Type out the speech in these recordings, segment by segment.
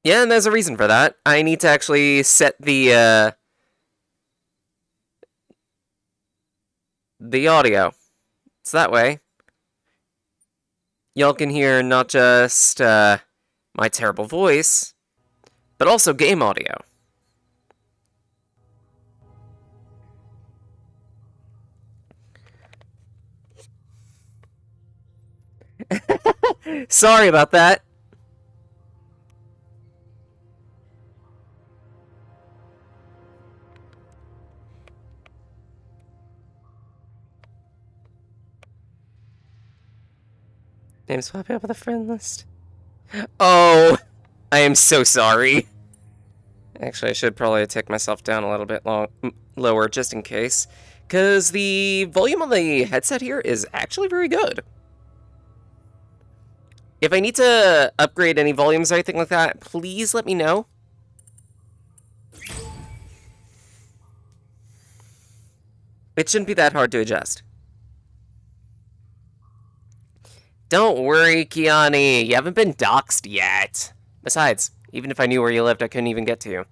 Yeah, and there's a reason for that. I need to actually set the audio. It's that way. Y'all can hear not just my terrible voice, but also game audio. Sorry about that. Name's popping up on the friend list. Oh, I am so sorry. Actually, I should probably take myself down a little bit lower just in case, because the volume on the headset here is actually very good. If I need to upgrade any volumes or anything like that, please let me know. It shouldn't be that hard to adjust. Don't worry, Kiani. You haven't been doxxed yet. Besides, even if I knew where you lived, I couldn't even get to you.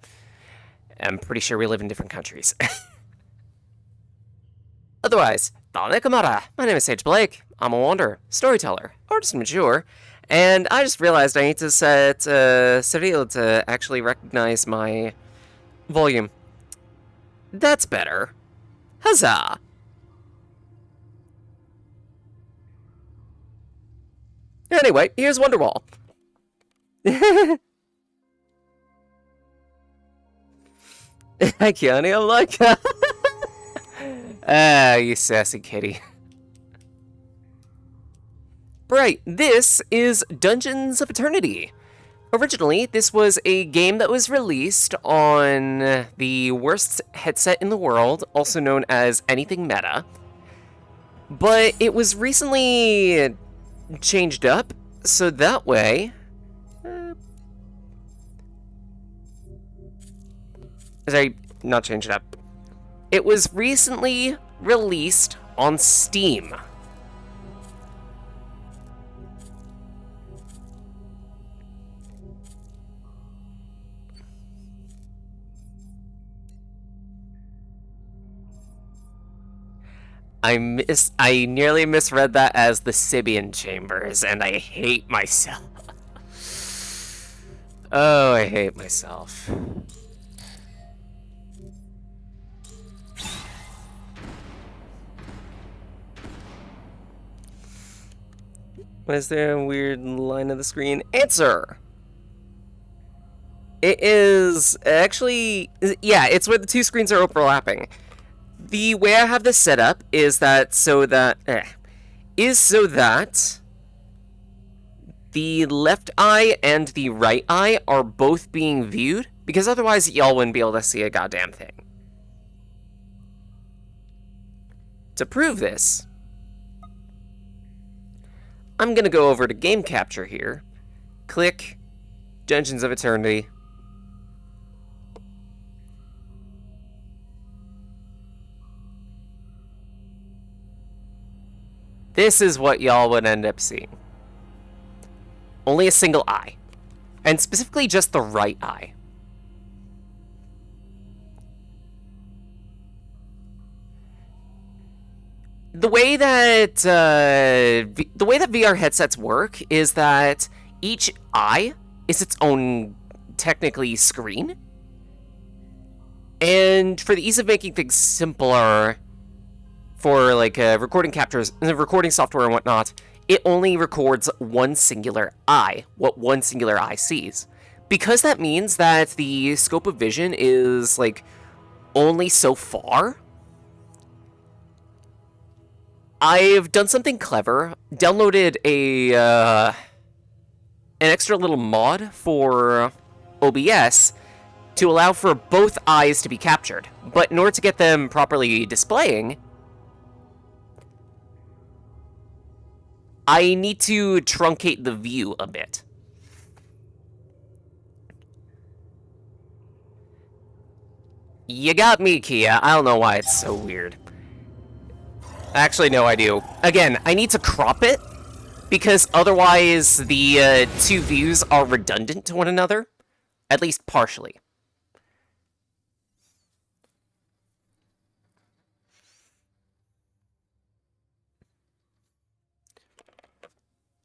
I'm pretty sure we live in different countries. Otherwise, Dalekamara. My name is Sage Blake. I'm a wanderer, storyteller, artist and mature, and I just realized I need to set Cyril to actually recognize my volume. That's better. Huzzah! Anyway, here's Wonderwall. Hi, Keanu. I'm like, you sassy kitty. Right, this is Dungeons of Eternity. Originally, this was a game that was released on the worst headset in the world, also known as Anything Meta. But it was recently changed up, so that way... Sorry, not changed up. It was recently released on Steam. I nearly misread that as the Sibian Chambers, and I hate myself. Oh, I hate myself. Why is there a weird line of the screen? Answer! It is actually... Yeah, it's where the two screens are overlapping. The way I have this set up is so that the left eye and the right eye are both being viewed, because otherwise y'all wouldn't be able to see a goddamn thing. To prove this, I'm gonna go over to Game Capture here, click Dungeons of Eternity, this is what y'all would end up seeing. Only a single eye. And specifically just the right eye. The way that VR headsets work is that each eye is its own, technically, screen. And for the ease of making things simpler, for like recording captures, recording software and whatnot, it only records one singular eye, what one singular eye sees. Because that means that the scope of vision is like only so far, I've done something clever, downloaded an extra little mod for OBS to allow for both eyes to be captured. But in order to get them properly displaying, I need to truncate the view a bit. You got me, Kia. I don't know why it's so weird. Actually, no, I do. Again, I need to crop it, because otherwise the two views are redundant to one another. At least partially.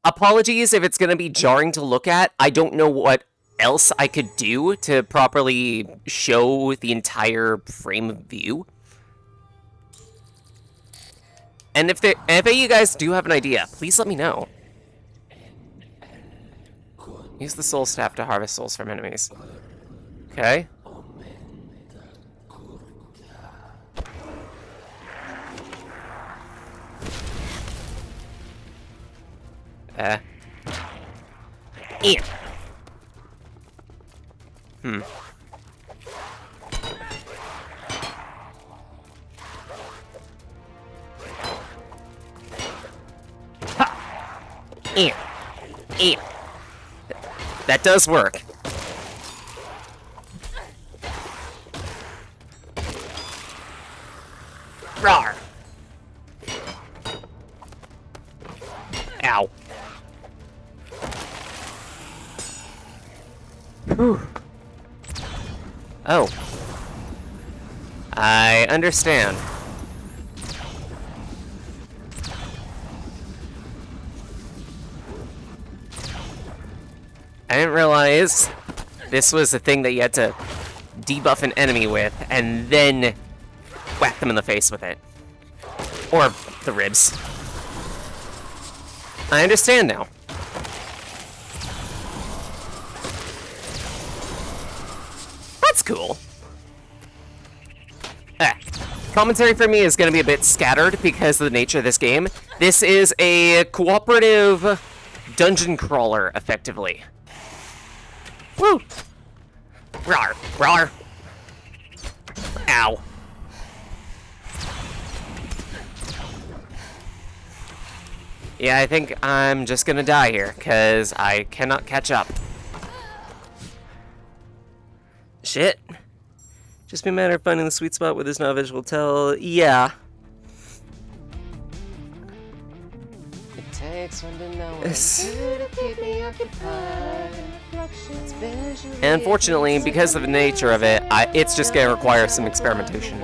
Apologies if it's going to be jarring to look at. I don't know what else I could do to properly show the entire frame of view. And if any of you guys do have an idea, please let me know. Use the soul staff to harvest souls from enemies. Okay. Yeah. That does work. Rawr. Ow. Whew. Oh. I understand. I didn't realize this was the thing that you had to debuff an enemy with, and then whack them in the face with it. Or the ribs. I understand now. That's cool. Commentary for me is going to be a bit scattered because of the nature of this game. This is a cooperative dungeon crawler, effectively. Woo! Rawr! Rawr! Ow. Yeah, I think I'm just gonna die here, because I cannot catch up. Shit. Just be a matter of finding the sweet spot where there's no visual tell. Yeah. It takes one to know what to keep me occupied. And unfortunately, because of the nature of it, it's just gonna require some experimentation.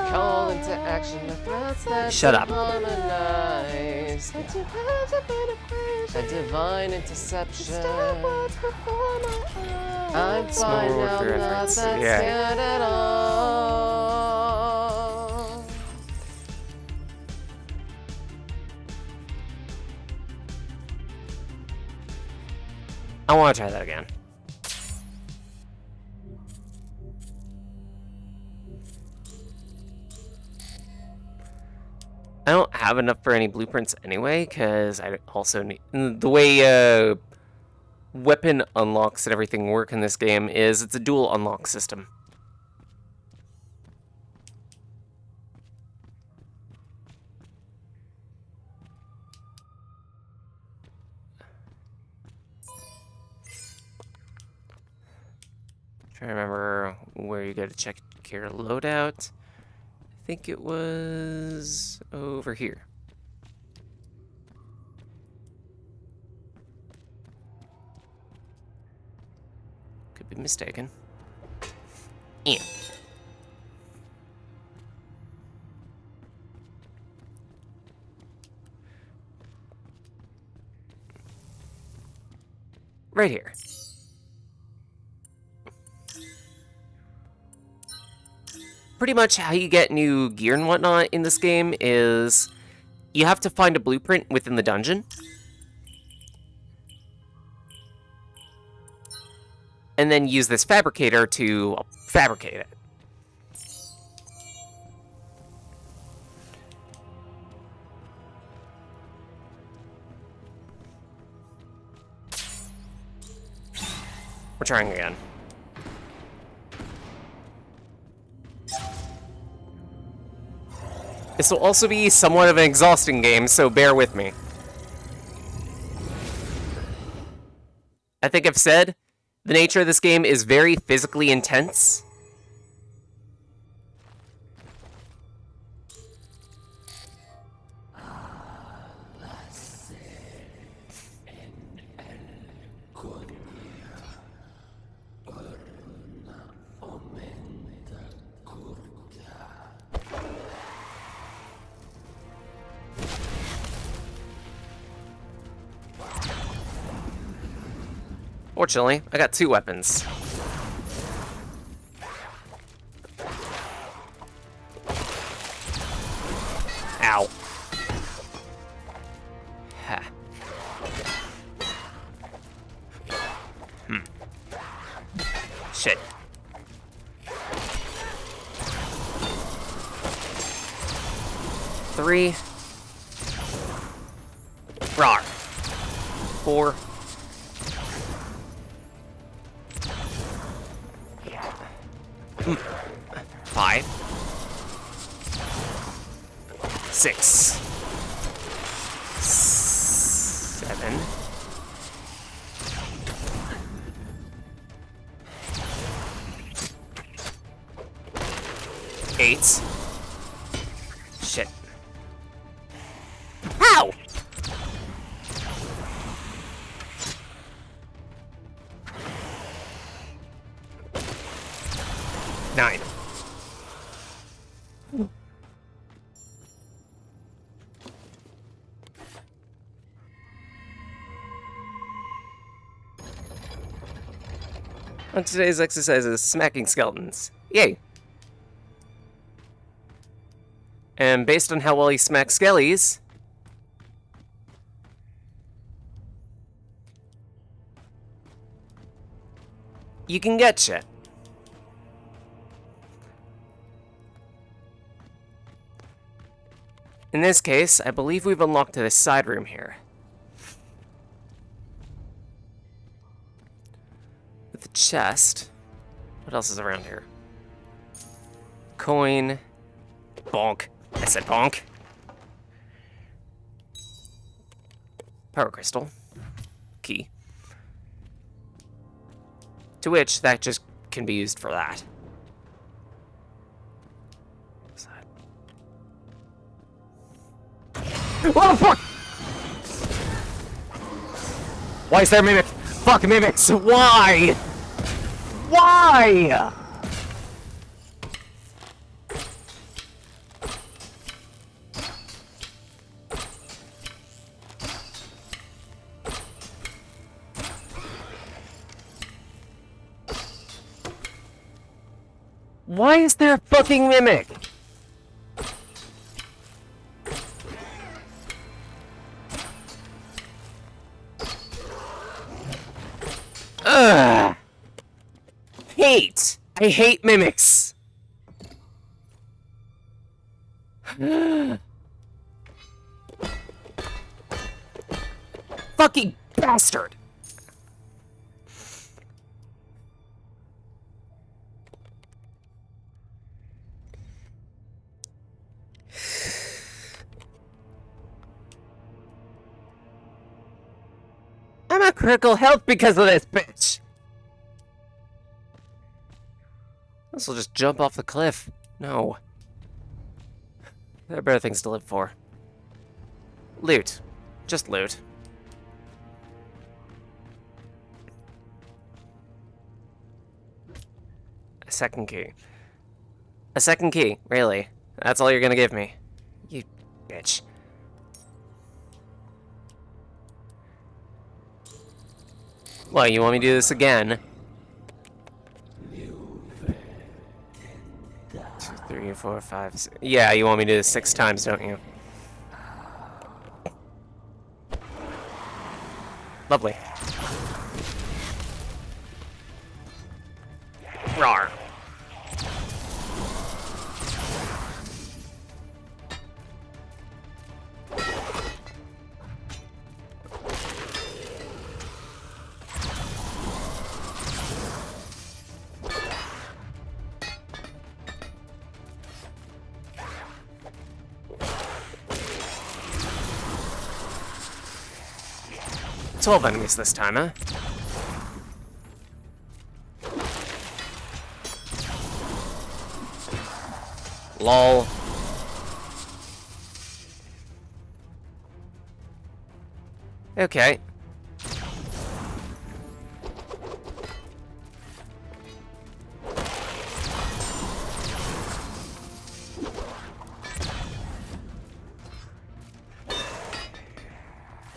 Call into action the threats that shut up. A divine interception. I'm fine now, not that scared at all. I want to try that again. I don't have enough for any blueprints anyway, because I also need... The way weapon unlocks and everything work in this game is it's a dual unlock system. Trying to remember where you go to check your loadout. I think it was over here. Could be mistaken. Yeah. Right here. Pretty much how you get new gear and whatnot in this game is you have to find a blueprint within the dungeon. And then use this fabricator to fabricate it. We're trying again. This will also be somewhat of an exhausting game, so bear with me. I think I've said, the nature of this game is very physically intense. Fortunately, I got 2 weapons. Ow. Ha. Shit. Three. Rawr. 4. 5. 6. 7. 8. Shit. Ow! 9. On today's exercise is smacking skeletons. Yay! And based on how well he smacks skellies, you can get shit. In this case, I believe we've unlocked this side room here. With the chest. What else is around here? Coin. Bonk. I said bonk. Power crystal. Key. To which, that just can be used for that. Oh, fuck! Why is there a mimic? Fuck mimics! Why? Why? Why is there a fucking mimic? Ugh. Hate. I hate mimics. Fucking bastard. I'm at critical health because of this bitch. This will just jump off the cliff. No. There are better things to live for. Loot. Just loot. A second key. A second key, really? That's all you're gonna give me? You bitch. Well, you want me to do this again? 2, 3, 4, 5, 6. Yeah, you want me to do this 6 times, don't you? Lovely. Rawr. "12 enemies this time, huh?" Lol. Okay.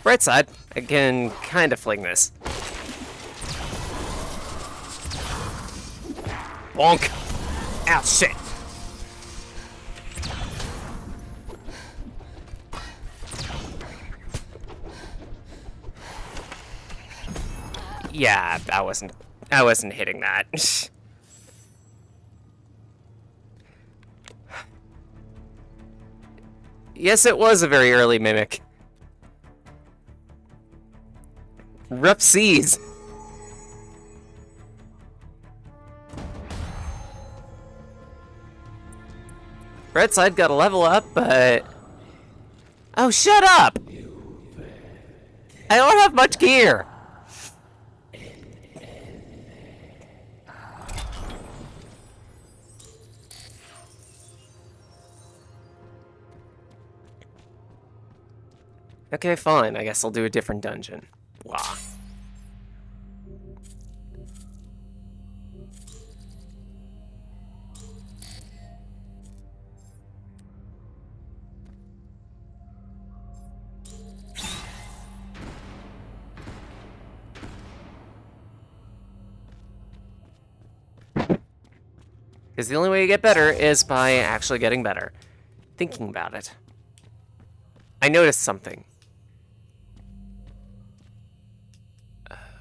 Bright side, I can kind of fling this. Bonk. Ow, shit. Yeah, I wasn't hitting that. Yes, it was a very early mimic. Rough seas. Red side got a level up, but... Oh, shut up! I don't have much gear. Okay, fine. I guess I'll do a different dungeon. Blah. Because the only way you get better is by actually getting better. Thinking about it. I noticed something.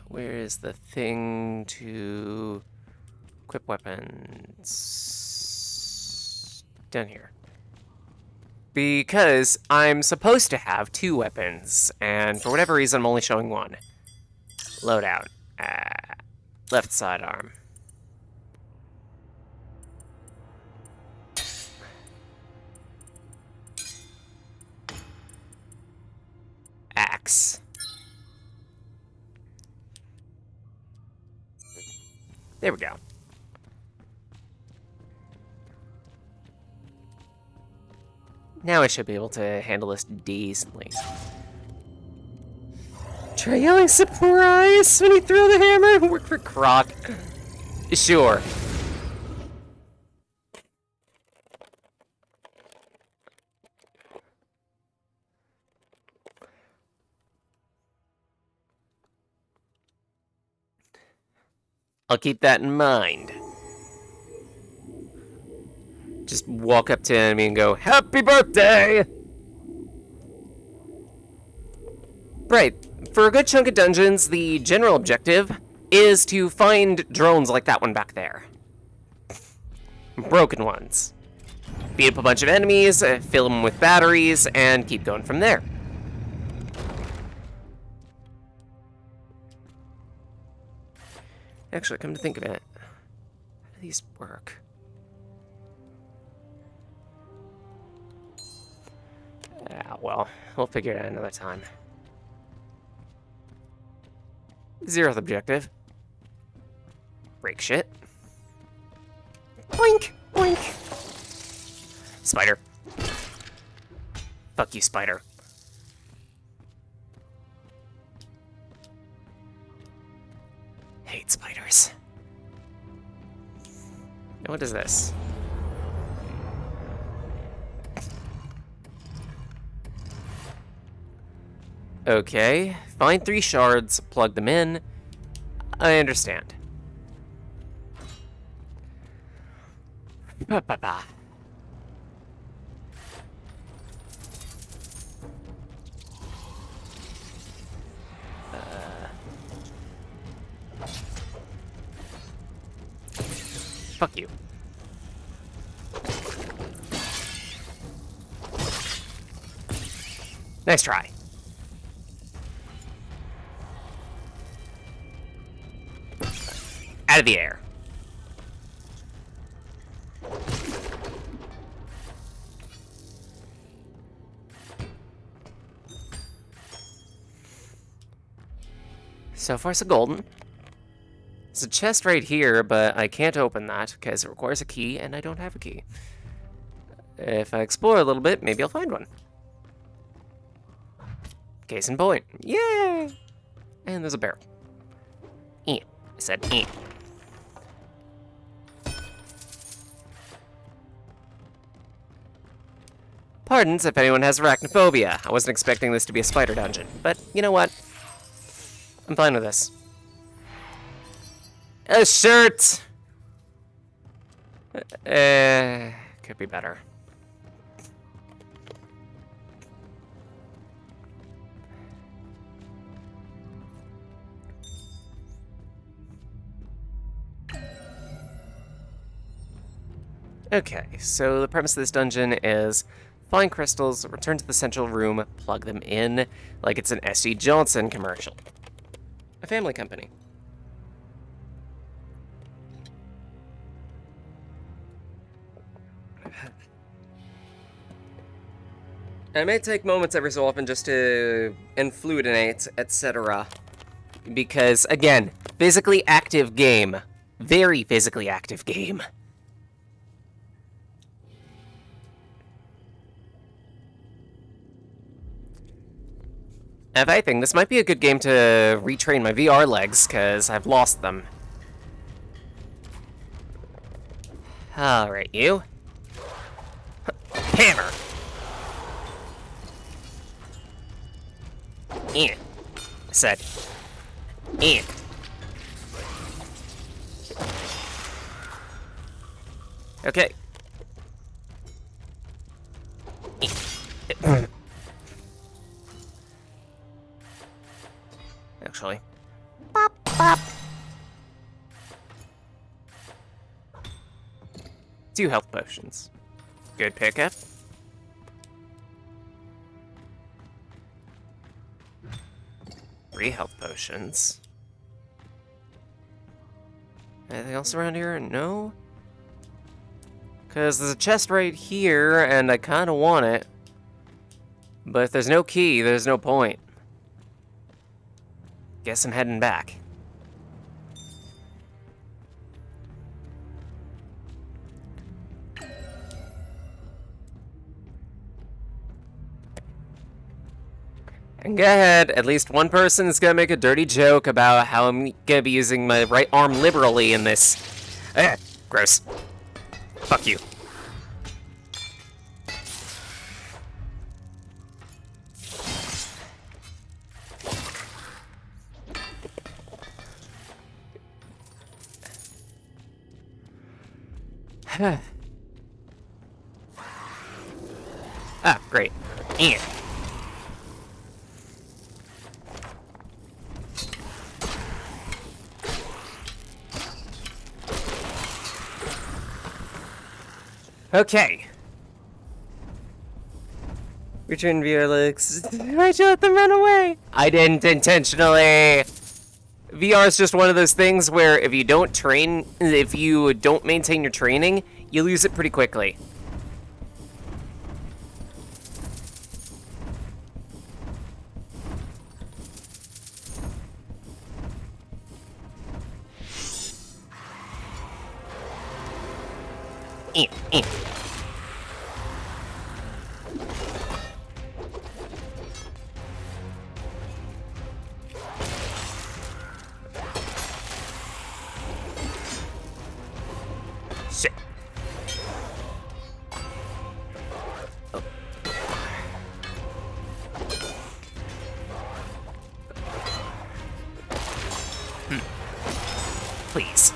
Where is the thing to equip weapons? Down here. Because I'm supposed to have 2 weapons, and for whatever reason I'm only showing 1. Loadout. Left sidearm. Axe. There we go. Now I should be able to handle this decently. Try yelling surprise when you throw the hammer. Work for Croc. Sure. I'll keep that in mind. Just walk up to an enemy and go, "Happy birthday!" Right. For a good chunk of dungeons, the general objective is to find drones like that one back there. Broken ones. Beat up a bunch of enemies, fill them with batteries, and keep going from there. Actually, come to think of it, how do these work? Well, we'll figure it out another time. 0th objective. Break shit. Boink! Boink! Spider. Fuck you, spider. Hate spiders. Now what is this? Okay, find 3 shards, plug them in. I understand. Ba-ba-ba. Fuck you. Nice try. Out of the air. So far, so golden. There's a chest right here, but I can't open that because it requires a key, and I don't have a key. If I explore a little bit, maybe I'll find one. Case in point. Yay! And there's a barrel. I said eh. Pardons if anyone has arachnophobia. I wasn't expecting this to be a spider dungeon, but you know what? I'm fine with this. A shirt! Could be better. Okay, so the premise of this dungeon is find crystals, return to the central room, plug them in, like it's an S.C. Johnson commercial. A family company. I may take moments every so often just to influidinate, etc. Because, again, physically active game. Very physically active game. If anything, this might be a good game to retrain my VR legs, because I've lost them. Alright, you. Hammer! In. I said. In. Okay. Actually. Bop, bop. 2 health potions. Good pickup. Three health potions. Anything else around here? No? Because there's a chest right here, and I kind of want it. But if there's no key, there's no point. Guess I'm heading back. And go ahead, at least one person is gonna make a dirty joke about how I'm gonna be using my right arm liberally in this. Gross. Fuck you. Ah, great. And. Okay. Return VR looks. Why'd you let them run away? I didn't intentionally. VR is just one of those things where if you don't maintain your training, you lose it pretty quickly. Shit. Oh. Please.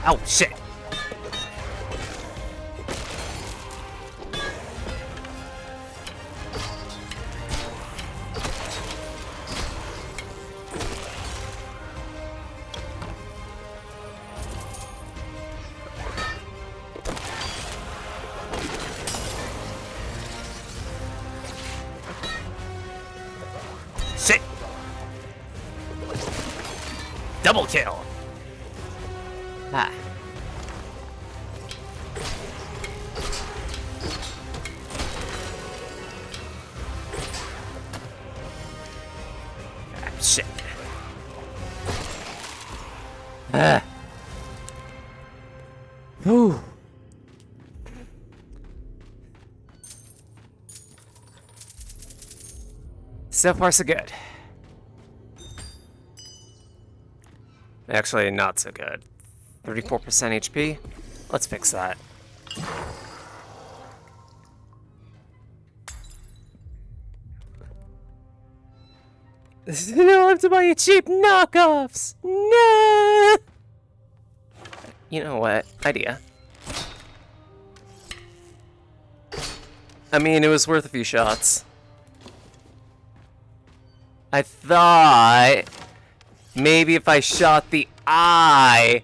Oh, shit. Shit. Double kill. Ah. Shit. Ah. Ooh. So far, so good. Actually, not so good. 34% HP. Let's fix that. You don't have to buy you cheap knockoffs! No! You know what? Idea. I mean, it was worth a few shots. I thought maybe if I shot the eye,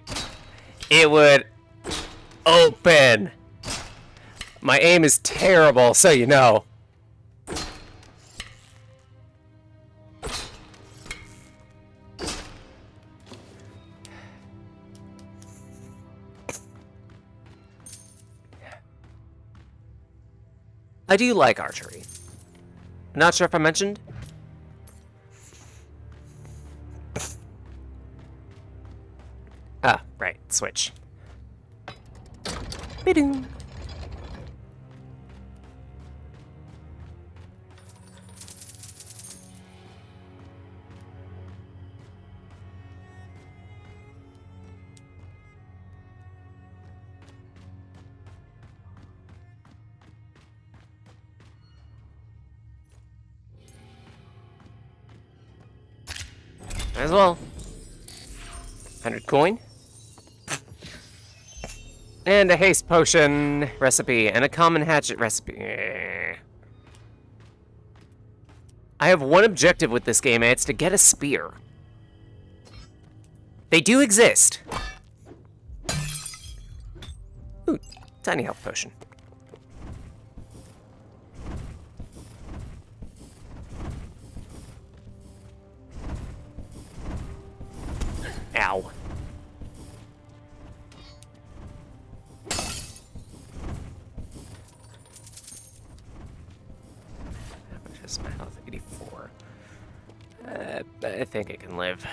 it would open. My aim is terrible, so you know. I do like archery. Not sure if I mentioned. Ah, right, switch. Ba-doom. Might as well. 100 coin. And a haste potion recipe, and a common hatchet recipe. I have one objective with this game, and it's to get a spear. They do exist. Ooh, tiny health potion. Ow. How much is my health? 84. I think I can live.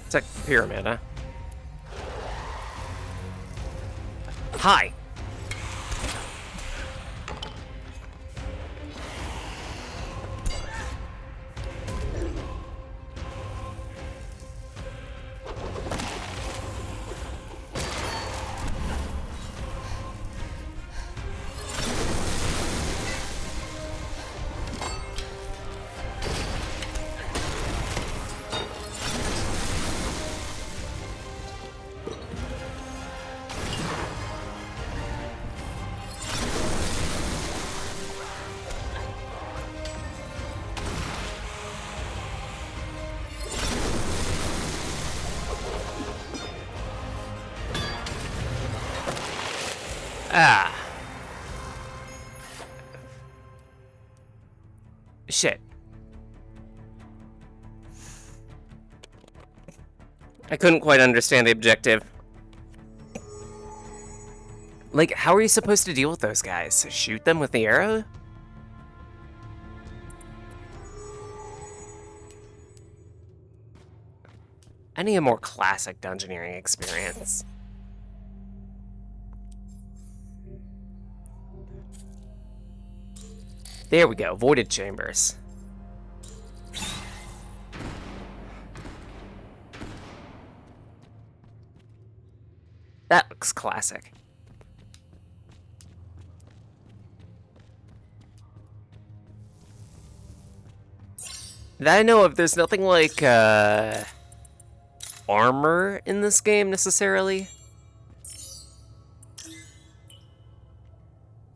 It's like a pyramid, huh? Hi. Ah. Shit. I couldn't quite understand the objective. Like, how are you supposed to deal with those guys? Shoot them with the arrow? I need a more classic dungeoneering experience. There we go, voided chambers. That looks classic. That I know of, there's nothing like, armor in this game, necessarily.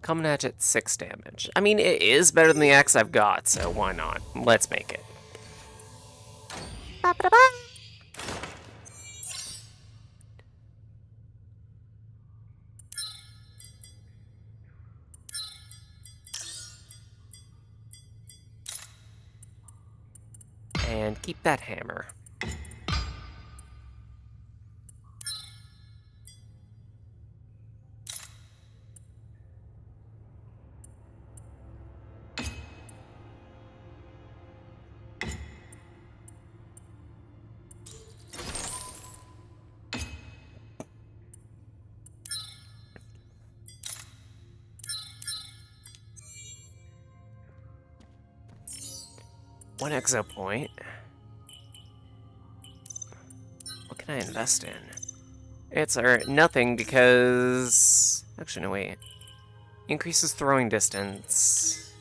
Common hatchet, 6 damage. I mean, it is better than the axe I've got, so why not? Let's make it. And keep that hammer. One exo point. can I invest in? It's nothing because... Actually, no, wait. Increases throwing distance.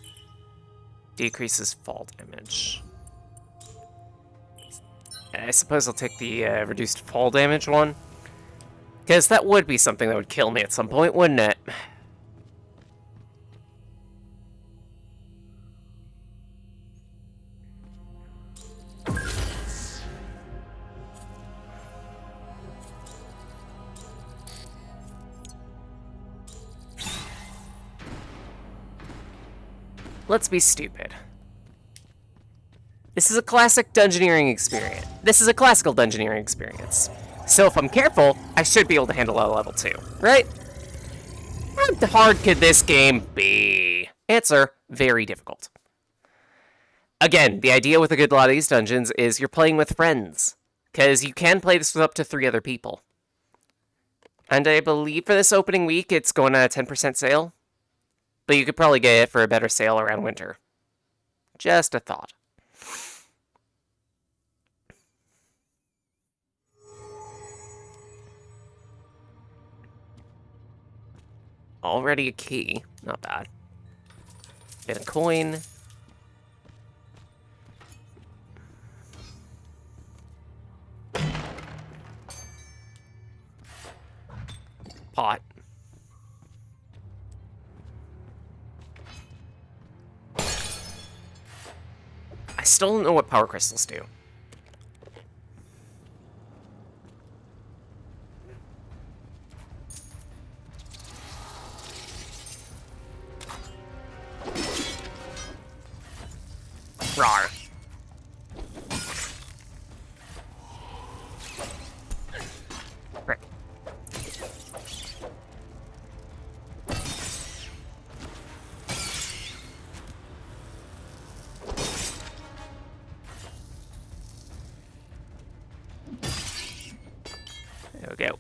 Decreases fall damage. I suppose I'll take the reduced fall damage one. Because that would be something that would kill me at some point, wouldn't it? Let's be stupid. This is a classic dungeoneering experience. This is a classical dungeoneering experience. So if I'm careful, I should be able to handle a level 2, right? How hard could this game be? Answer, very difficult. Again, the idea with a good lot of these dungeons is you're playing with friends, because you can play this with up to 3 other people. And I believe for this opening week, it's going on a 10% sale. But you could probably get it for a better sale around winter. Just a thought. Already a key. Not bad. Get a coin. Pot. I still don't know what power crystals do. Rawr. Frick. There we go.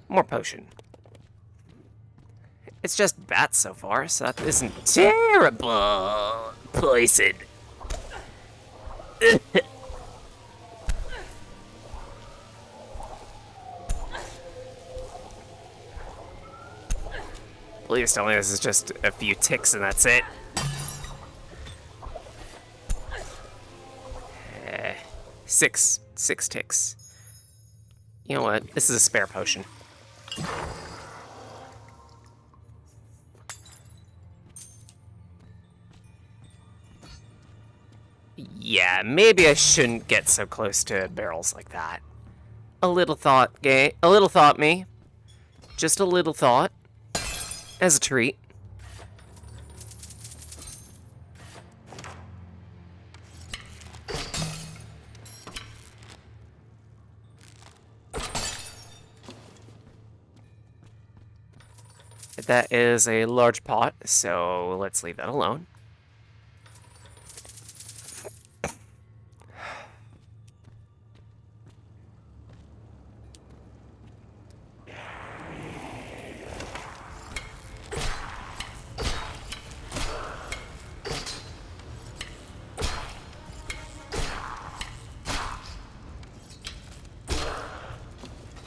More potion. It's just bats so far, so that isn't terrible. Poison. Please tell me this is just a few ticks and that's it. Six ticks. You know what? This is a spare potion. Yeah, maybe I shouldn't get so close to barrels like that. A little thought, a little thought, me. Just a little thought. As a treat. That is a large pot, so let's leave that alone.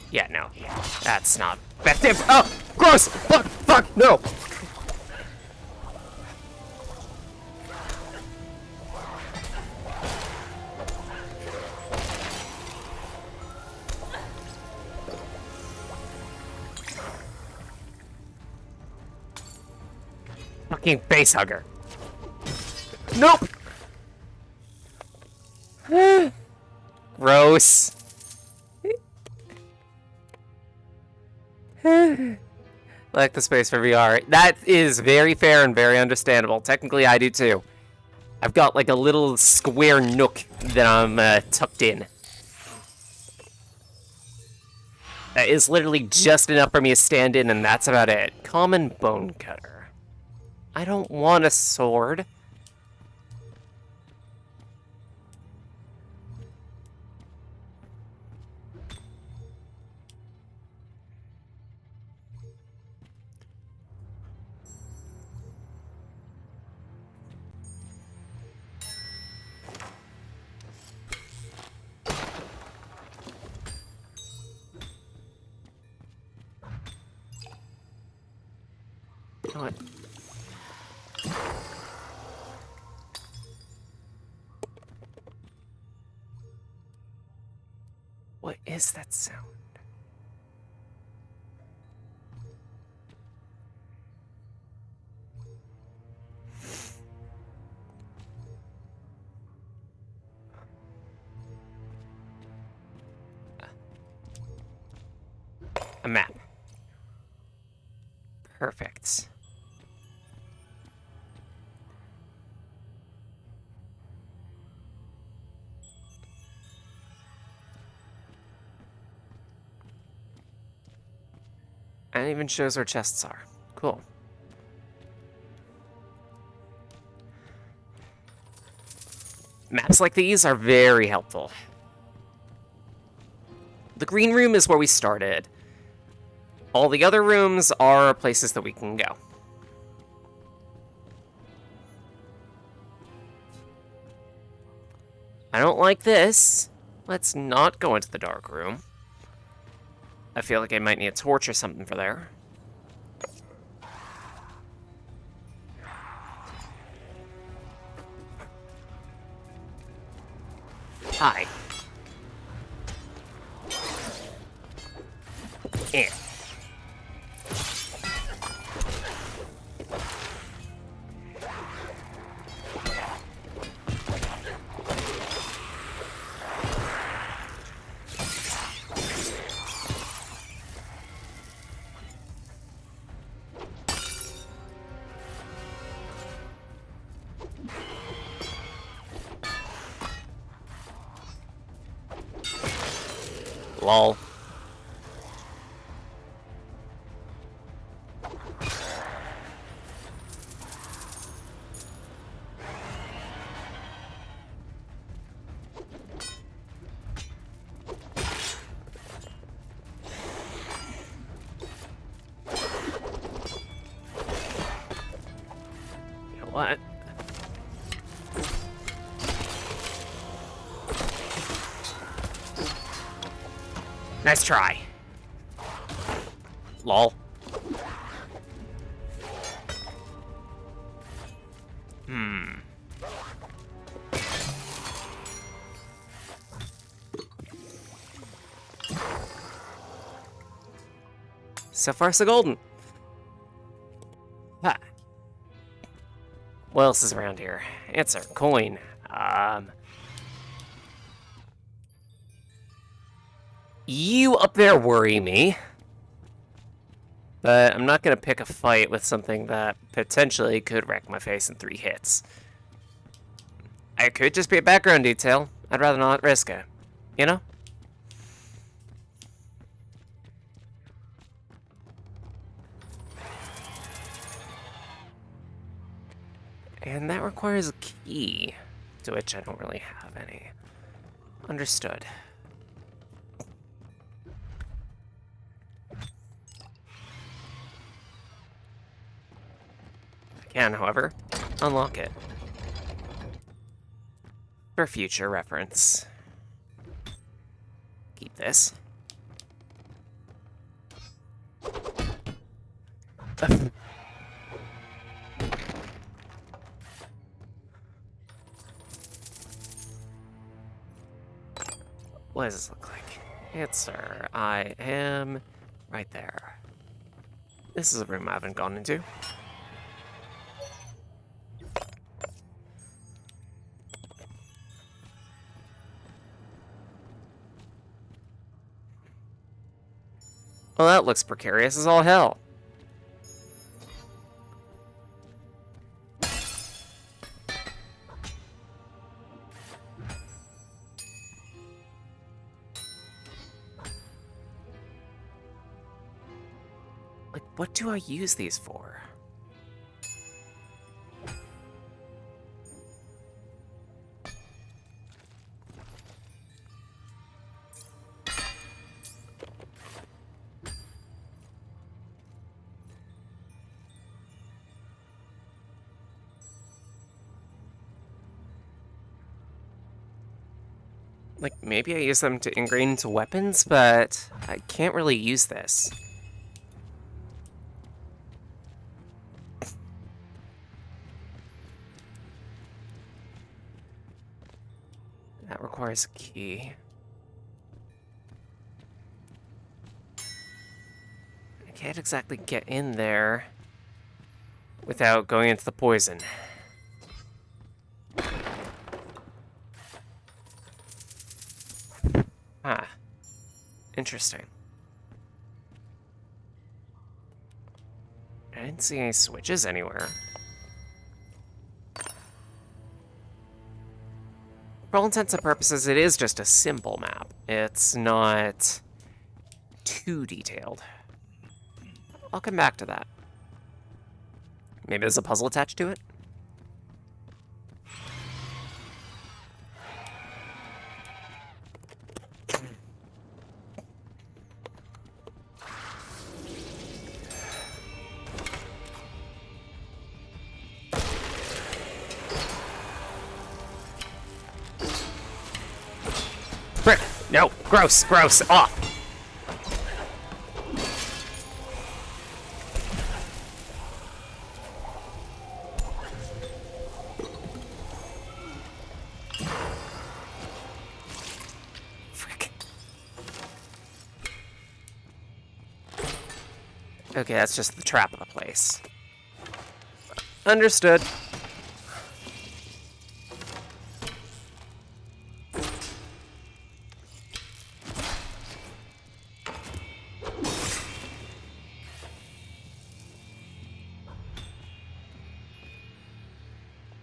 Yeah, no. That's not effective. Oh, gross! Fuck! Fuck! No! Fucking face hugger. Nope! Gross. Like the space for VR. That is very fair and very understandable. Technically, I do too. I've got like a little square nook that I'm tucked in. That is literally just enough for me to stand in, and that's about it. Common bone cutter. I don't want a sword. know what? What is that sound? A map. Perfect. And it even shows where chests are. Cool. Maps like these are very helpful. The green room is where we started. All the other rooms are places that we can go. I don't like this. Let's not go into the dark room. I feel like I might need a torch or something for there. Hi. Eh. Lol. You know what? Nice try. Lol. So far, so golden. Ha. What else is around here? Answer. Coin. You up there worry me. But I'm not going to pick a fight with something that potentially could wreck my face in 3 hits. I could just be a background detail. I'd rather not risk it. You know? And that requires a key, to which I don't really have any. Understood. I can, however, unlock it. For future reference. Keep this. What does this look like? Answer. I am right there. This is a room I haven't gone into. Well, that looks precarious as all hell. Like, what do I use these for? Like, maybe I use them to ingrain into weapons, but I can't really use this. requires a key. I can't exactly get in there without going into the poison. Ah, interesting. I didn't see any switches anywhere. For all intents and purposes, it is just a simple map. It's not too detailed. I'll come back to that. Maybe there's a puzzle attached to it? Frick! No! Gross! Gross! Ah! Frick. Okay, that's just the trap of the place. Understood.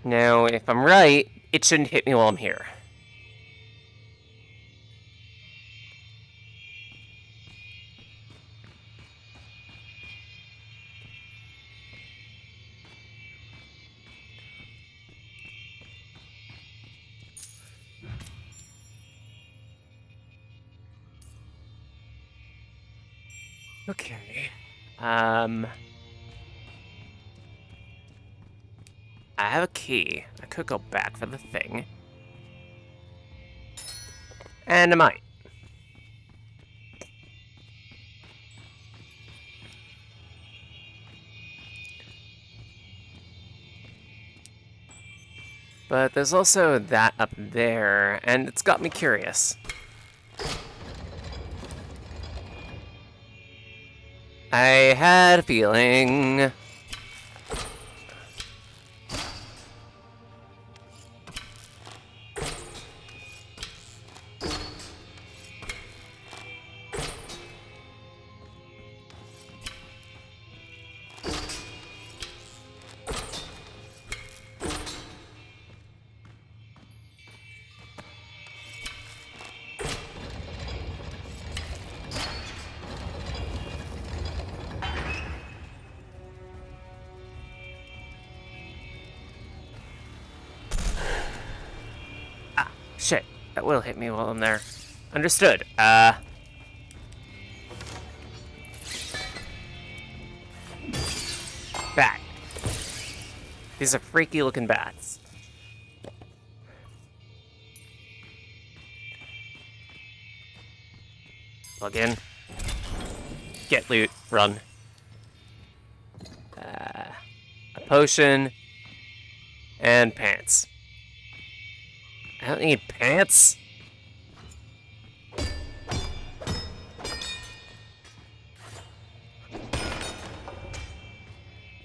Now, if I'm right, it shouldn't hit me while I'm here. Okay. I have a key. I could go back for the thing. And I might. But there's also that up there, and it's got me curious. I had a feeling. Shit, that will hit me while I'm there. Understood. Bat. These are freaky looking bats. Plug in. Get loot. Run. A potion. And pants. I don't need pants.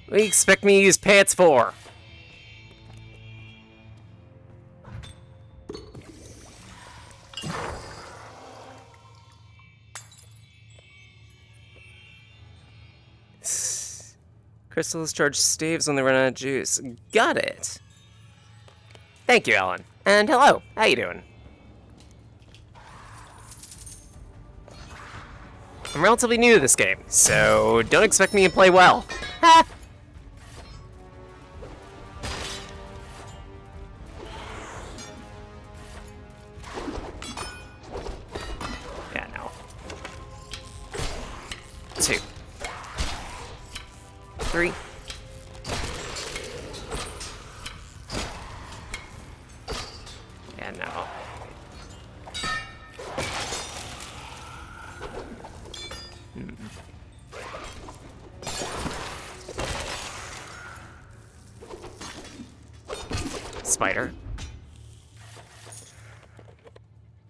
What do you expect me to use pants for? Crystals charge staves when they run out of juice. Got it. Thank you, Ellen. And hello, how you doing? I'm relatively new to this game, so don't expect me to play well. Ha! Yeah, no. 2. 3. Yeah, no. Spider.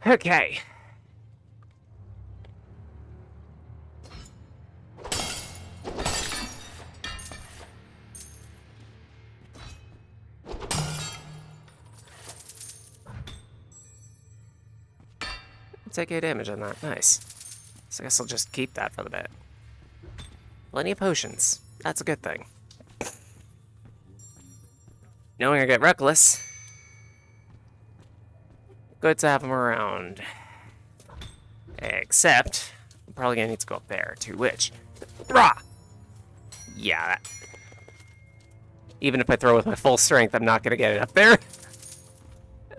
Okay. Take a damage on that. Nice. So I guess I'll just keep that for the bit. Plenty of potions. That's a good thing. Knowing I get reckless, good to have them around. Except, I'm probably gonna need to go up there, to which... Rah! Yeah. Even if I throw with my full strength, I'm not gonna get it up there.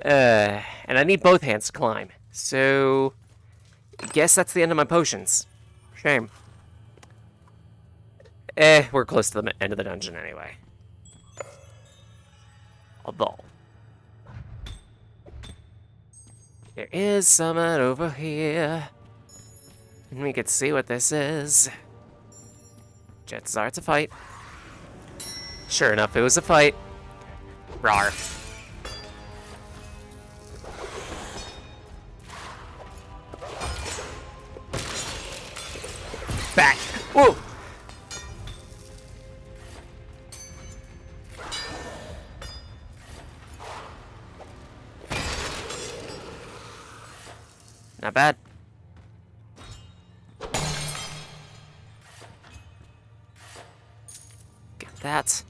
And I need both hands to climb. So, I guess that's the end of my potions. Shame. We're close to the end of the dungeon anyway. Although, there is something over here. And we can see what this is. Chances are it's a fight. Sure enough, it was a fight. Rawr. Back. Whoa! Not bad. Get that.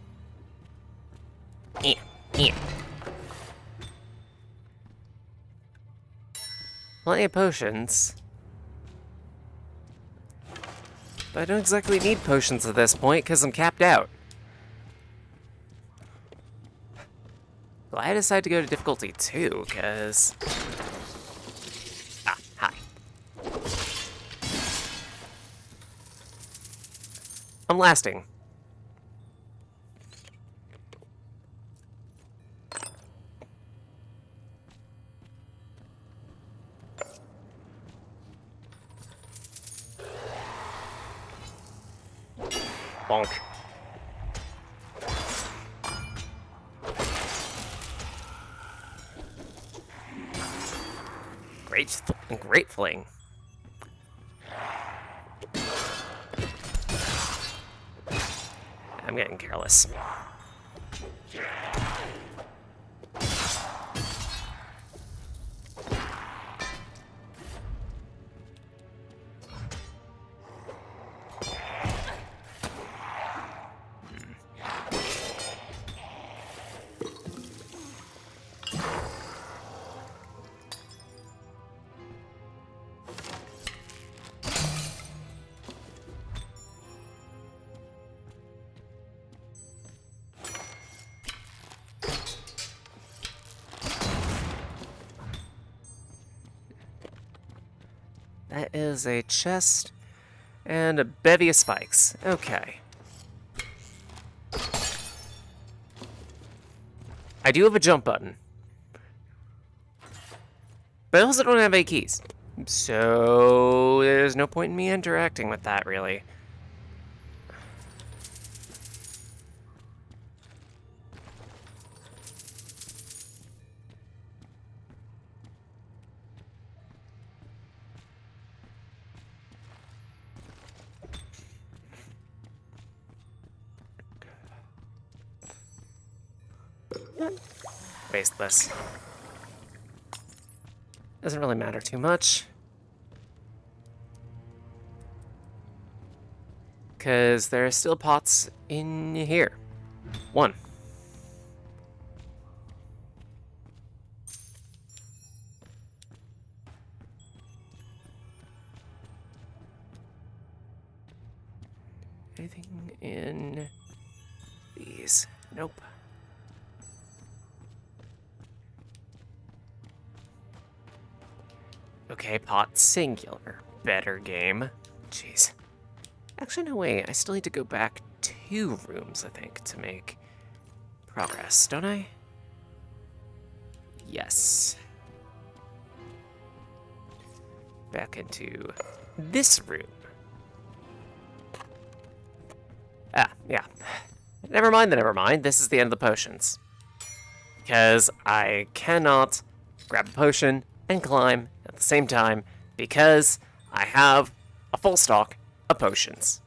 Yeah. Plenty of potions. But I don't exactly need potions at this point, because I'm capped out. Well, I decided to go to difficulty 2, because... Ah, hi. I'm lasting. Bonk. Great fling. I'm getting careless. That is a chest and a bevy of spikes. Okay. I do have a jump button. But I also don't have any keys. So there's no point in me interacting with that, really. Waste this. Doesn't really matter too much. Because there are still pots in here. One. Anything in these? Nope. Okay, pot singular. Better game. Jeez. Actually, no, wait. I still need to go back 2 rooms, I think, to make progress, don't I? Yes. Back into this room. Ah, yeah. Never mind the never mind. This is the end of the potions. Because I cannot grab a potion and climb at at the same time because I have a full stock of potions.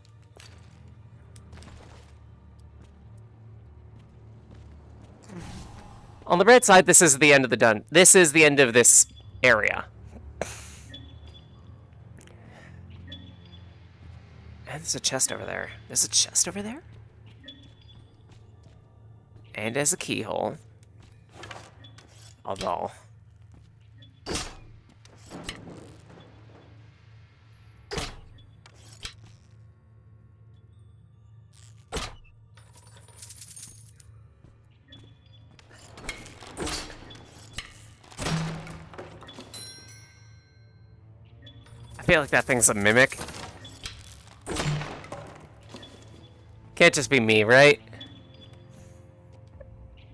On the red side, this is the end of the This is the end of this area. And there's a chest over there. There's a chest over there? And there's a keyhole. Although... I feel like that thing's a mimic. Can't just be me, right?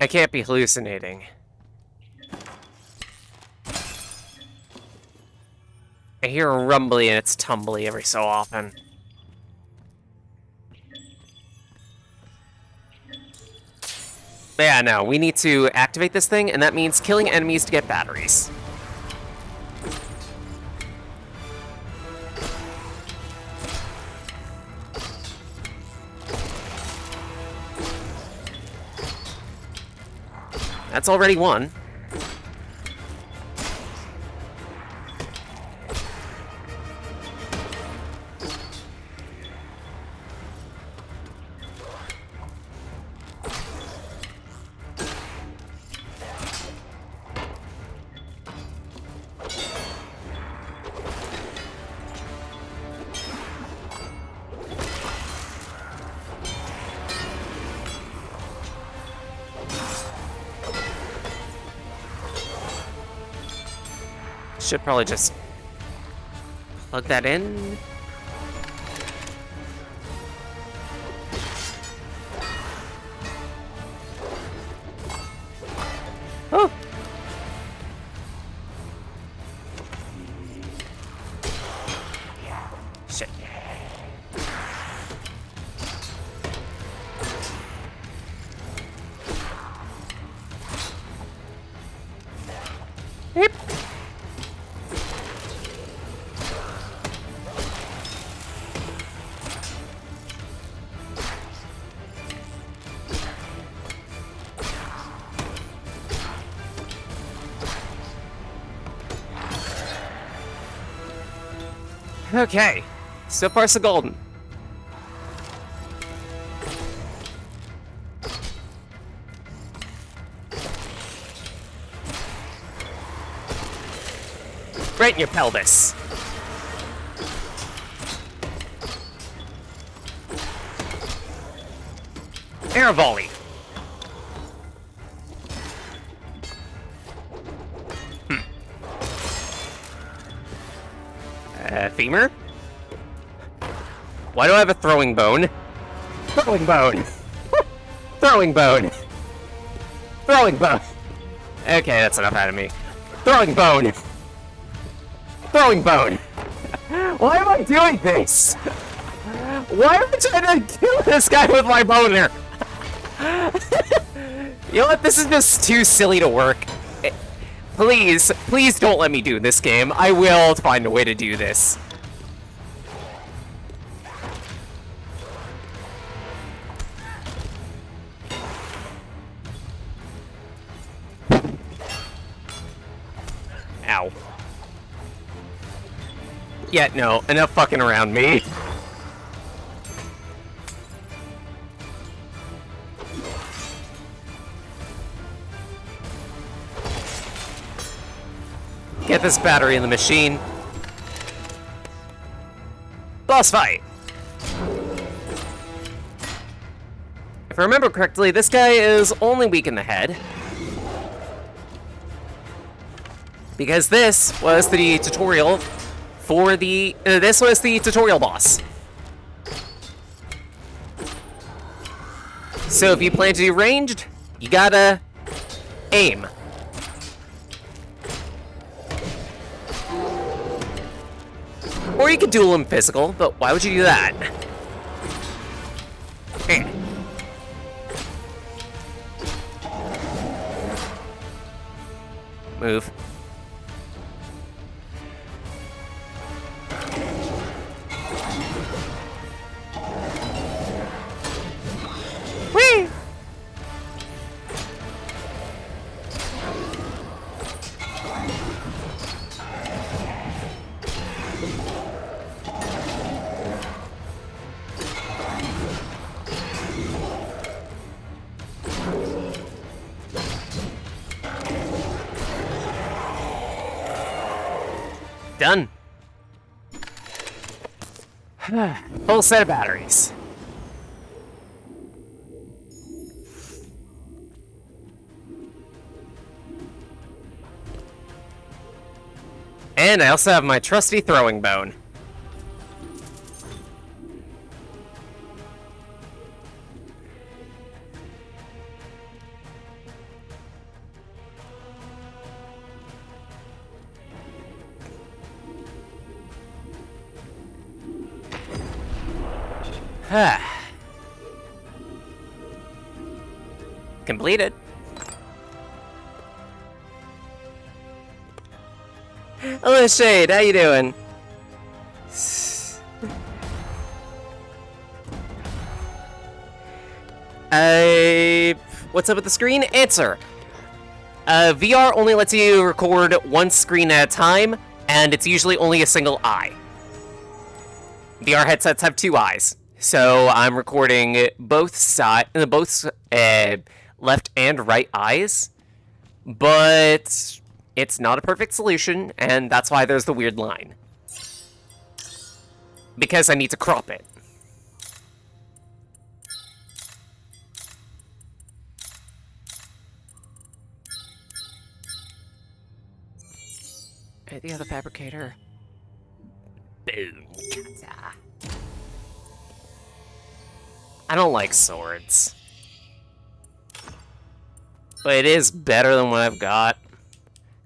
I can't be hallucinating. I hear a rumbly and it's tumbly every so often. But yeah, no, we need to activate this thing, and that means killing enemies to get batteries. That's already one. Should probably just plug that in. Oh! Shit. Yep. Okay, so far so golden. Right in your pelvis. Air volley. Femur? Why do I have a throwing bone? Throwing bone! Throwing bone! Throwing bone! Okay, that's enough out of me. Throwing bone! Throwing bone! Why am I doing this? Why am I trying to kill this guy with my boner? You know what? This is just too silly to work. Please, please don't let me do this game. I will find a way to do this. Ow. Yeah, no, enough fucking around me. Get this battery in the machine. Boss fight! If I remember correctly, this guy is only weak in the head. Because this was the tutorial for the... this was the tutorial boss. So if you plan to do ranged, you gotta aim. Or you could duel him physical, but why would you do that? Move. Done. Full set of batteries. And I also have my trusty throwing bone. Completed. Hello, Shade. How you doing? What's up with the screen? Answer. VR only lets you record one screen at a time, and it's usually only a single eye. VR headsets have two eyes, so I'm recording both left and right eyes, but it's not a perfect solution, and that's why there's the weird line. Because I need to crop it. Hey, the other fabricator. Boom. I don't like swords. But it is better than what I've got.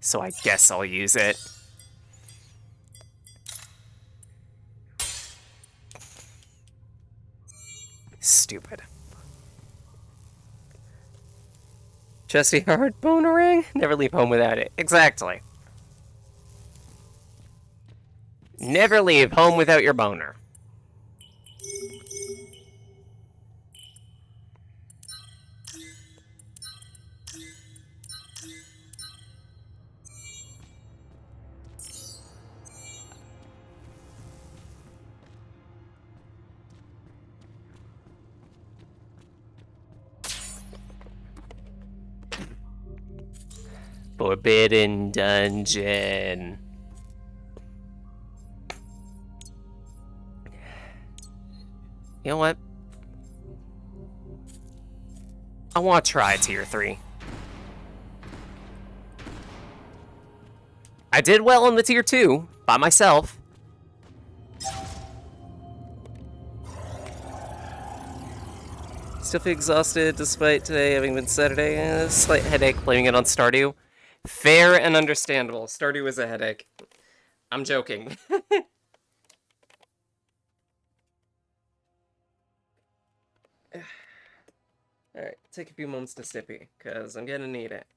So I guess I'll use it. Stupid. Chesty hard bonering? Never leave home without it. Exactly. Never leave home without your boner. Forbidden Dungeon. You know what? I want to try Tier 3. I did well on the Tier 2, by myself. Still feel exhausted despite today having been Saturday. A slight headache, blaming it on Stardew. Fair and understandable. Stardew is a headache. I'm joking. Alright, take a few moments to sippy, because I'm gonna need it.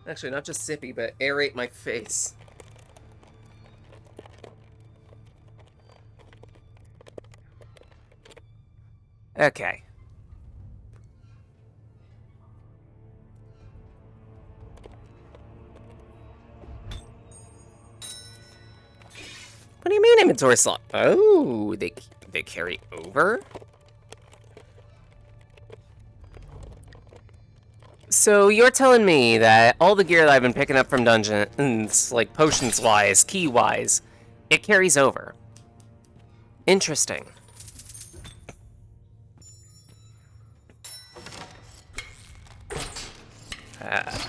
Actually, not just sippy, but aerate my face. Okay. What do you mean inventory slot? Oh, they carry over? So you're telling me that all the gear that I've been picking up from dungeons, like potions-wise, key-wise, it carries over. Interesting.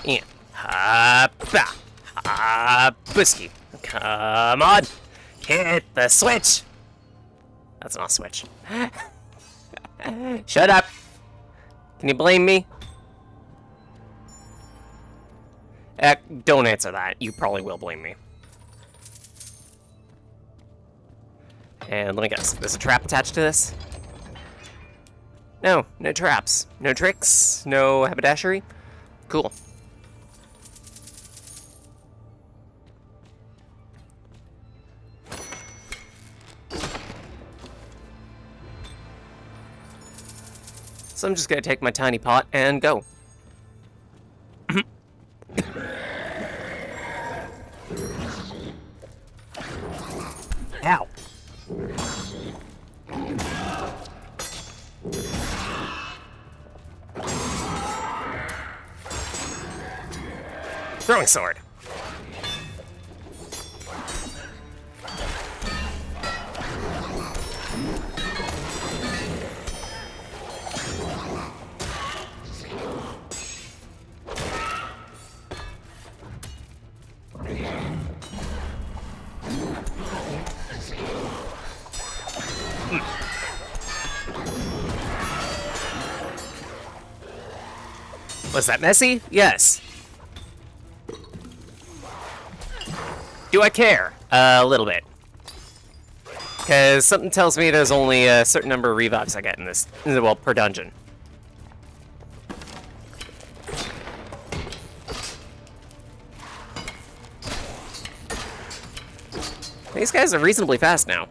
Yeah. Ha-ba! Ha-busky. Come on! Hit the switch! That's not a switch. Shut up! Can you blame me? Don't answer that. You probably will blame me. And let me guess. There's a trap attached to this? No. No traps. No tricks. No haberdashery. Cool. So I'm just gonna take my tiny pot and go. Ow. Throwing sword. Was that messy? Yes. Do I care? A little bit. Because something tells me there's only a certain number of revives I get in this, well, per dungeon. These guys are reasonably fast now.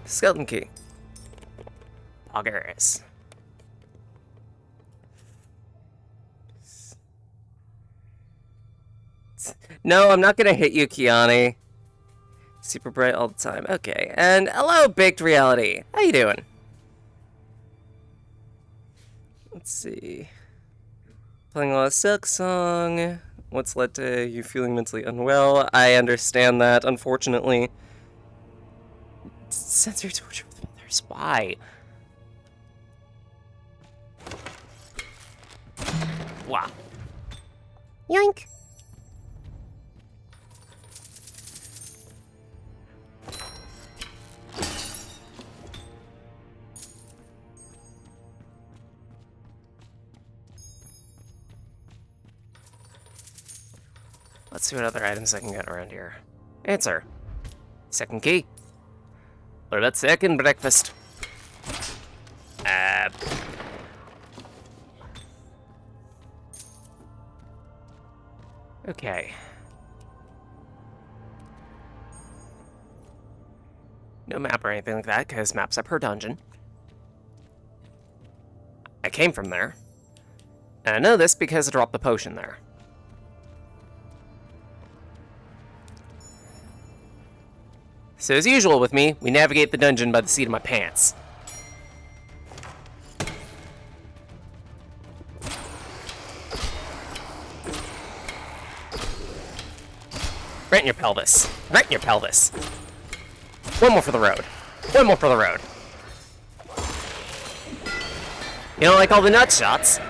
Skeleton key. Augurs. No, I'm not gonna hit you, Kiani. Super bright all the time. Okay, and hello, Baked Reality. How you doing? Let's see. Playing a lot of Silk Song. What's led to you feeling mentally unwell? I understand that, unfortunately. Sensory torture with others. Why? Wow. Yoink. Let's see what other items I can get around here. Answer. Second key. What about second breakfast? Okay. No map or anything like that, because maps are per dungeon. I came from there. And I know this because I dropped the potion there. So as usual with me, we navigate the dungeon by the seat of my pants. Right in your pelvis. Right in your pelvis. One more for the road. One more for the road. You don't like all the nut shots?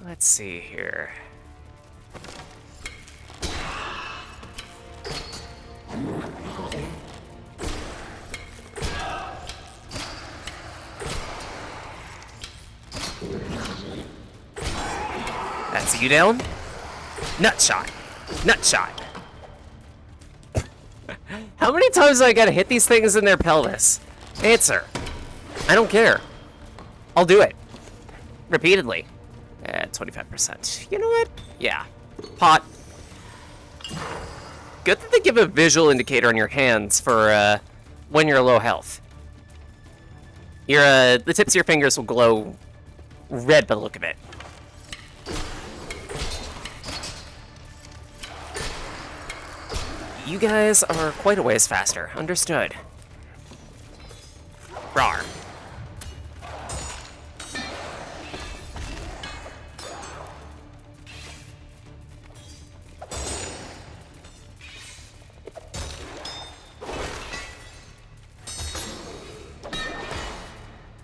Let's see here. That's you down? Nut shot. Nut shot. How many times do I gotta hit these things in their pelvis? Answer. I don't care. I'll do it. Repeatedly. 25%. You know what? Yeah. Pot. Good that they give a visual indicator on your hands for when you're low health. Your the tips of your fingers will glow red by the look of it. You guys are quite a ways faster. Understood. Rawr.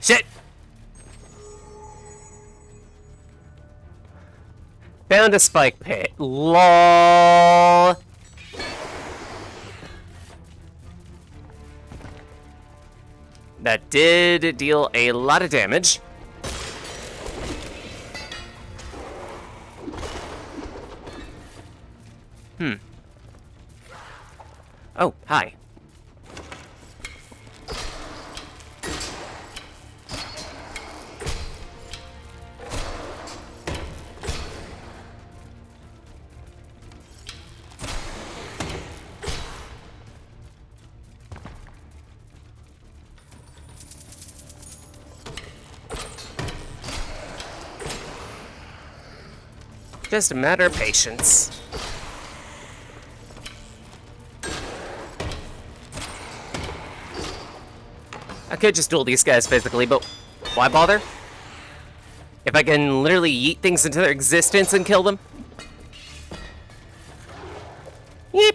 Shit! Found a spike pit. LOL. That did deal a lot of damage. Oh, hi. Just a matter of patience. I could just duel these guys physically, but why bother? If I can literally yeet things into their existence and kill them? Yeep.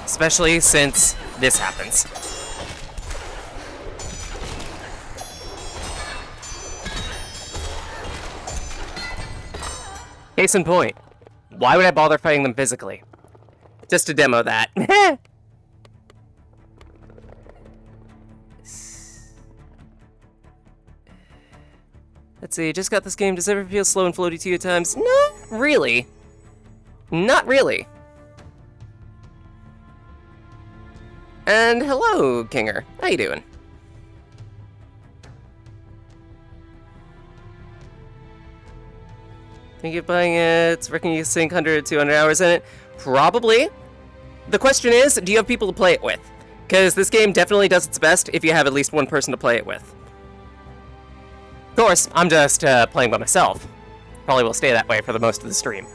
Especially since this happens. Case in point, why would I bother fighting them physically? Just to demo that. Let's see, just got this game. Does it ever feel slow and floaty to you at times? Not really. Not really. And hello, Kinger. How you doing? Think of buying it, reckon you sink 100, 200 hours in it? Probably. The question is, do you have people to play it with? Because this game definitely does its best if you have at least one person to play it with. Of course, I'm just playing by myself. Probably will stay that way for the most of the stream.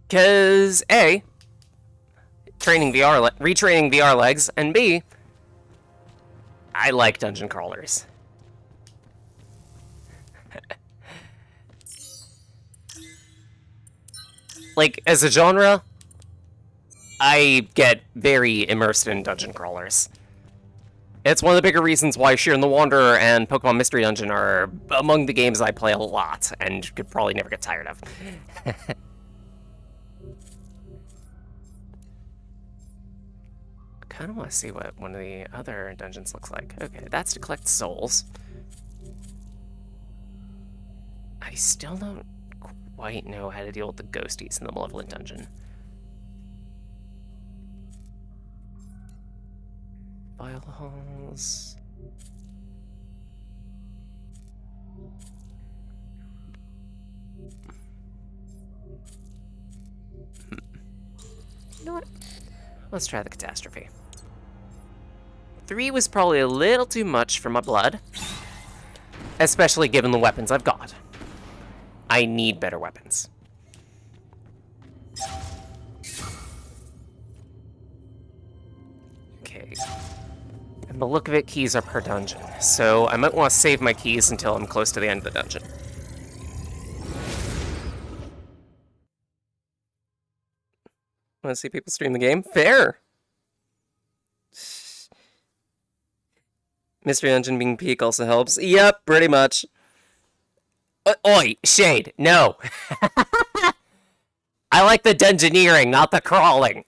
Because A, retraining VR legs, and B, I like dungeon crawlers. Like, as a genre, I get very immersed in dungeon crawlers. It's one of the bigger reasons why Sheer and the Wanderer and Pokemon Mystery Dungeon are among the games I play a lot, and could probably never get tired of. I kind of want to see what one of the other dungeons looks like. Okay, that's to collect souls. I still don't quite know how to deal with the ghosties in the Malevolent Dungeon. File halls. You know what? Let's try the Catastrophe. 3 was probably a little too much for my blood. Especially given the weapons I've got. I need better weapons. Okay. And the look of it, keys are per dungeon. So I might want to save my keys until I'm close to the end of the dungeon. Want to see people stream the game? Fair! Mystery Dungeon being peak also helps. Yep, pretty much. Oi, Shade, no. I like the dungeoneering, not the crawling.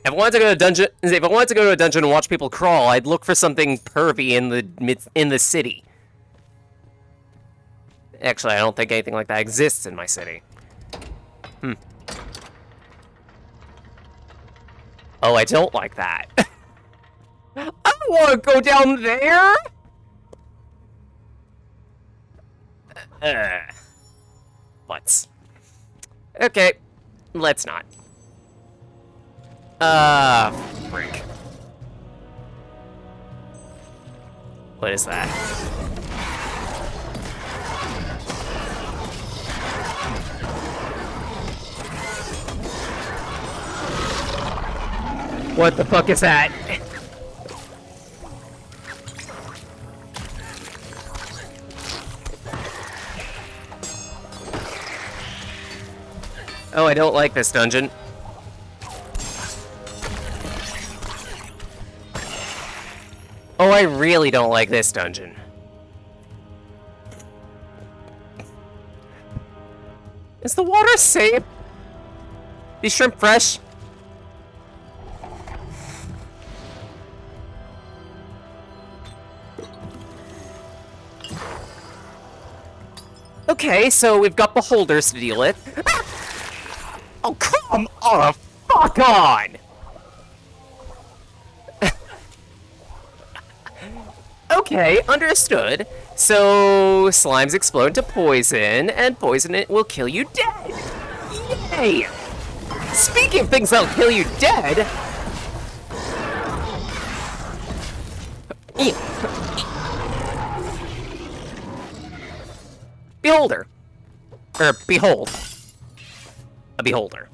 If I wanted to go to a dungeon and watch people crawl, I'd look for something pervy in the city. Actually, I don't think anything like that exists in my city. Oh, I don't like that. I don't want to go down there! Butts. Okay, let's not. Frick. What is that? What the fuck is that? Oh, I don't like this dungeon. Oh, I really don't like this dungeon. Is the water safe? These shrimp fresh? Okay, so we've got beholders to deal with. Oh, come on! Fuck on! Okay, understood. So, slimes explode into poison, and poison it will kill you dead. Yay! Speaking of things that'll kill you dead... Beholder. Or, behold. A beholder.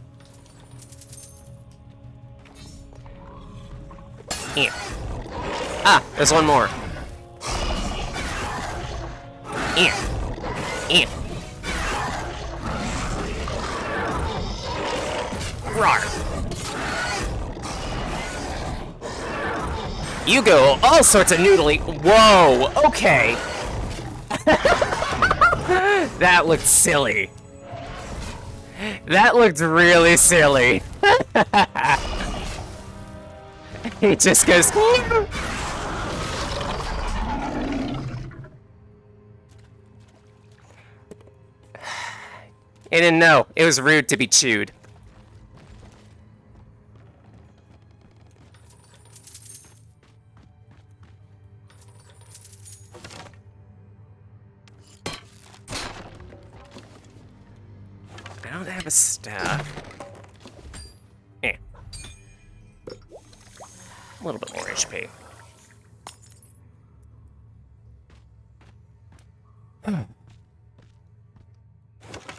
Ah, there's one more. Rawr. You go all sorts of noodly. Whoa, okay. That looked silly. That looked really silly. He just goes. He didn't know. It was rude to be chewed. I don't have a staff. Eh. A little bit more HP.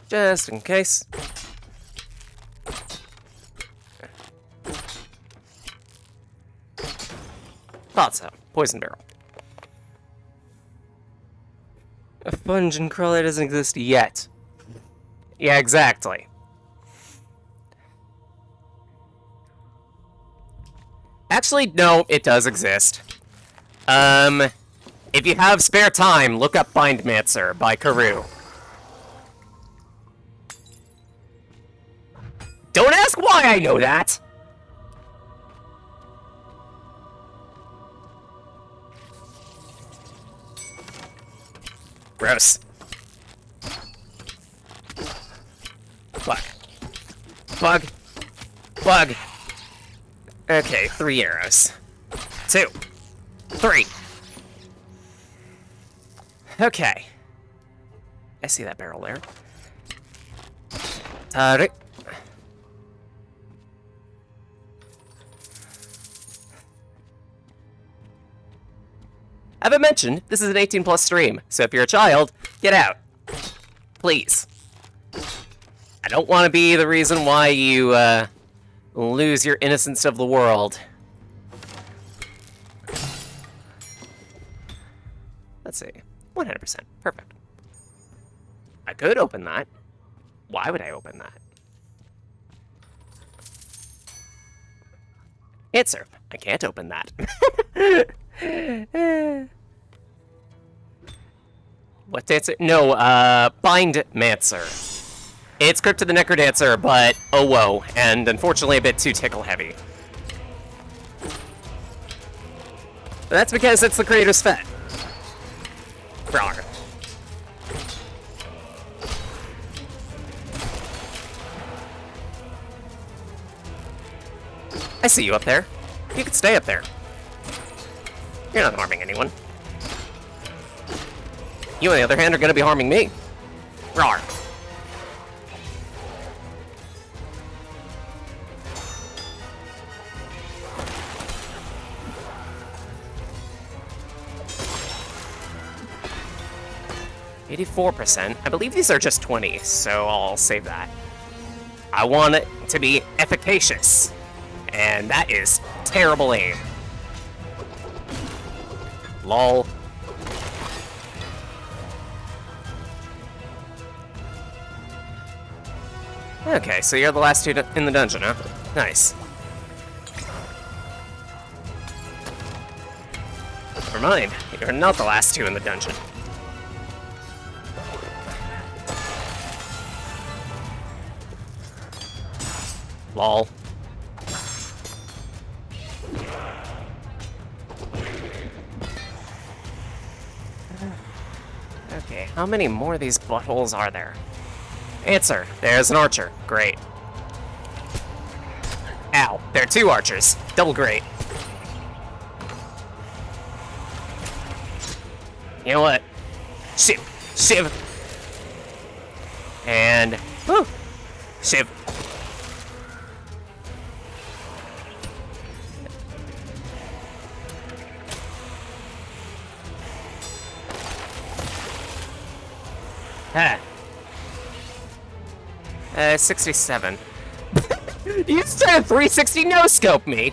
Just in case. Thought so. Poison barrel. A fungeon crawler doesn't exist yet. Yeah, exactly. Actually, no, it does exist. If you have spare time, look up Bindmancer by Karoo. Don't ask why I know that! Gross. Bug. Bug. Bug. Okay, 3 arrows. 2. 3. Okay. I see that barrel there. Tarik. As I mentioned, this is an 18+ stream, so if you're a child, get out. Please. I don't want to be the reason why you, lose your innocence of the world. Let's see. 100%. Perfect. I could open that. Why would I open that? Answer. I can't open that. What dancer? No, Bindmancer. It's Crypt of the Necrodancer, but oh whoa, and unfortunately a bit too tickle heavy. But that's because it's the creator's fet. Rawr. I see you up there. You can stay up there. You're not harming anyone. You, on the other hand, are gonna be harming me. Rawr. %. I believe these are just 20, so I'll save that. I want it to be efficacious, and that is terrible aim. Lol. Okay, so you're the last two in the dungeon, huh? Nice. Never mind. You're not the last two in the dungeon. Lol. Okay, how many more of these buttholes are there? Answer. There's an archer. Great. Ow. There are two archers. Double great. You know what? Shiv. Shiv. And... woo! Shiv. Ah. 67. You just tried to 360 no-scope me!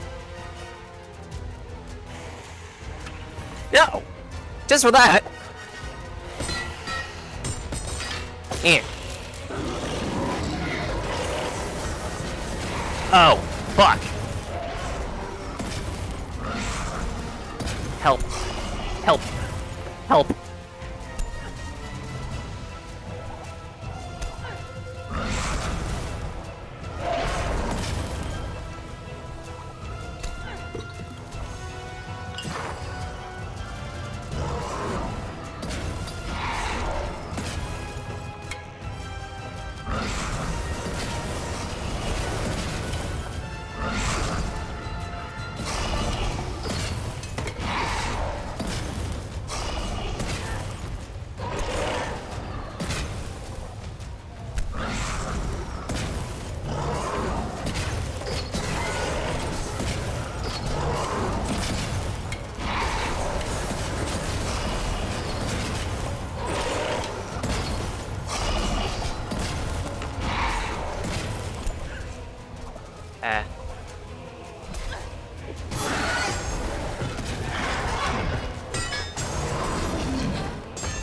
No! Just for that! Yeah. Oh, fuck. Help. Help. Help.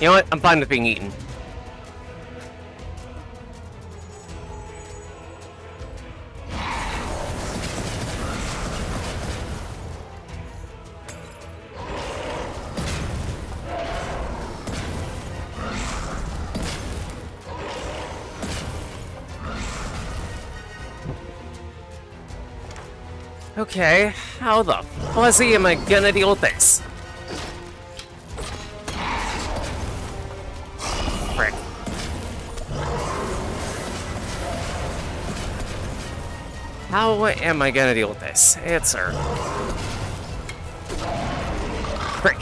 You know what? I'm fine with being eaten. Okay, how the fuzzy am I gonna deal with this? Frick. How am I gonna deal with this? Answer. Frick.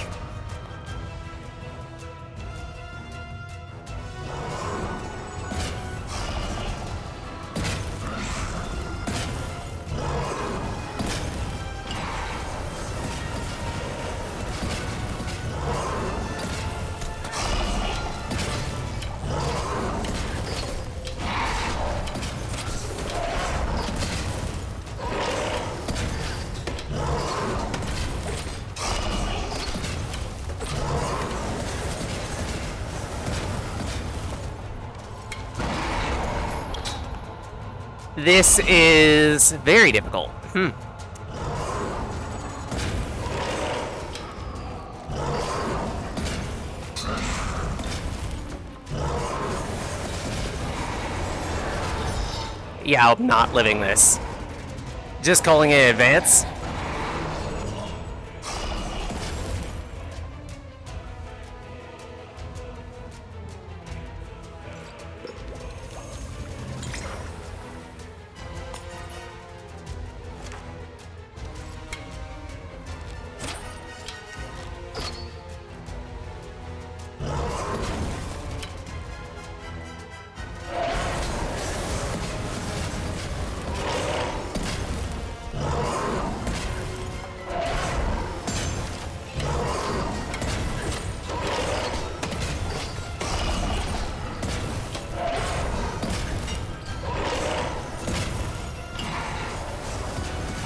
This is very difficult. Yeah, I'm not living this. Just calling it advance.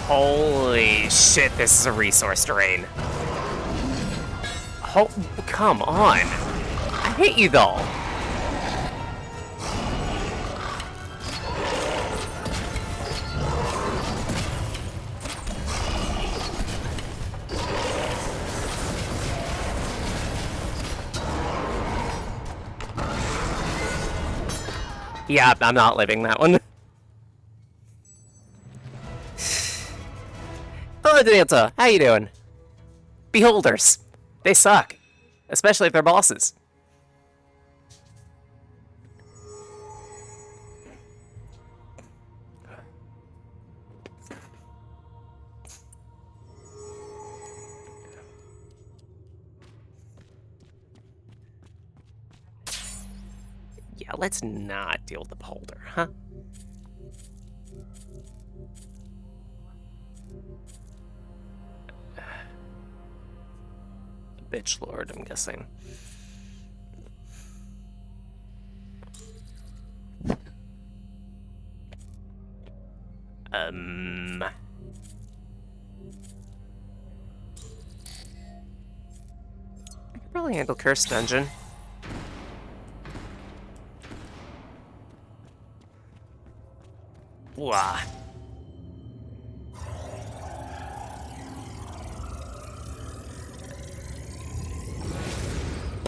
Holy shit, this is a resource drain. Oh, come on. I hate you though. Yeah, I'm not living that one. Hello, Danza. How you doing? Beholders. They suck. Especially if they're bosses. Yeah, let's not deal with the beholder, huh? Bitch lord, I'm guessing. I could probably handle Cursed Dungeon. Wah.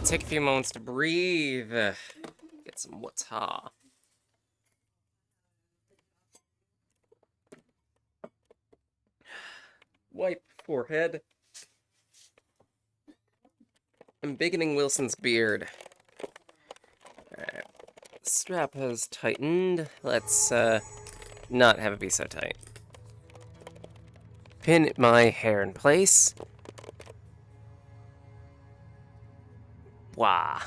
Take a few moments to breathe. Get some water. Wipe forehead. I'm beginning Wilson's beard. Alright. Strap has tightened. Let's not have it be so tight. Pin my hair in place. Wah.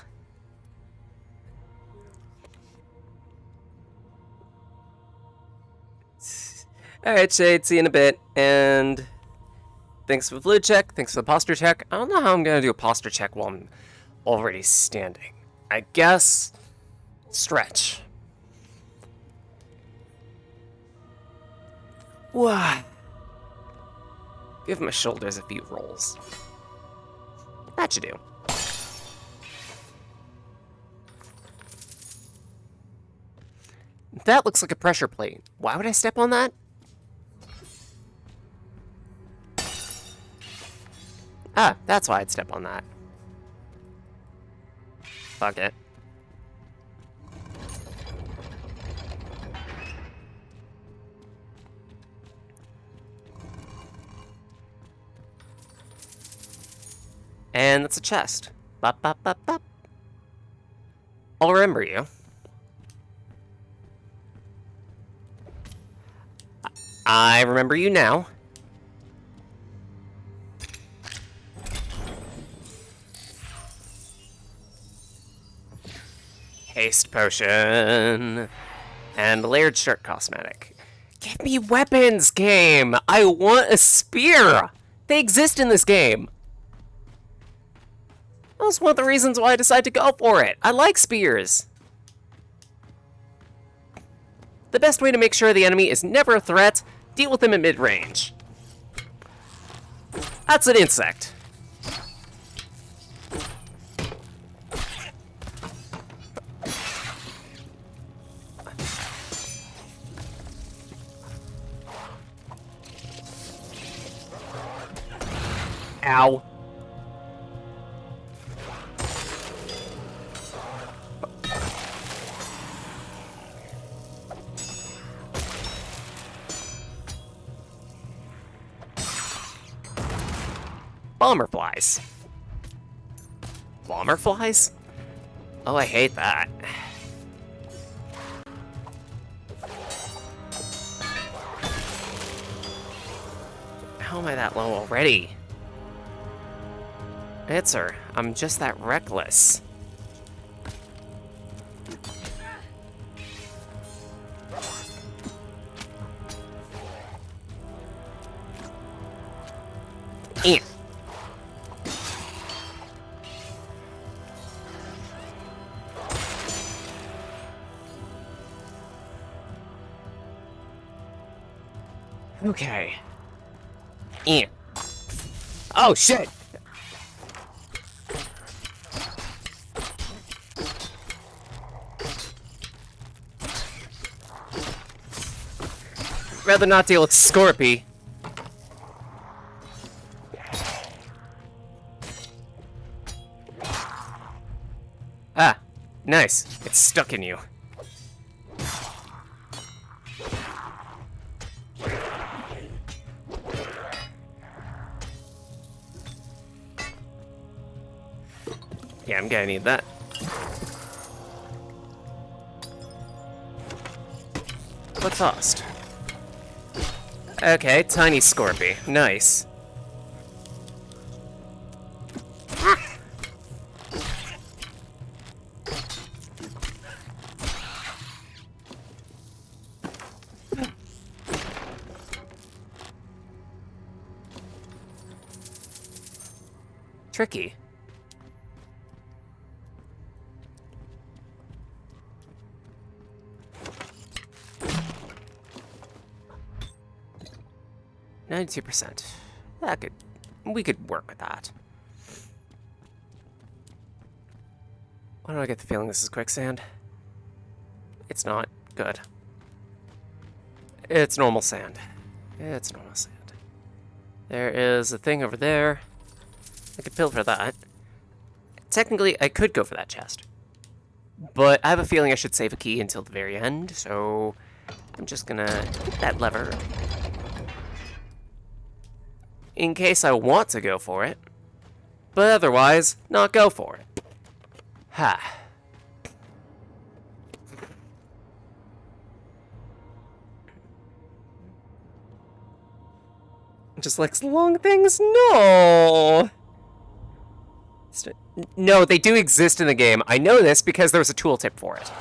Alright, Shade, see you in a bit. And thanks for the fluid check, thanks for the posture check. I don't know how I'm gonna do a posture check while I'm already standing. I guess stretch. Wah. Give my shoulders a few rolls. That should do. That looks like a pressure plate. Why would I step on that? Ah, that's why I'd step on that. Fuck it. And that's a chest. Bop, bop, bop, bop. I'll remember you. I remember you now. Haste potion. And layered shirt cosmetic. Give me weapons, game! I want a spear! They exist in this game! That was one of the reasons why I decided to go for it. I like spears. The best way to make sure the enemy is never a threat, deal with them at mid-range. That's an insect. Ow. Bomber flies. Bomber flies? Oh, I hate that. How am I that low already? Answer, I'm just that reckless. Eh. Okay. Eh. Oh, shit! Rather not deal with Scorpy. Ah, nice. It's stuck in you. Yeah, I'm gonna need that. What fast? Okay, tiny Scorpy. Nice. Tricky. %. We could work with that. Why do I get the feeling this is quicksand? It's not. Good. It's normal sand. It's normal sand. There is a thing over there. I could pilfer that. Technically, I could go for that chest. But I have a feeling I should save a key until the very end, so I'm just gonna hit that lever. In case I want to go for it. But otherwise, not go for it. Ha. Just likes long things? No! No, they do exist in the game. I know this because there was a tooltip for it.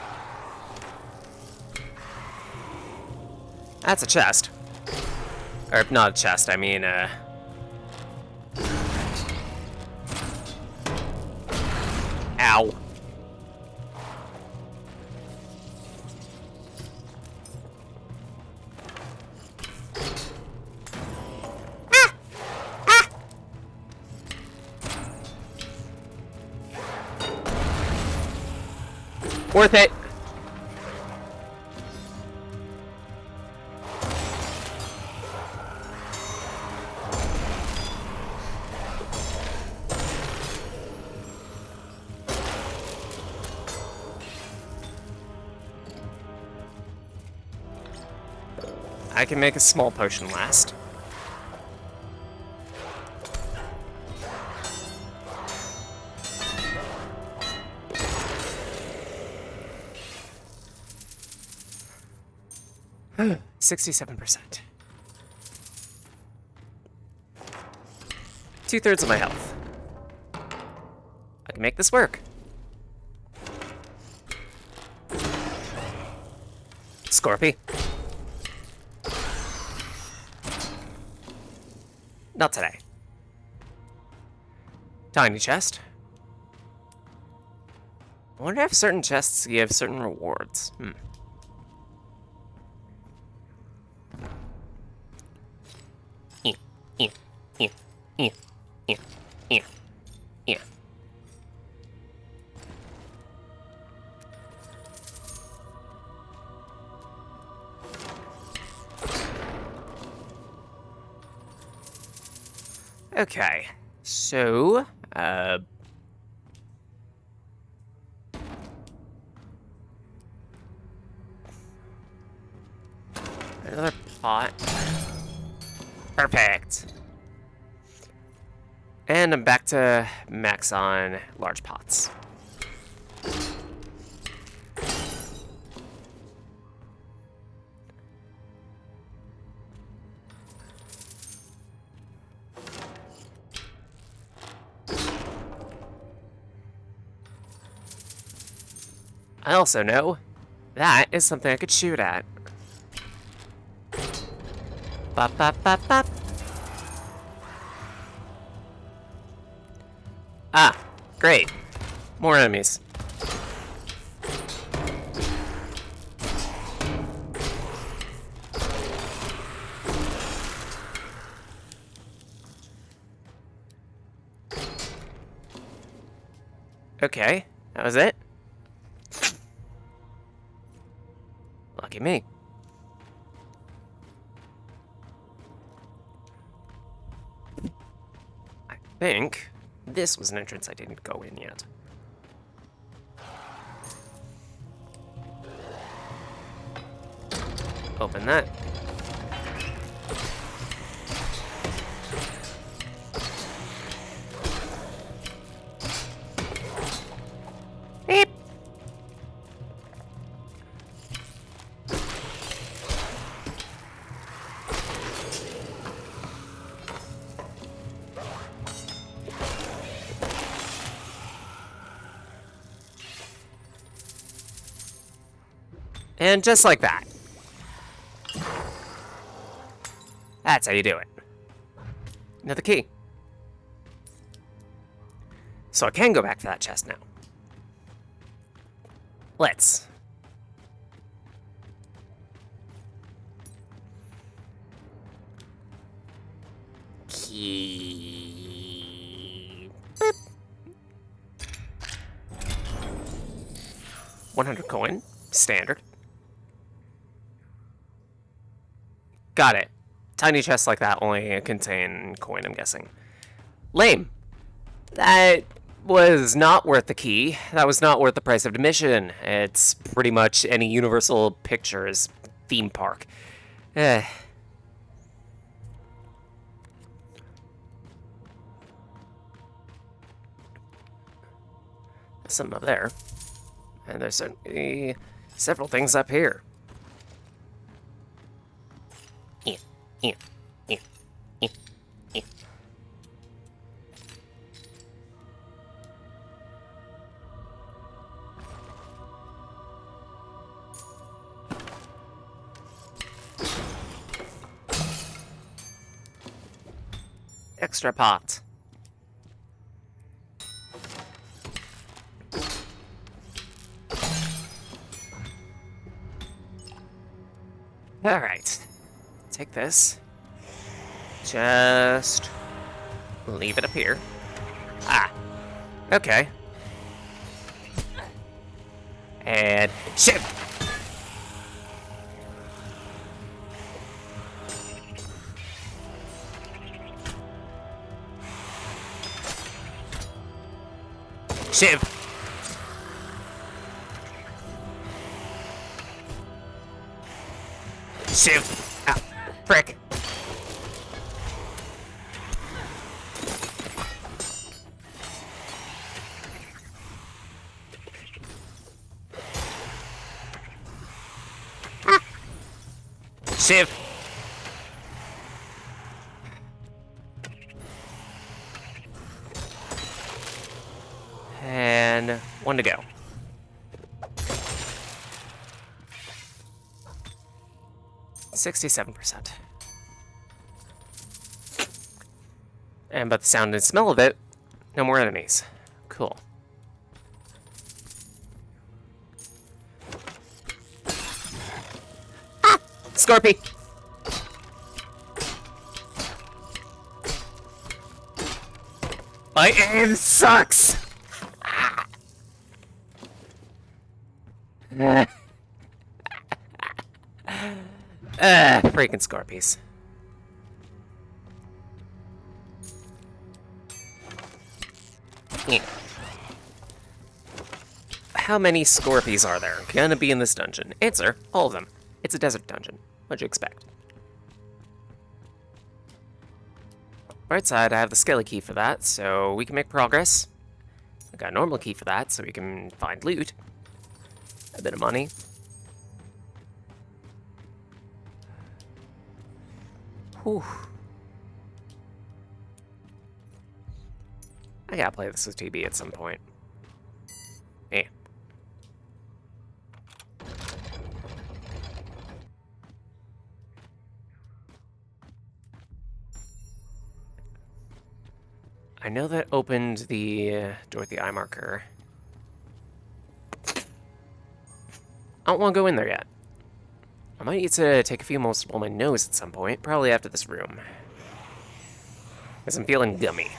That's a chest. Or, not a chest, I mean, Ow. Worth it. I can make a small potion last. $67%. 2/3 of my health. I can make this work. Scorpy. Not today. Tiny chest. I wonder if certain chests give certain rewards. Yeah. Okay, so, another pot. Perfect. And I'm back to max on large pots. I also know that is something I could shoot at. Bop, bop, bop, bop. Ah, great. More enemies. Okay, that was it. Lucky me. I think this was an entrance I didn't go in yet. Open that. And just like that. That's how you do it. Another key. So I can go back for that chest now. Let's. Key. Boop. 100 coin. Standard. Got it. Tiny chests like that only contain coin, I'm guessing. Lame. That was not worth the key. That was not worth the price of admission. It's pretty much any Universal Pictures theme park. Something up there. And there's certainly several things up here. Extra pot. All right. Take this. Just leave it up here. Ah. Okay. And shift. Shiv. Shiv. Ah, frick. Shiv. And one to go. $67%. And but the sound and smell of it, no more enemies. Cool. Ah! Scorpy! My aim sucks! Freaking Scorpies. Yeah. How many Scorpies are there gonna be in this dungeon? Answer, all of them. It's a desert dungeon. What'd you expect? Right side, I have the skelly key for that, so we can make progress. I got a normal key for that, so we can find loot. A bit of money. Whew. I gotta play this with TB at some point. Eh. I know that opened the door with the eye marker. I don't want to go in there yet. I might need to take a few moments to blow my nose at some point, probably after this room. Because I'm feeling gummy.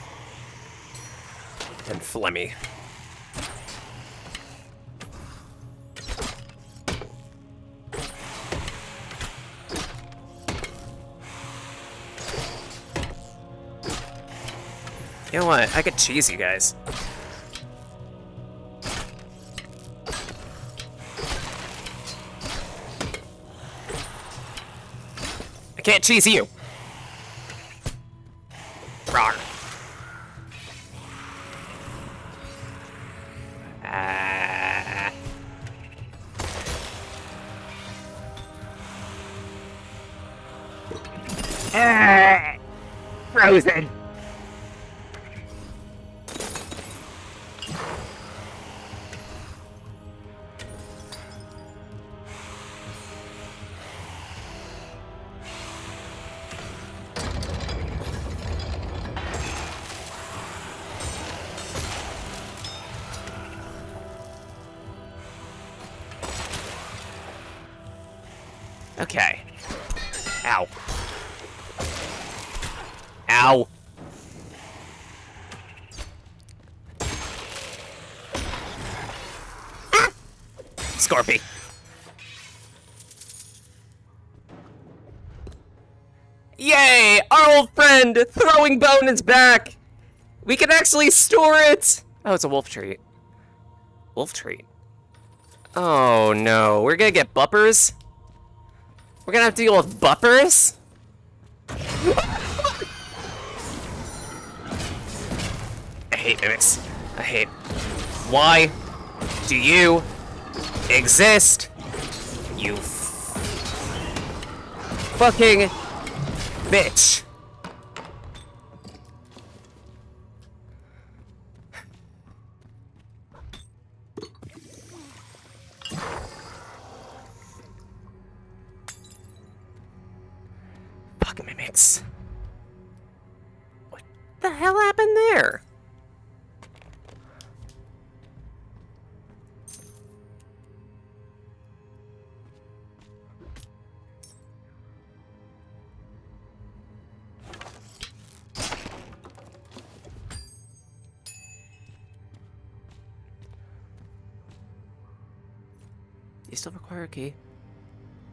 And phlegmy. You know what? I could cheese you guys. I can't cheese you. Rawr. Frozen. Okay. Ow. Ow. Ah! Scorpy. Yay! Our old friend! Throwing bone is back! We can actually store it! Oh, it's a wolf treat. Wolf treat? Oh no, we're gonna get buppers? We're gonna have to deal with buppers? I hate mimics. I hate. Why do you exist? You fucking bitch. Fuck mimics. What the hell happened there? You still require a key?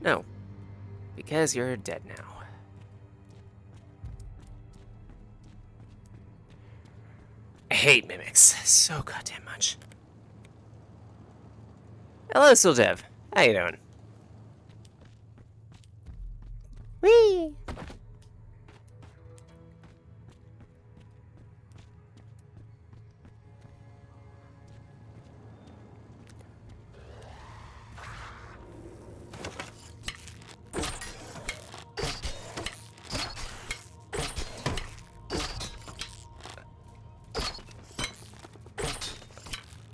No. Because you're dead now. I hate mimics so goddamn much. Hello, Sildev. How you doing? Whee!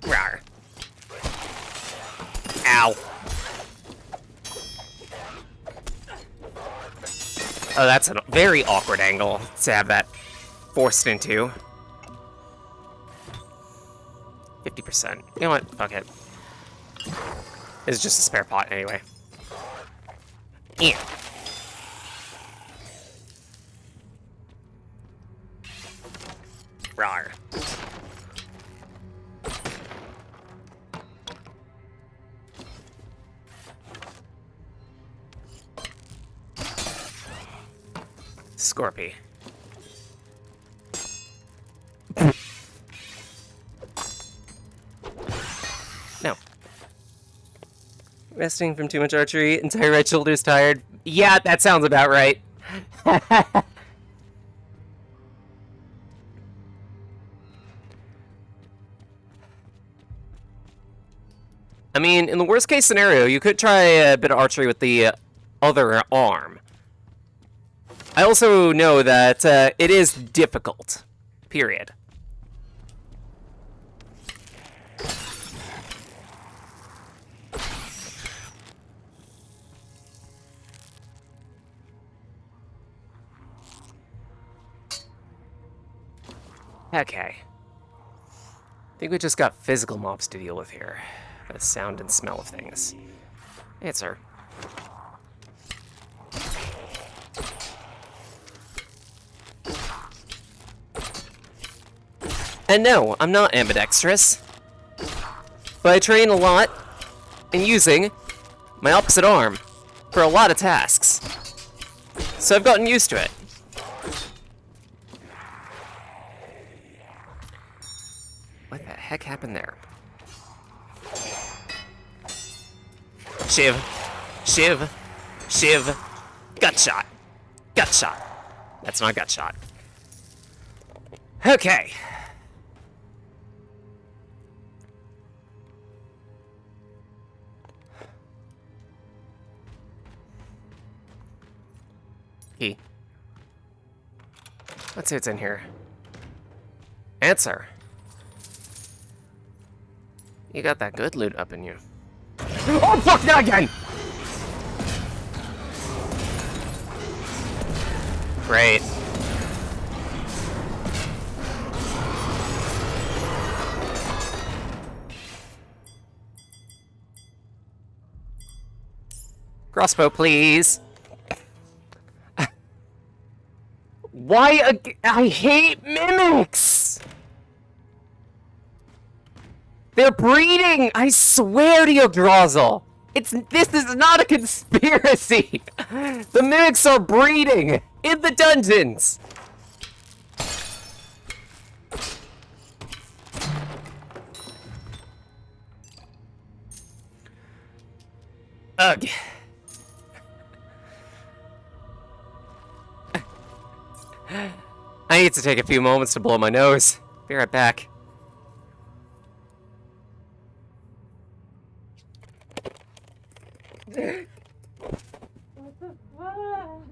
Rawr. Ow. Oh, that's a very awkward angle to have that forced into. 50%. You know what? Fuck it. It's just a spare pot anyway. Yeah. Rawr. Scorpy. No. Resting from too much archery, entire right shoulder's tired. Yeah, that sounds about right. I mean, in the worst case scenario, you could try a bit of archery with the other arm. I also know that it is difficult. Period. Okay. I think we just got physical mobs to deal with here. The sound and smell of things. Answer. And no, I'm not ambidextrous. But I train a lot in using my opposite arm for a lot of tasks. So I've gotten used to it. What the heck happened there? Shiv. Shiv. Shiv. Gut shot. Gut shot. That's not gut shot. Okay. Key. Let's see what's in here. Answer. You got that good loot up in you. Oh, fuck, not again! Great. Crossbow, please. Why? I hate mimics! They're breeding! I swear to you, Drozzle! This is not a conspiracy! The mimics are breeding in the dungeons! Ugh. I need to take a few moments to blow my nose. Be right back. What the fuck?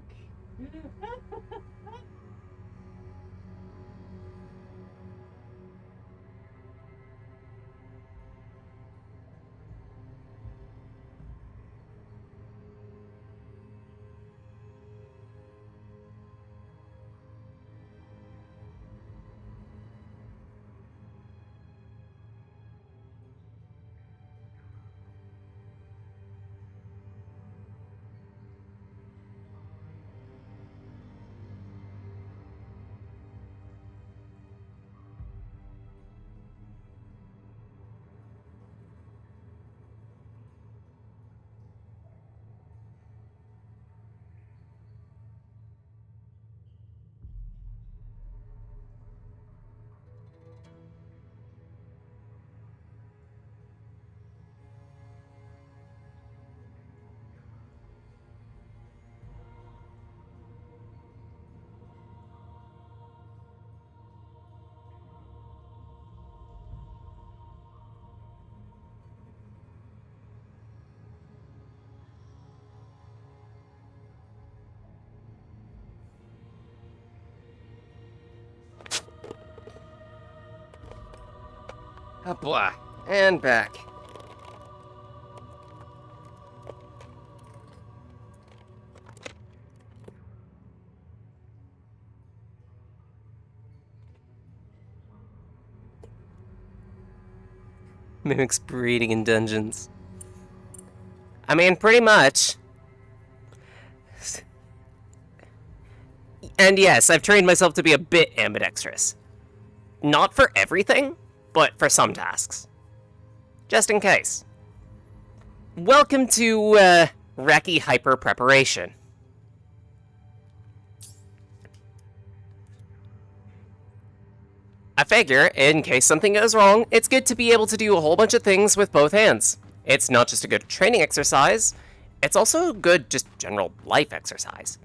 Blah. And back. Mimics breeding in dungeons. I mean, pretty much. And yes, I've trained myself to be a bit ambidextrous. Not for everything, but for some tasks. Just in case. Welcome to, Recce Hyper Preparation. I figure, in case something goes wrong, it's good to be able to do a whole bunch of things with both hands. It's not just a good training exercise, it's also a good, just general life exercise.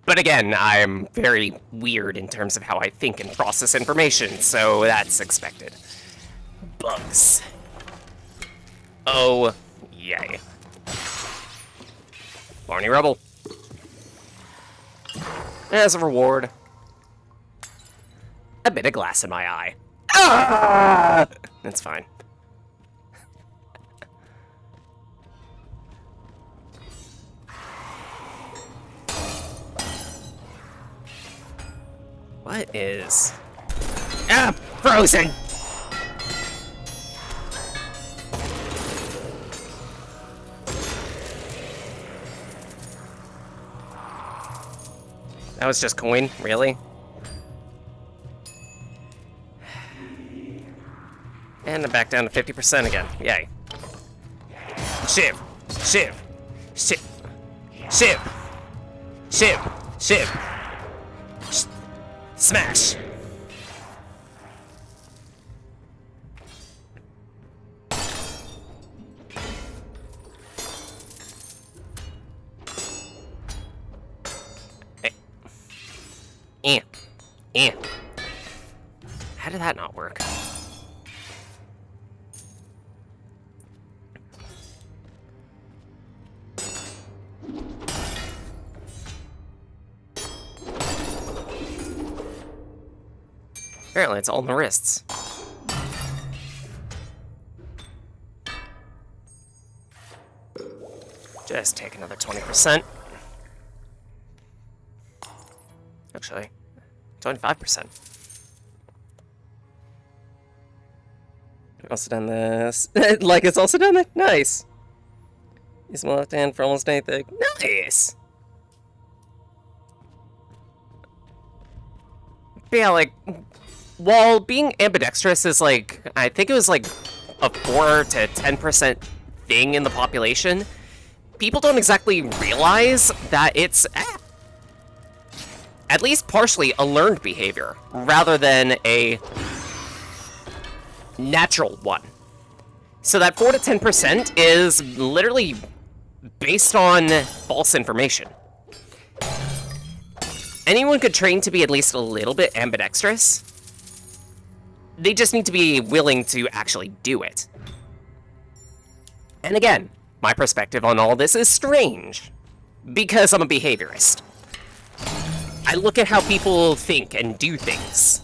But again, I'm very weird in terms of how I think and process information, so that's expected. Bugs. Oh, yay. Barney Rubble. As a reward, a bit of glass in my eye. Ah! That's fine. What is... Ah! Frozen! That was just coin? Really? And I'm back down to 50% again. Yay. Shiv! Shiv! Shiv! Shiv! Shiv! Shiv! Smash! How did that not work? Apparently it's all in the wrists. Just take another 20%. Actually, 25%. Also done this. Like it's also done it? Nice. Use my left hand for almost anything. Nice! But yeah, like, while being ambidextrous is like, I think it was like a 4 to 10% thing in the population, people don't exactly realize that it's at least partially a learned behavior, rather than a natural one. So that 4 to 10% is literally based on false information. Anyone could train to be at least a little bit ambidextrous. They just need to be willing to actually do it. And again, my perspective on all this is strange, because I'm a behaviorist. I look at how people think and do things.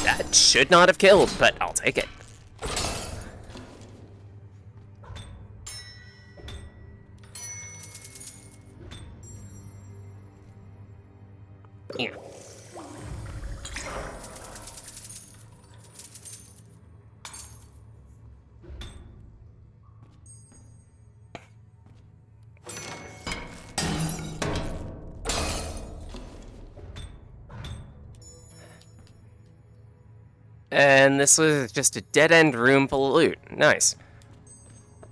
That should not have killed, but I'll take it. Yeah. And this was just a dead-end room full of loot. Nice.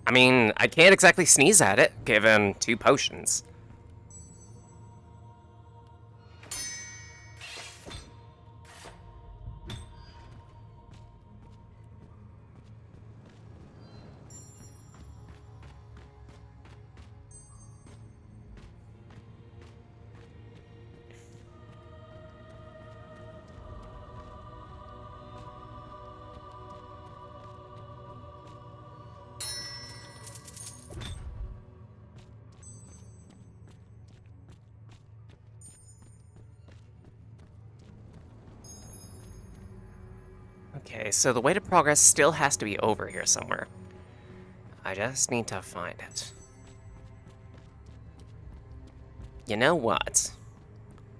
I mean, I can't exactly sneeze at it, given 2 potions. Okay, so the way to progress still has to be over here somewhere. I just need to find it. You know what?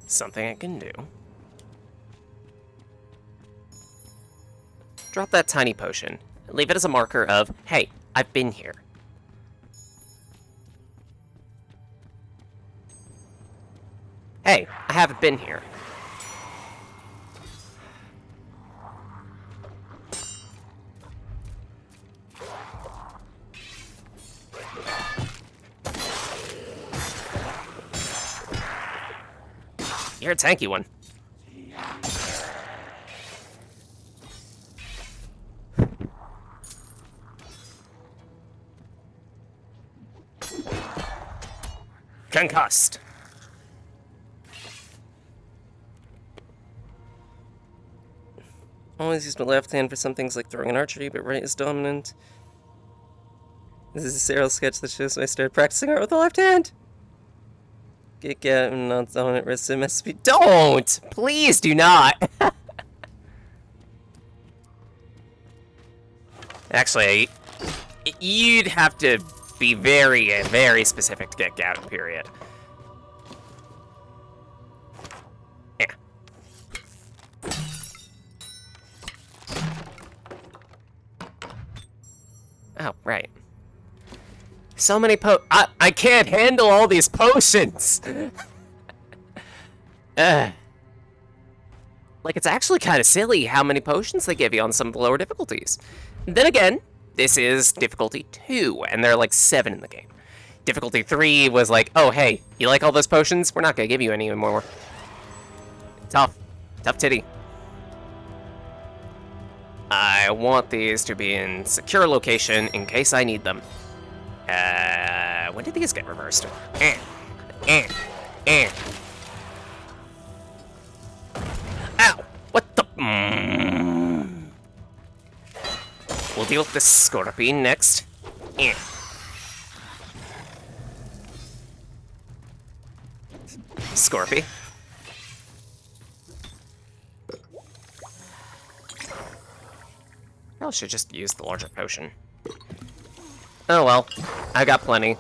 Something I can do. Drop that tiny potion. Leave it as a marker of, hey, I've been here. Hey, I haven't been here. You're a tanky one. Concussed. Always use my left hand for some things like throwing and archery, but right is dominant. This is a serial sketch that shows when I started practicing art with the left hand. Get out and not dominant wrist MSP. Don't! Please do not! Actually, you'd have to be very, very specific to get Gathering period. Yeah. Oh, right. So many I can't handle all these potions! Like, it's actually kind of silly how many potions they give you on some of the lower difficulties. Then again, this is difficulty 2, and there are like 7 in the game. Difficulty 3 was like, oh hey, you like all those potions? We're not gonna give you any anymore. Tough. Tough titty. I want these to be in secure location in case I need them. When did these get reversed? Ow! What the? We'll deal with this scorpion next. Scorpy. Probably should just use the larger potion. Oh well, I got plenty.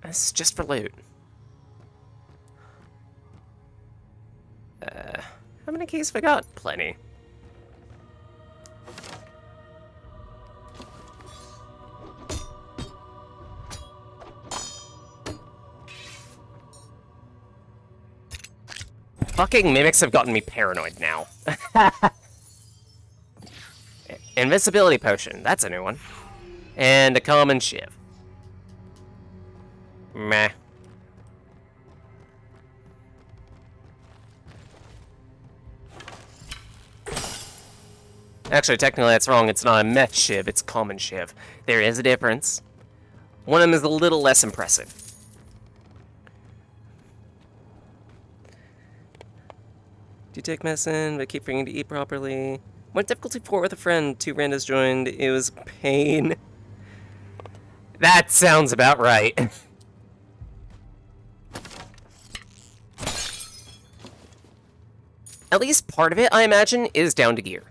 This is just for loot. many keys have I got? Plenty. Fucking mimics have gotten me paranoid now. Invincibility potion. That's a new one. And a common shiv. Meh. Actually, technically that's wrong. It's not a meh shiv, it's common shiv. There is a difference. One of them is a little less impressive. Do you take medicine, but keep forgetting to eat properly? What difficulty 4 with a friend? 2 randos joined. It was pain. That sounds about right. At least part of it, I imagine, is down to gear.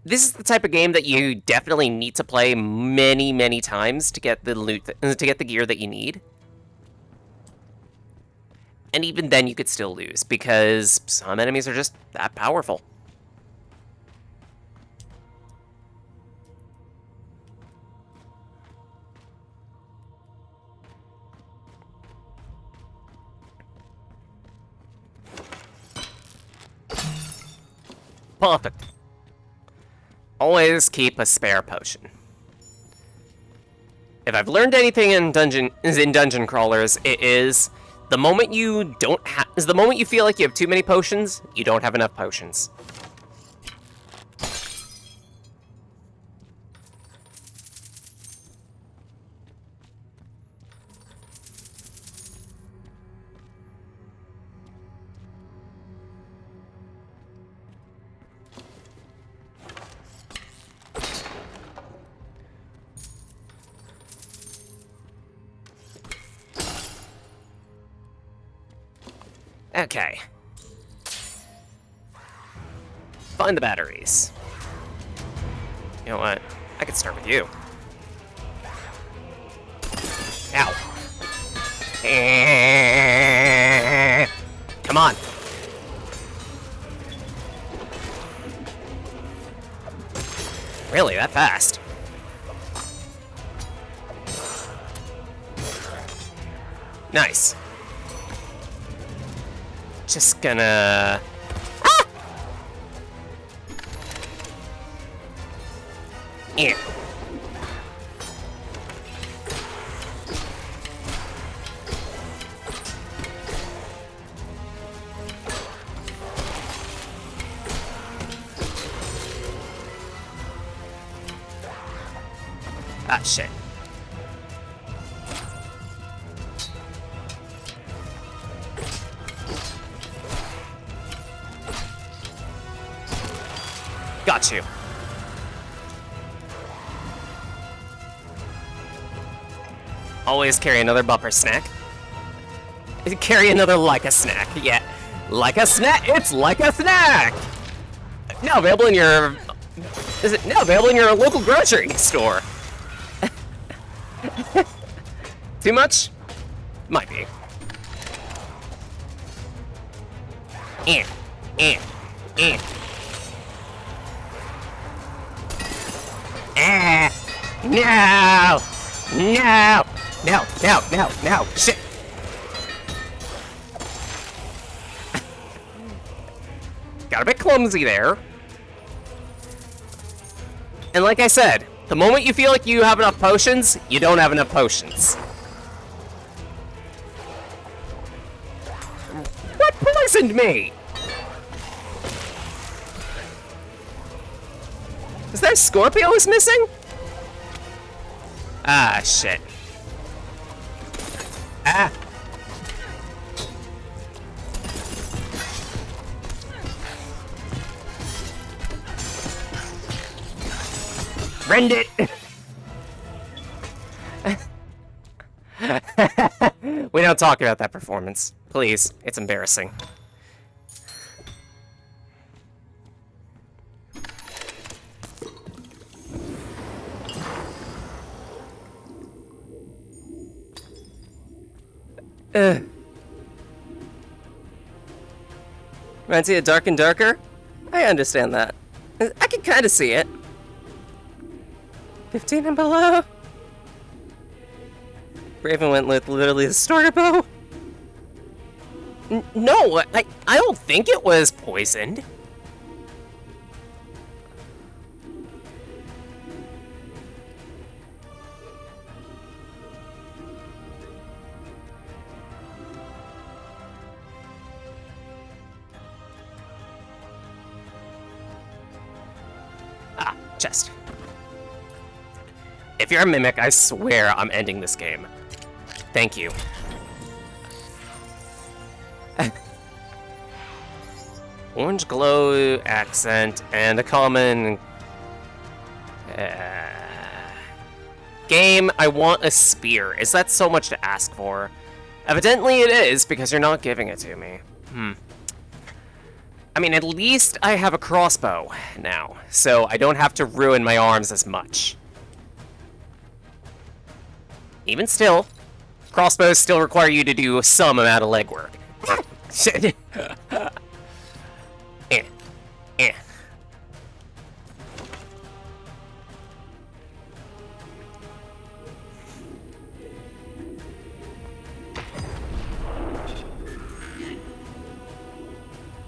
This is the type of game that you definitely need to play many, many times to get the loot, to get the gear that you need. And even then, you could still lose, because some enemies are just that powerful. Perfect. Always keep a spare potion. If I've learned anything in dungeon crawlers, it is the moment you feel like you have too many potions, you don't have enough potions. Okay. Find the batteries. You know what? I could start with you. Ow. Come on. Really, that fast? Nice. Just gonna... Ah! Yeah. Ah, shit. Got you. Always carry another bumper snack. Carry another like a snack. Yeah. Like a snack. It's like a snack. Now available in your... Is it now available in your local grocery store? Too much? Might be. Eh. No! No! No! Shit! Got a bit clumsy there. And like I said, the moment you feel like you have enough potions, you don't have enough potions. What poisoned me? Is that Scorpio is missing? Ah, shit. Ah. Rend it! We don't talk about that performance. Please, it's embarrassing. Reminds you of Dark and Darker? I understand that. I can kind of see it. 15 and below. Raven went with literally the starter bow. No, I don't think it was poisoned. Ah, chest. If you're a mimic, I swear I'm ending this game. Thank you. Orange glow accent and a common game. I want a spear. Is that so much to ask for? Evidently it is, because you're not giving it to me. I mean, at least I have a crossbow now, so I don't have to ruin my arms as much. Even still, crossbows still require you to do some amount of legwork. Shit.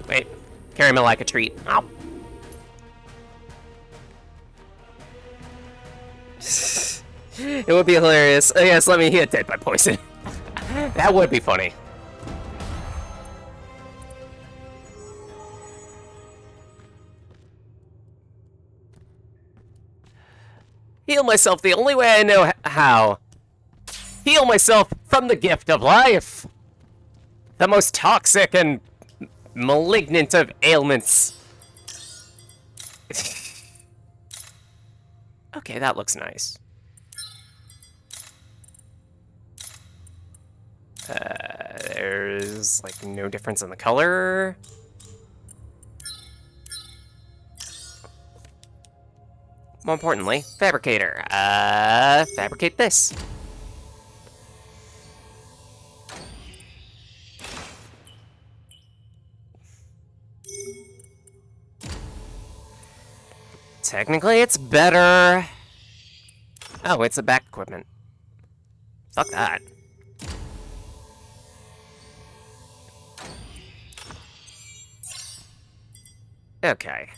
Wait, carry me like a treat. Ow. It would be hilarious. Oh, yes, let me get dead by poison. That would be funny. Heal myself the only way I know how. Heal myself from the gift of life. The most toxic and malignant of ailments. Okay, that looks nice. There's, like, no difference in the color. More importantly, fabricator. Fabricate this. Technically, it's better. Oh, it's a back equipment. Fuck that. Okay.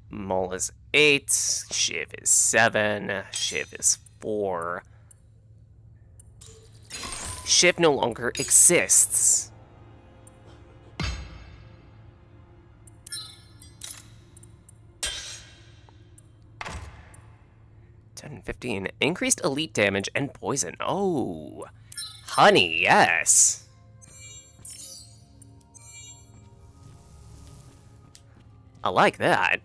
Mole is 8, Shiv is 7, Shiv is 4. Shiv no longer exists. And 15. Increased elite damage and poison. Oh, honey, yes. I like that.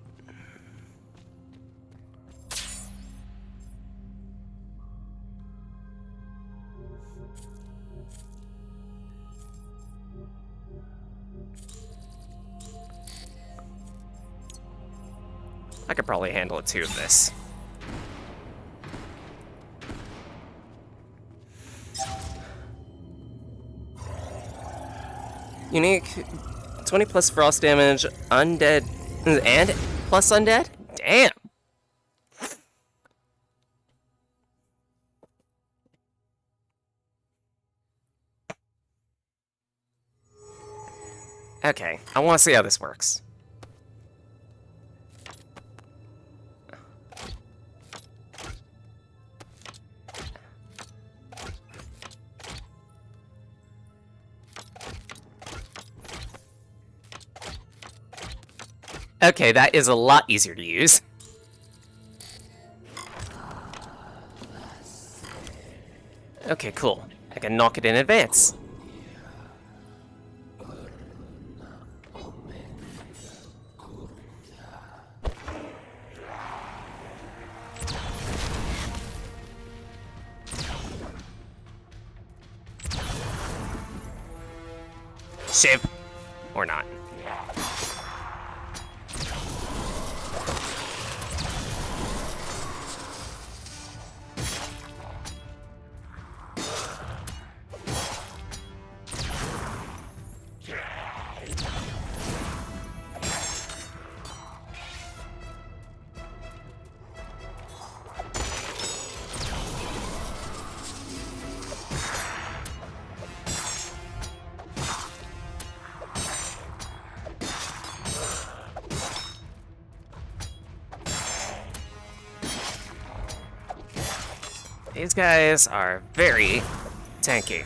I could probably handle 2 of this. Unique, 20 plus frost damage, undead, and plus undead? Damn! Okay, I want to see how this works. Okay, that is a lot easier to use. Okay, cool. I can knock it in advance. Shiv. Or not. These guys are very tanky.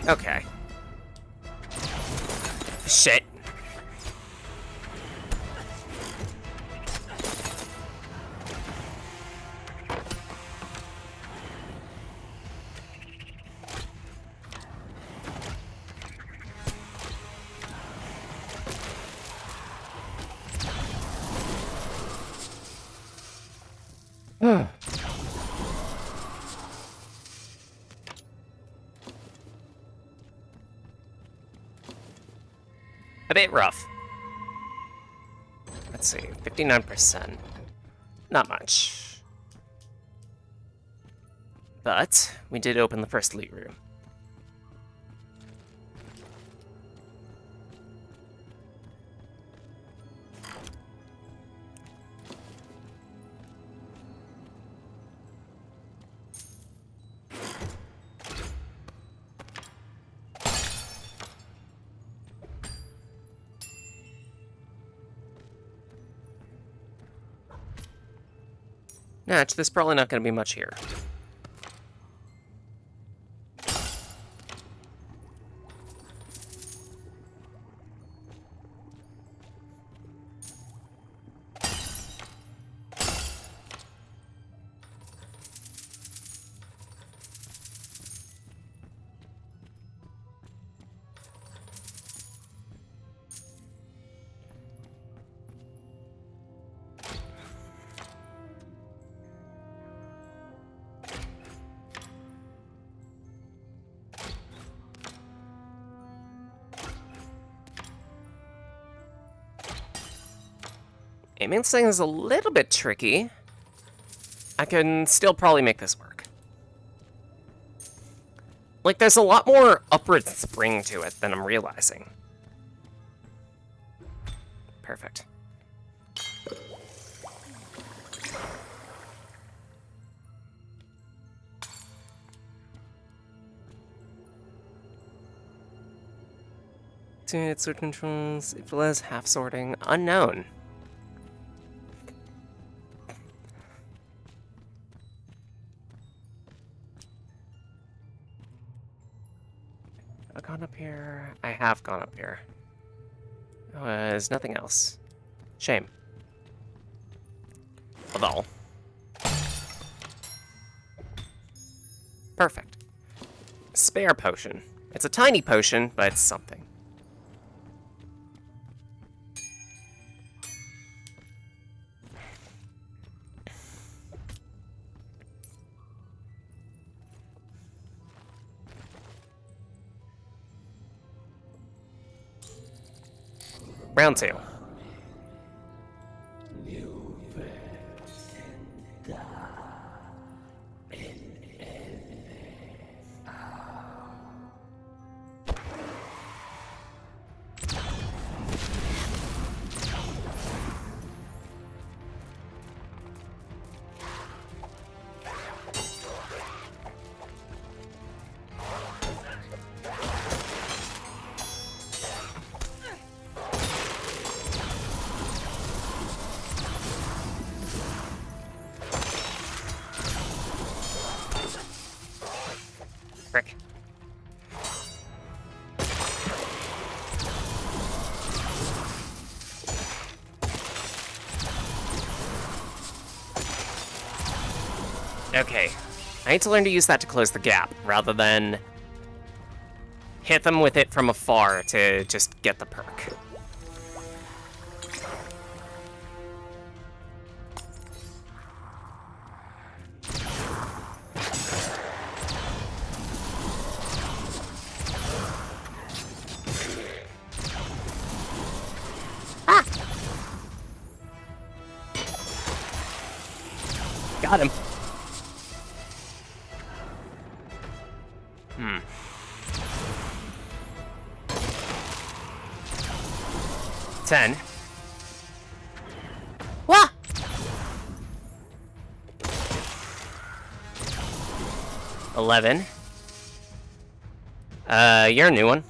Okay. Shit. A bit rough. Let's see, 59%. Not much. But we did open the first loot room. Natch, there's probably not going to be much here. Aiming this thing is a little bit tricky. I can still probably make this work. Like, there's a lot more upward spring to it than I'm realizing. Perfect. Sword controls, if it has half sorting, unknown. I've gone up here. I have gone up here. There's nothing else. Shame. Although. Perfect. Spare potion. It's a tiny potion, but it's something. Round 2. Okay. I need to learn to use that to close the gap, rather than hit them with it from afar to just get the perk. Ah! Got him. 10. Wah! 11. You're a new one.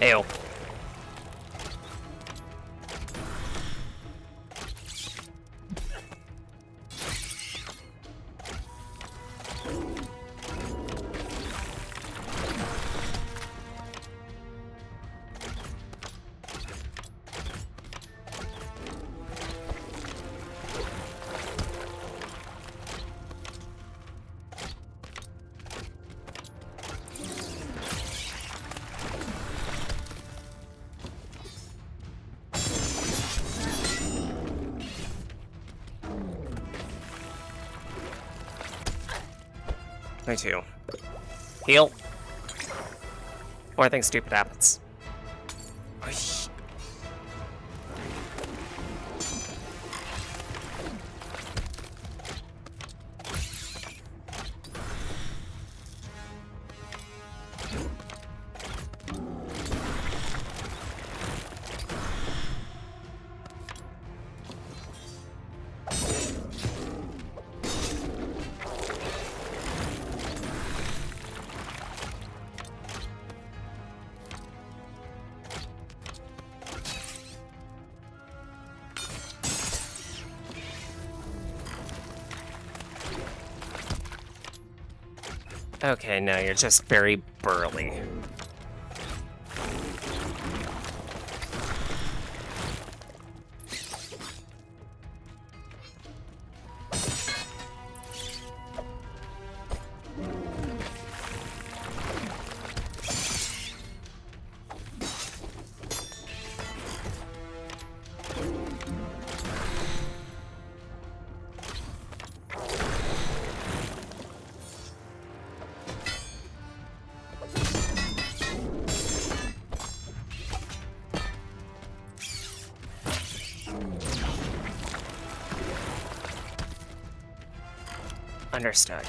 Ew. Me too. Heal. Or I think stupid happens. Okay, no, you're just very burly. Understood.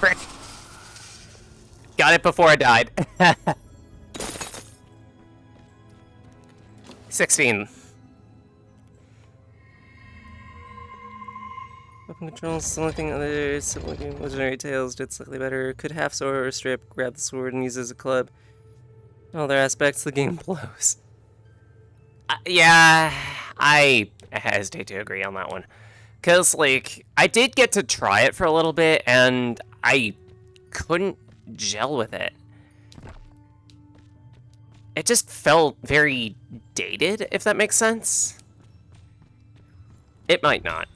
Frick. Got it before I died. 16. Weapon controls, the only thing other similar game Legendary Tales did slightly better. Could half sword or strip, grab the sword and use it as a club. In other aspects, the game blows. Yeah, I hesitate to agree on that one. Because, like, I did get to try it for a little bit, and I couldn't gel with it. It just felt very dated, if that makes sense. It might not.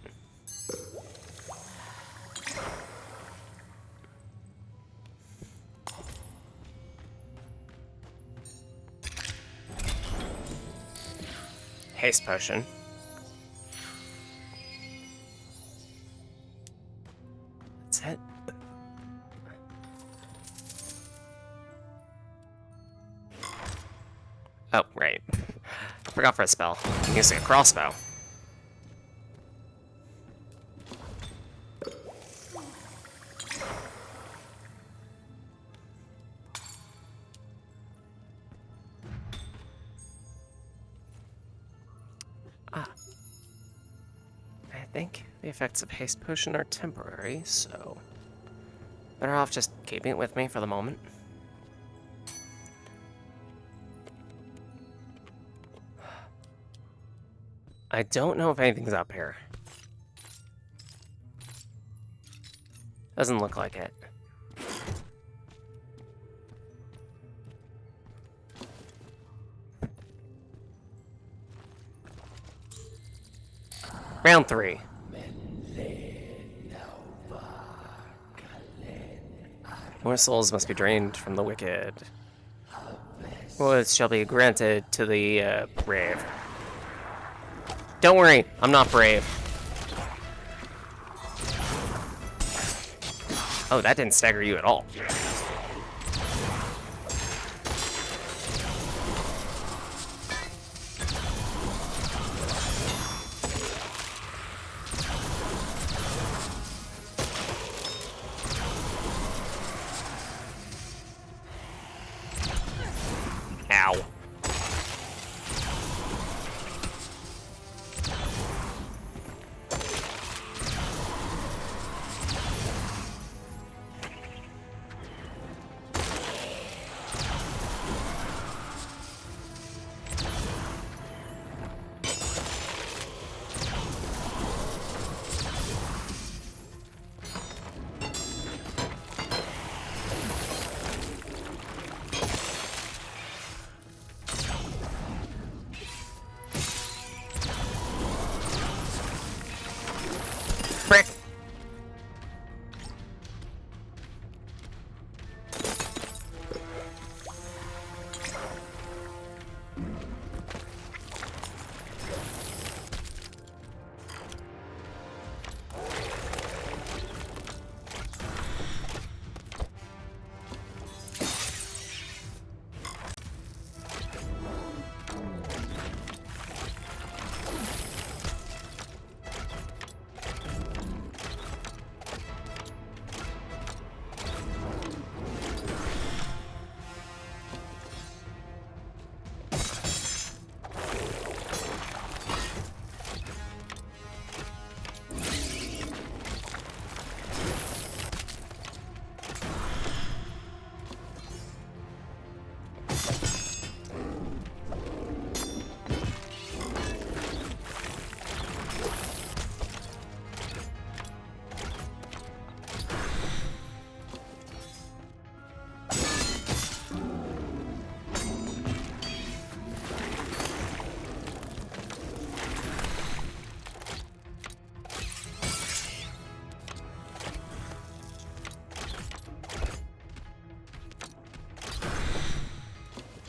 Haste potion. That's it. Oh, right. Forgot for a spell. I'm using a crossbow. Ah. I think the effects of haste potion are temporary, so better off just keeping it with me for the moment. I don't know if anything's up here. Doesn't look like it. Round 3. More souls must be drained from the wicked. What shall be granted to the brave? Don't worry, I'm not brave. Oh, that didn't stagger you at all. Ow. Frick.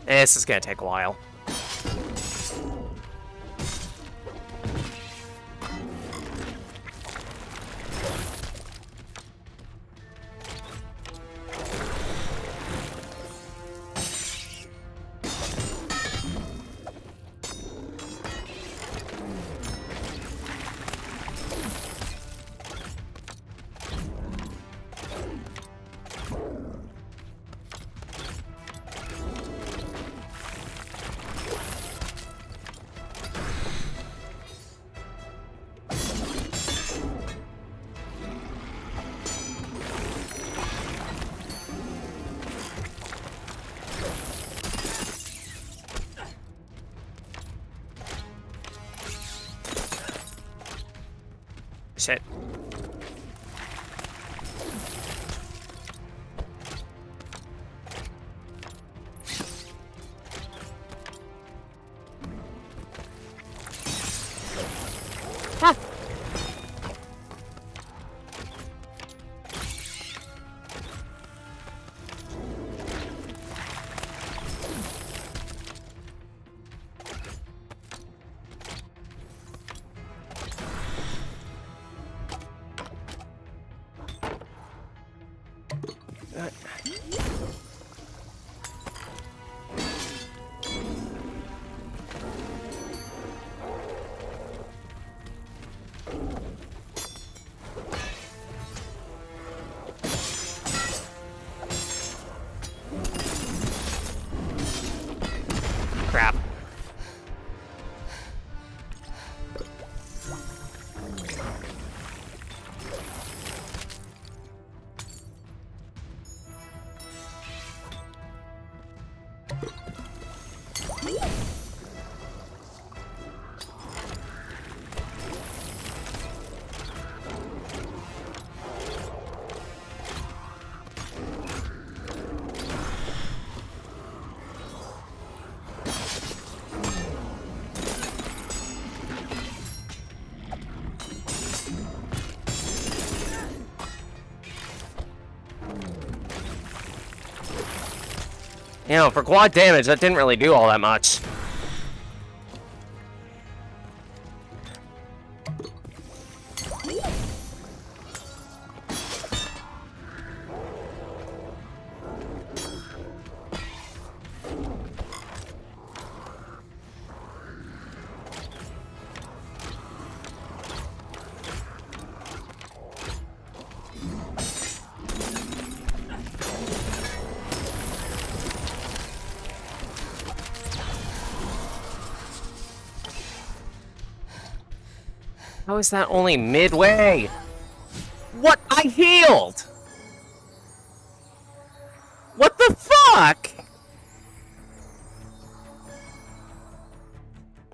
This is gonna take a while. Shit. Huh. Crap. You know, for quad damage, that didn't really do all that much. How is that only midway? What? I healed! What the fuck?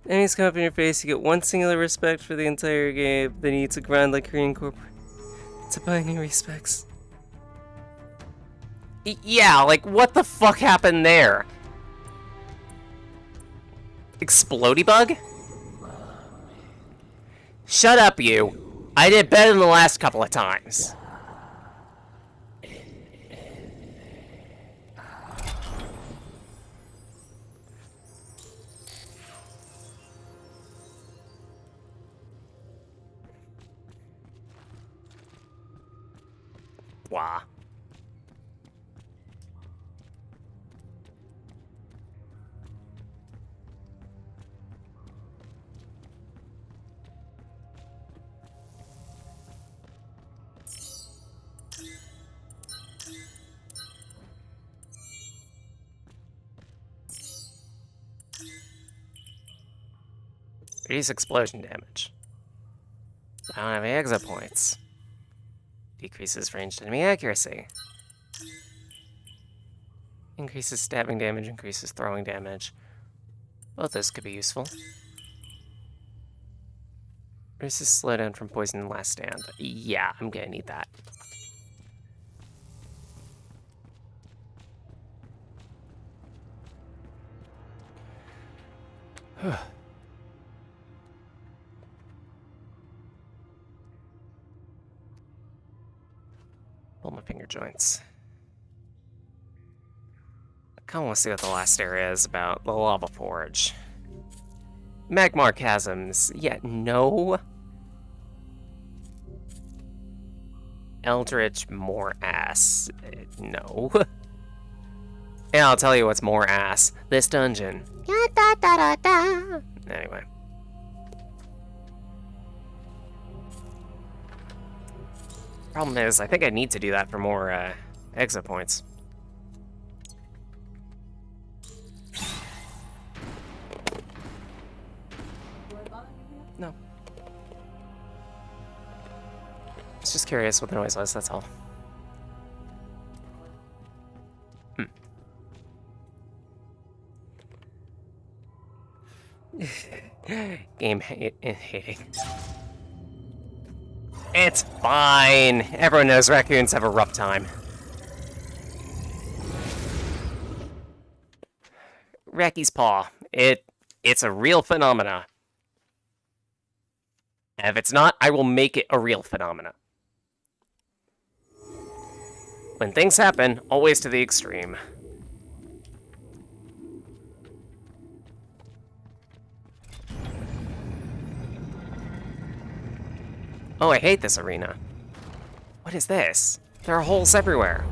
Enemies come up in your face, you get one singular respect for the entire game, then you need to grind like Korean corporate to buy new respects. Yeah, like what the fuck happened there? Explodey bug? Shut up, you. I did better than the last couple of times. Wow. Reduce explosion damage. I don't have any exit points. Decreases ranged enemy accuracy. Increases stabbing damage, increases throwing damage. Both those could be useful. Reduces slowdown from poison and last stand. Yeah, I'm gonna need that. Pull my finger joints. I kind of want to see what the last area is about. The lava forge. Magmar chasms. Yeah, no. Eldritch more ass. No. Yeah, I'll tell you what's more ass. This dungeon. Anyway. Problem is, I think I need to do that for more exit points. No. I was just curious what the noise was, that's all. Game hating. It's fine. Everyone knows raccoons have a rough time. Racky's paw. It's a real phenomena. And if it's not, I will make it a real phenomena. When things happen, always to the extreme. Oh, I hate this arena. What is this? There are holes everywhere.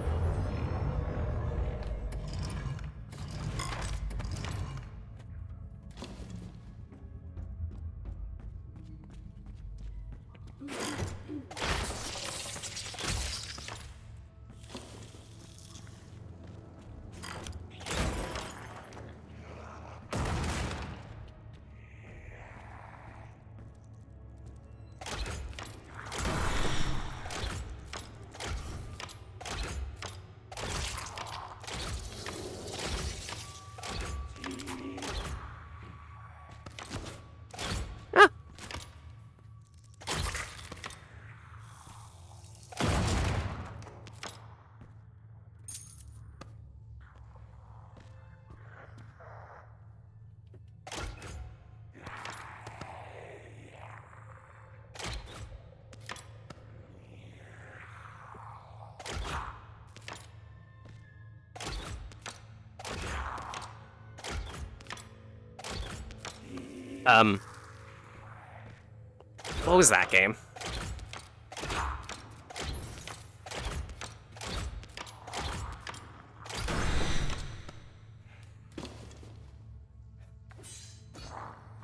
What was that game?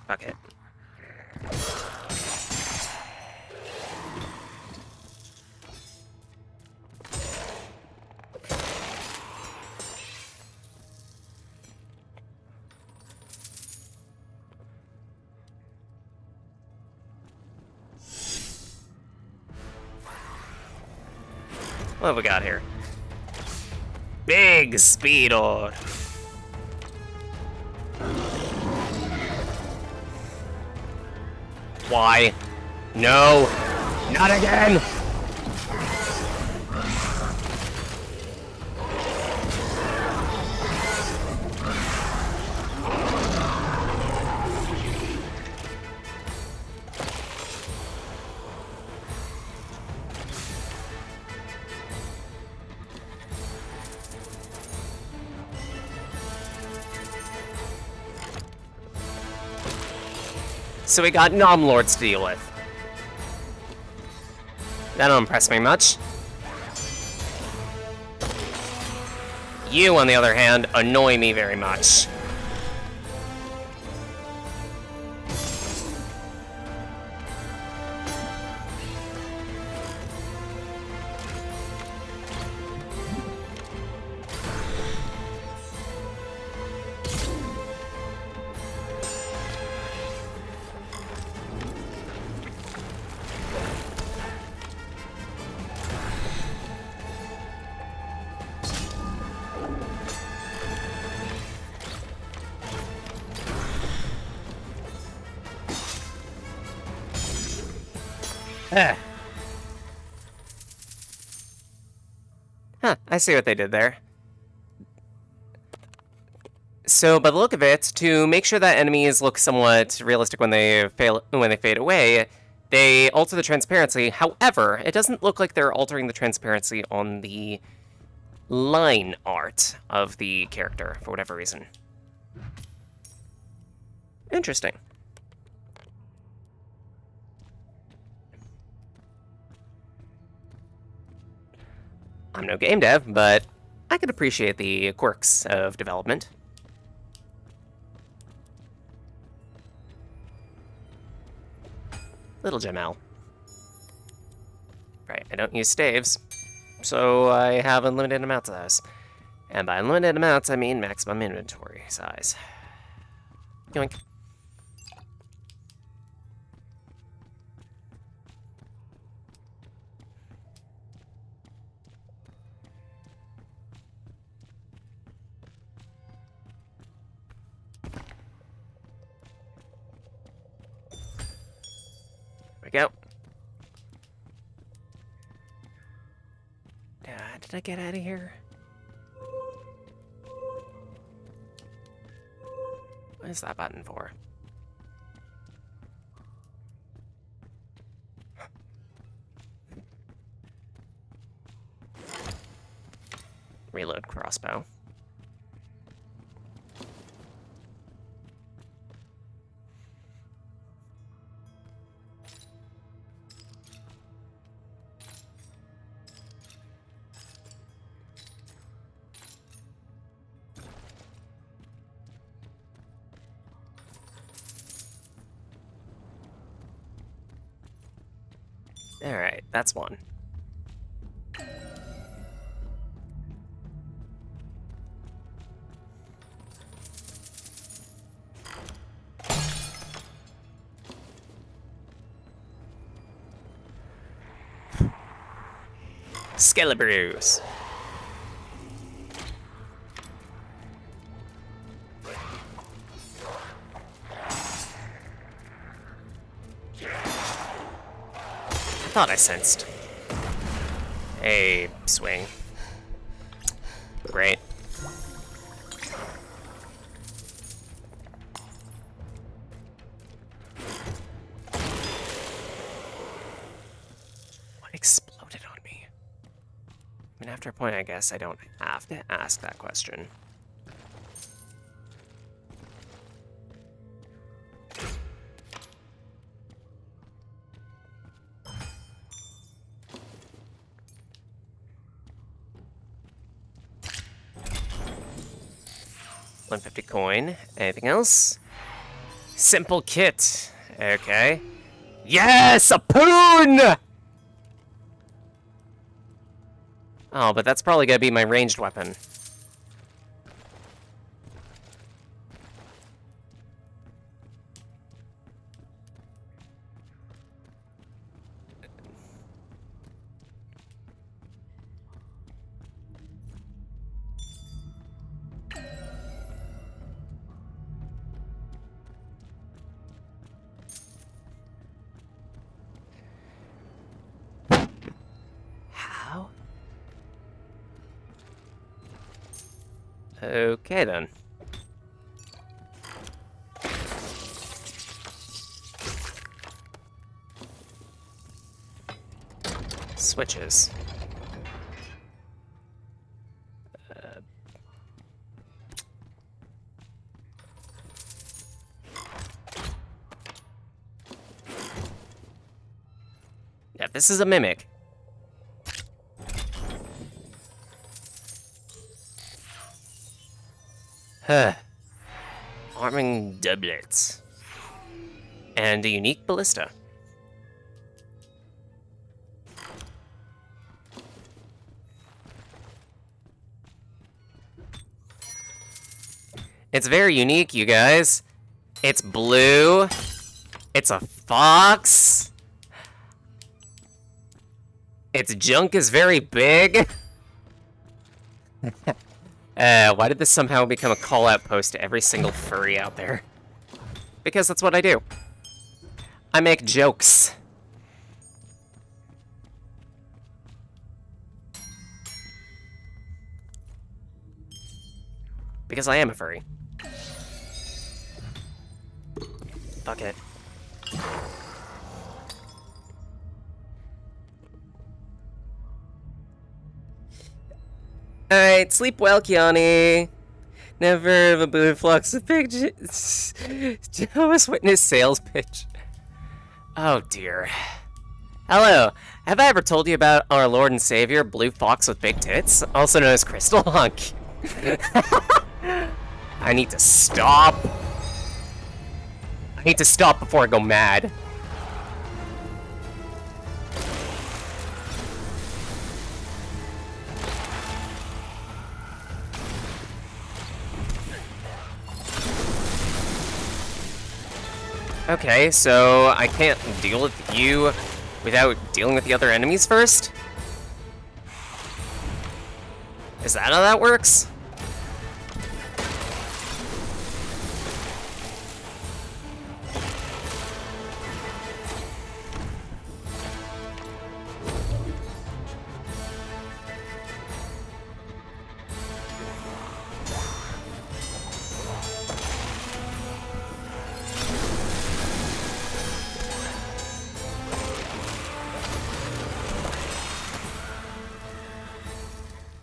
Fuck it. What have we got here? Big speed ore. Why? No! Not again! So we got Nom Lords to deal with. That don't impress me much. You, on the other hand, annoy me very much. Huh, I see what they did there. So, by the look of it, to make sure that enemies look somewhat realistic when they fade away, they alter the transparency. However, it doesn't look like they're altering the transparency on the line art of the character, for whatever reason. Interesting. I'm no game dev, but I could appreciate the quirks of development. Little Jamel. Right, I don't use staves, so I have unlimited amounts of those. And by unlimited amounts, I mean maximum inventory size. Yoink. There we go. Did I get out of here? What is that button for? Reload crossbow. Alright, that's one. Scalibrews. I thought I sensed a swing. Great. What exploded on me? I mean, after a point, I guess I don't have to ask that question. 150 coin. Anything else? Simple kit. Okay. Yes! A poon! Oh, but that's probably gonna be my ranged weapon. How? Okay, then. Switches. Yeah, this is a mimic. Huh. Arming doublets. And a unique ballista. It's very unique, you guys. It's blue. It's a fox. Its junk is very big. Why did this somehow become a call-out post to every single furry out there? Because that's what I do. I make jokes. Because I am a furry. Fuck it. Alright, sleep well, Kiani. Never heard of a blue flux of big Jehovah's Witness sales pitch. Oh dear. Hello, have I ever told you about our Lord and Savior, Blue Fox with Big Tits, also known as Crystal Hunk? I need to stop. I need to stop before I go mad. Okay, so I can't deal with you without dealing with the other enemies first? Is that how that works?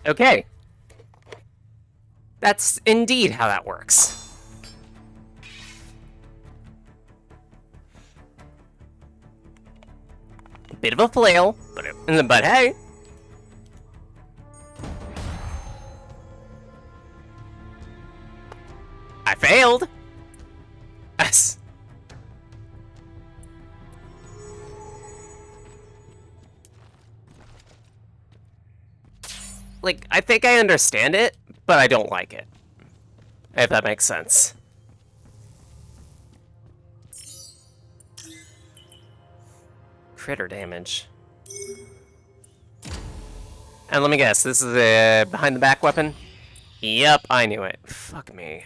Okay. That's indeed how that works. Bit of a flail, but hey. I failed. Yes. Like, I think I understand it, but I don't like it. If that makes sense. Critter damage. And let me guess, this is a behind-the-back weapon? Yep, I knew it. Fuck me.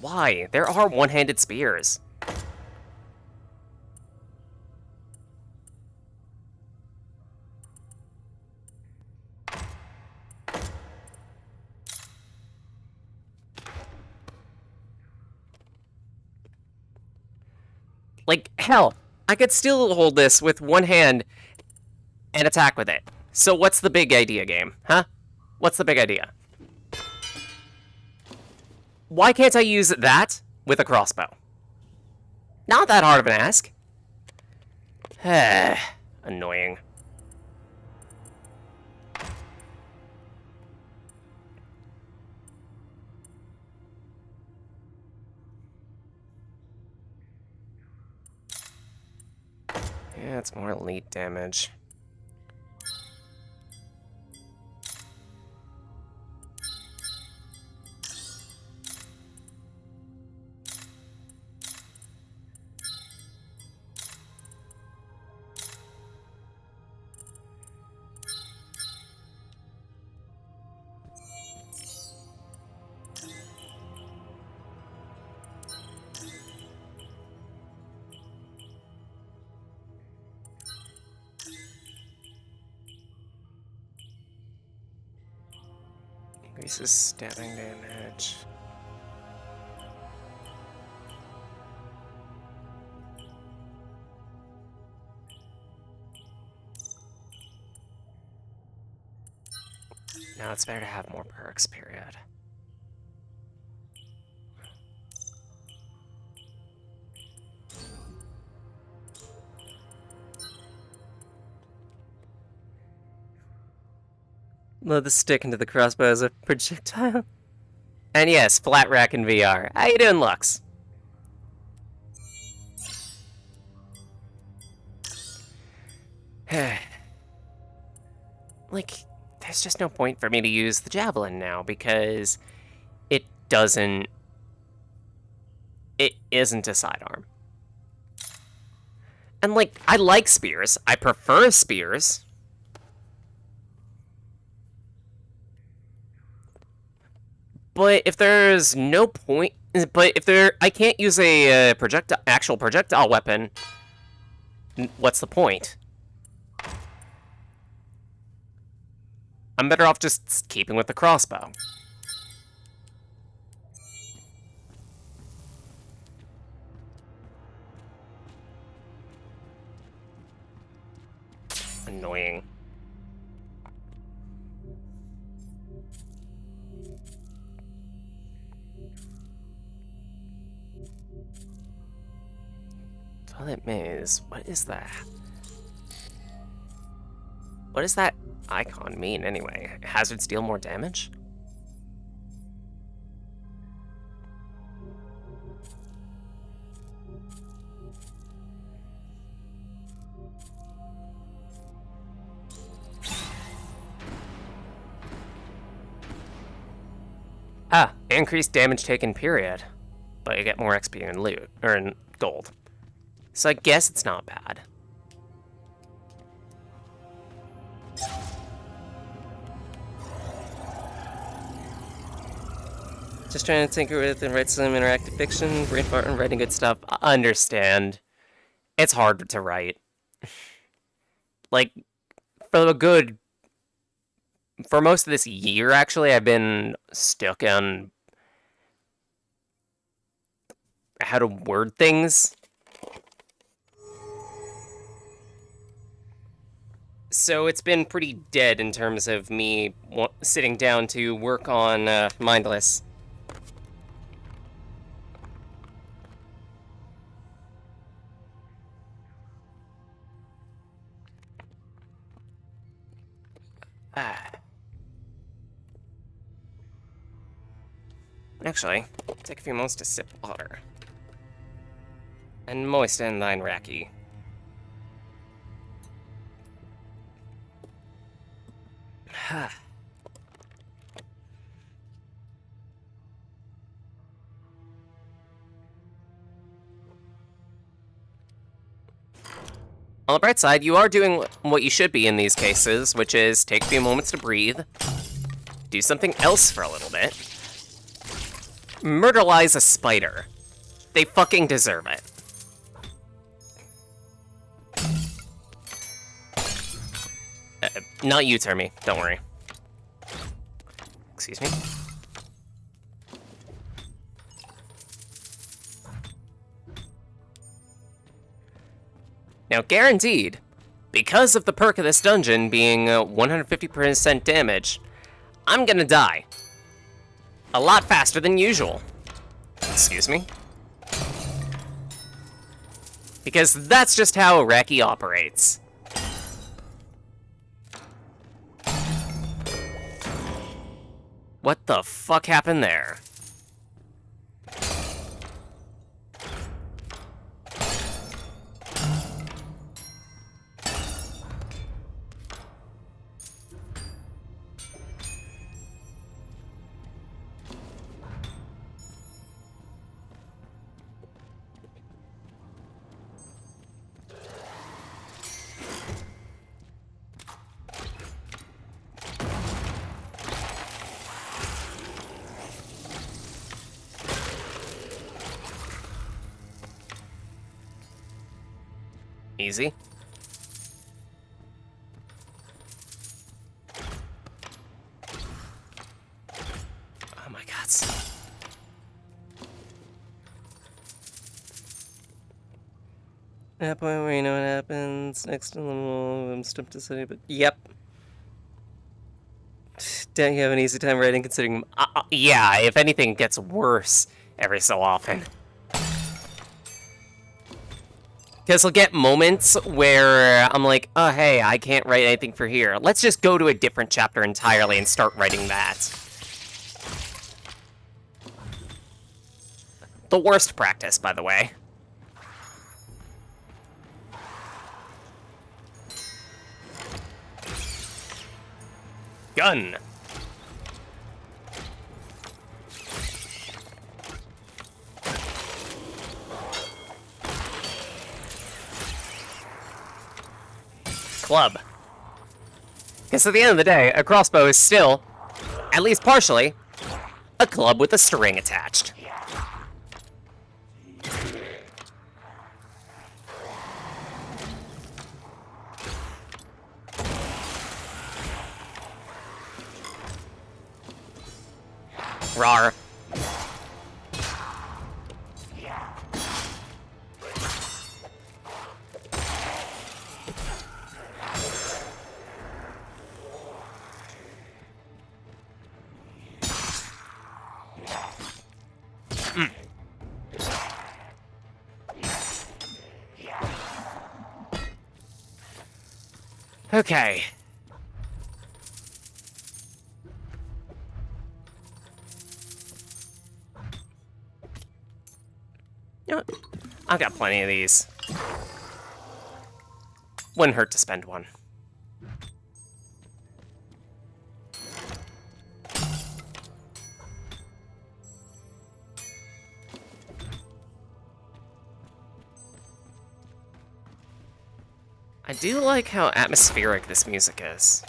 Why? There are one-handed spears. Like, hell, I could still hold this with one hand and attack with it. So what's the big idea, game? Huh? What's the big idea? Why can't I use that with a crossbow? Not that hard of an ask. Annoying. Yeah, it's more elite damage. Increases stabbing damage. Now it's better to have more perks, period. Load the stick into the crossbow as a projectile. And yes, flat rack in VR. How you doing, Lux? Like, there's just no point for me to use the javelin now because it isn't a sidearm. And like, I like spears. I prefer spears. But if there's no point, I can't use a actual projectile weapon, what's the point? I'm better off just keeping with the crossbow. Annoying. Toilet maze. What is that? What does that icon mean anyway? Hazards deal more damage? Ah, increased damage taken, period. But you get more XP and loot, or in gold. So I guess it's not bad. Just trying to tinker with and write some interactive fiction, brain fart and writing good stuff. I understand. It's hard to write. Like, for most of this year, actually, I've been stuck on how to word things. So it's been pretty dead in terms of me sitting down to work on Mindless. Actually, take a few moments to sip water. And moisten thine racky. On the bright side, you are doing what you should be in these cases, which is take a few moments to breathe, do something else for a little bit. Murderize a spider. They fucking deserve it. Not you, Termy. Don't worry. Excuse me. Now, guaranteed, because of the perk of this dungeon being 150% damage, I'm gonna die. A lot faster than usual. Excuse me. Because that's just how Iraqi operates. What the fuck happened there? Easy. Oh my god. That point where you know what happens. Next to level, I'm stumped to say, but yep. Don't you have an easy time writing considering... yeah, if anything, it gets worse every so often. Because I'll get moments where I'm like, oh, hey, I can't write anything for here. Let's just go to a different chapter entirely and start writing that. The worst practice, by the way. Gun. Club. Because at the end of the day, a crossbow is still, at least partially, a club with a string attached. Rawr. Okay. You know what? I've got plenty of these. Wouldn't hurt to spend one. I do like how atmospheric this music is.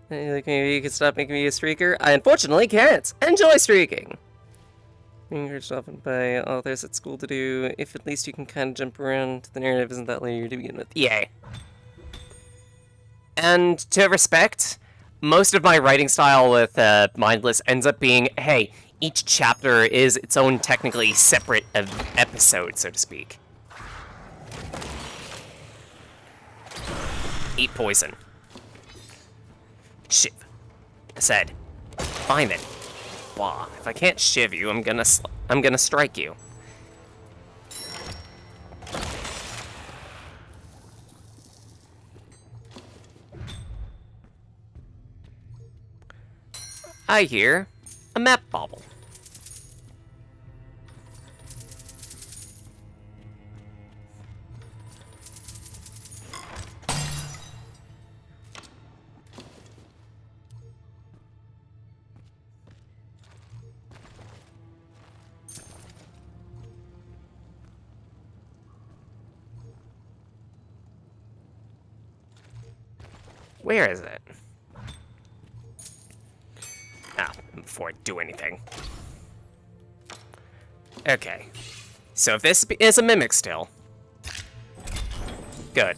Like, maybe you could stop making me a streaker? I unfortunately can't. Enjoy streaking! Being urged often by authors at school to do, if at least you can kind of jump around, the narrative isn't that linear to begin with. Yay. And to respect, most of my writing style with Mindless ends up being, hey, each chapter is its own technically separate episode, so to speak. Eat poison. Shiv. I said, fine then. Blah. If I can't shiv you, I'm gonna strike you. I hear a map bobble. Where is it? Ah, before I do anything. Okay. So if this is a mimic still. Good.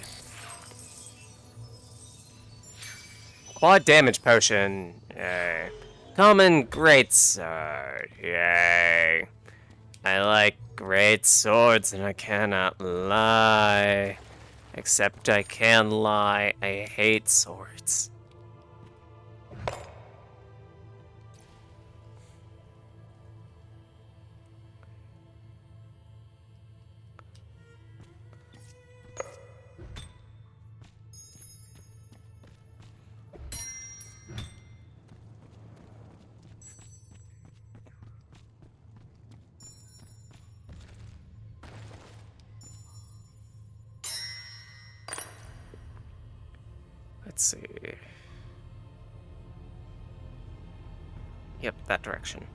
Quad damage potion. Yay. Common great sword. Yay. I like great swords and I cannot lie. Except I can lie. I hate swords. let's see. Yep, that direction.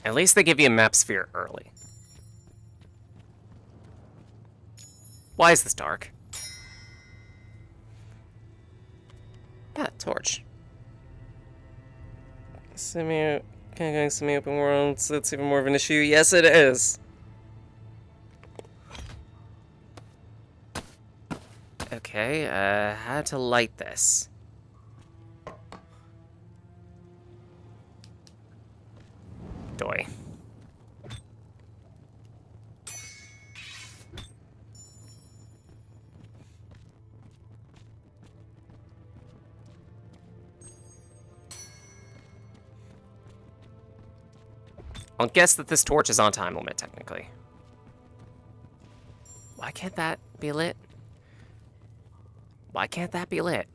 At least they give you a map sphere early. Why is this dark? Ah, torch. Semi-open worlds, that's even more of an issue. Yes, it is. Okay, how to light this? Doy. I'll guess that this torch is on time limit, technically. Why can't that be lit? Why can't that be lit?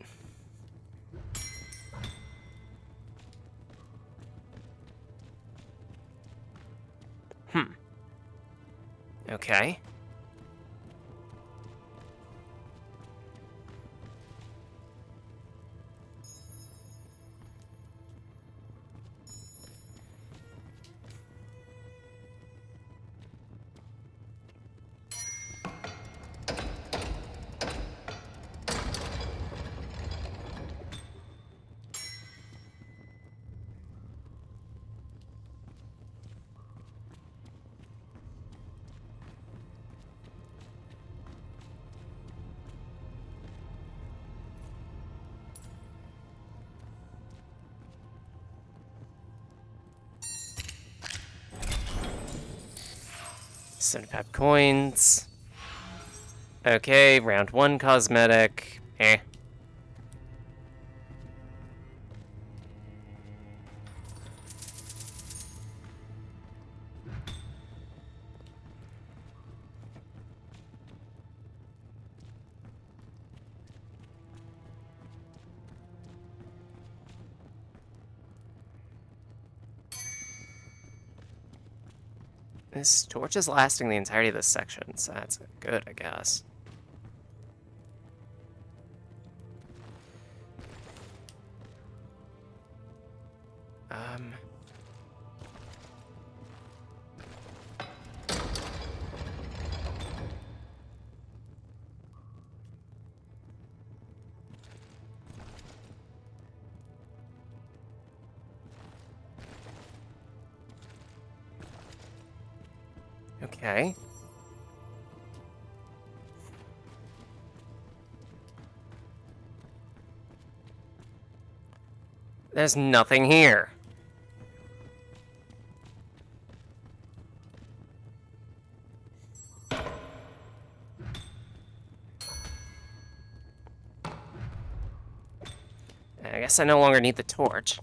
Okay. Cinepap coins. Okay, round 1 cosmetic. Eh. This torch is lasting the entirety of this section, so that's good, I guess. Okay. There's nothing here. I guess I no longer need the torch.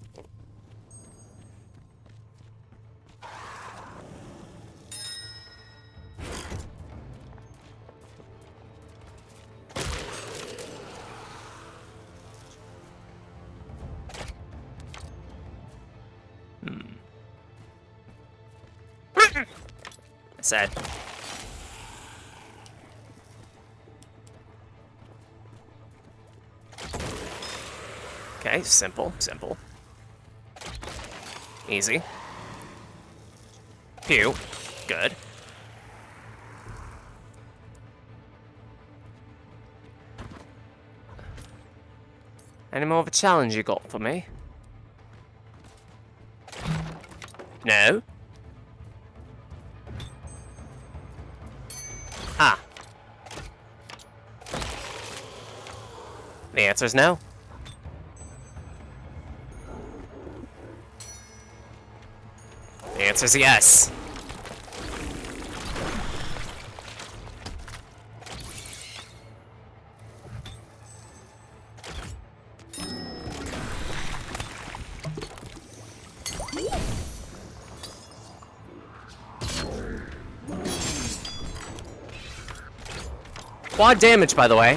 Sad. Okay, simple. Easy. Pew. Good. Any more of a challenge you got for me? No? Ah. The answer is no. The answer is yes. Quad damage, by the way.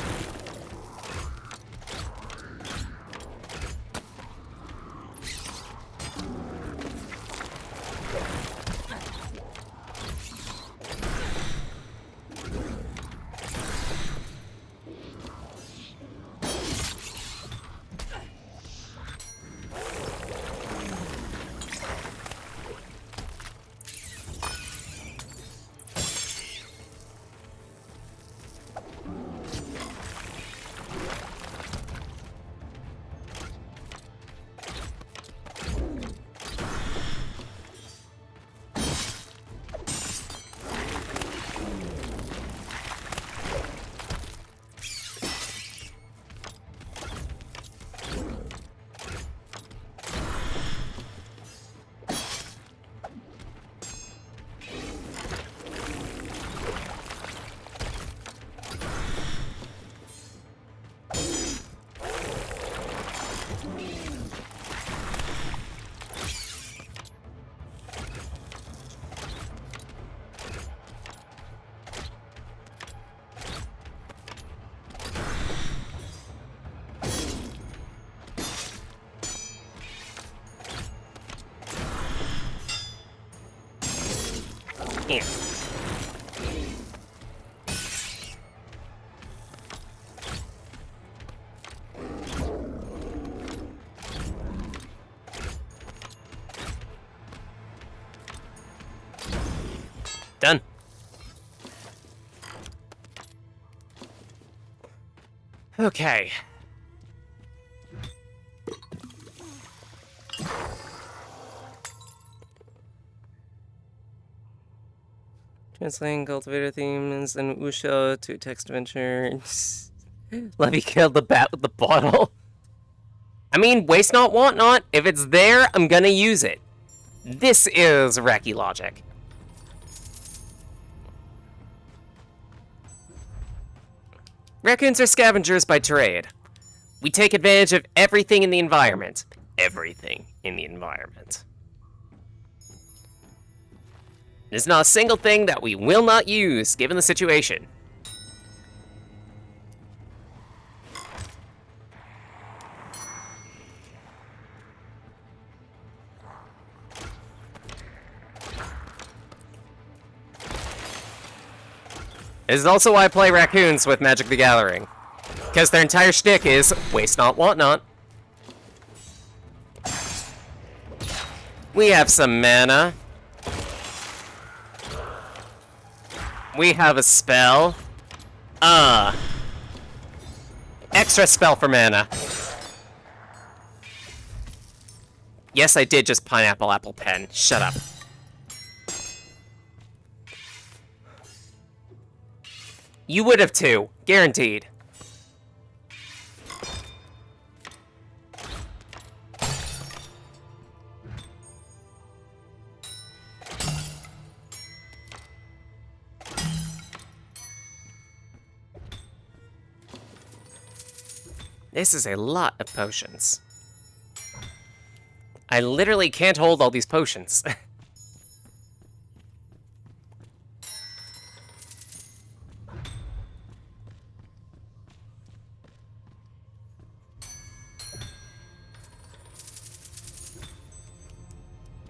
Yeah. Done. Okay. Translating cultivator themes and Usho to text adventure. Let me kill the bat with the bottle. I mean, waste not, want not. If it's there, I'm gonna use it. This is Reki logic. Raccoons are scavengers by trade. We take advantage of everything in the environment. Everything in the environment. There's not a single thing that we will not use, given the situation. This is also why I play raccoons with Magic the Gathering. Because their entire shtick is waste not, want not. We have some mana. We have a spell. Extra spell for mana. Yes, I did just pineapple apple pen. Shut up. You would have too. Guaranteed. This is a lot of potions. I literally can't hold all these potions.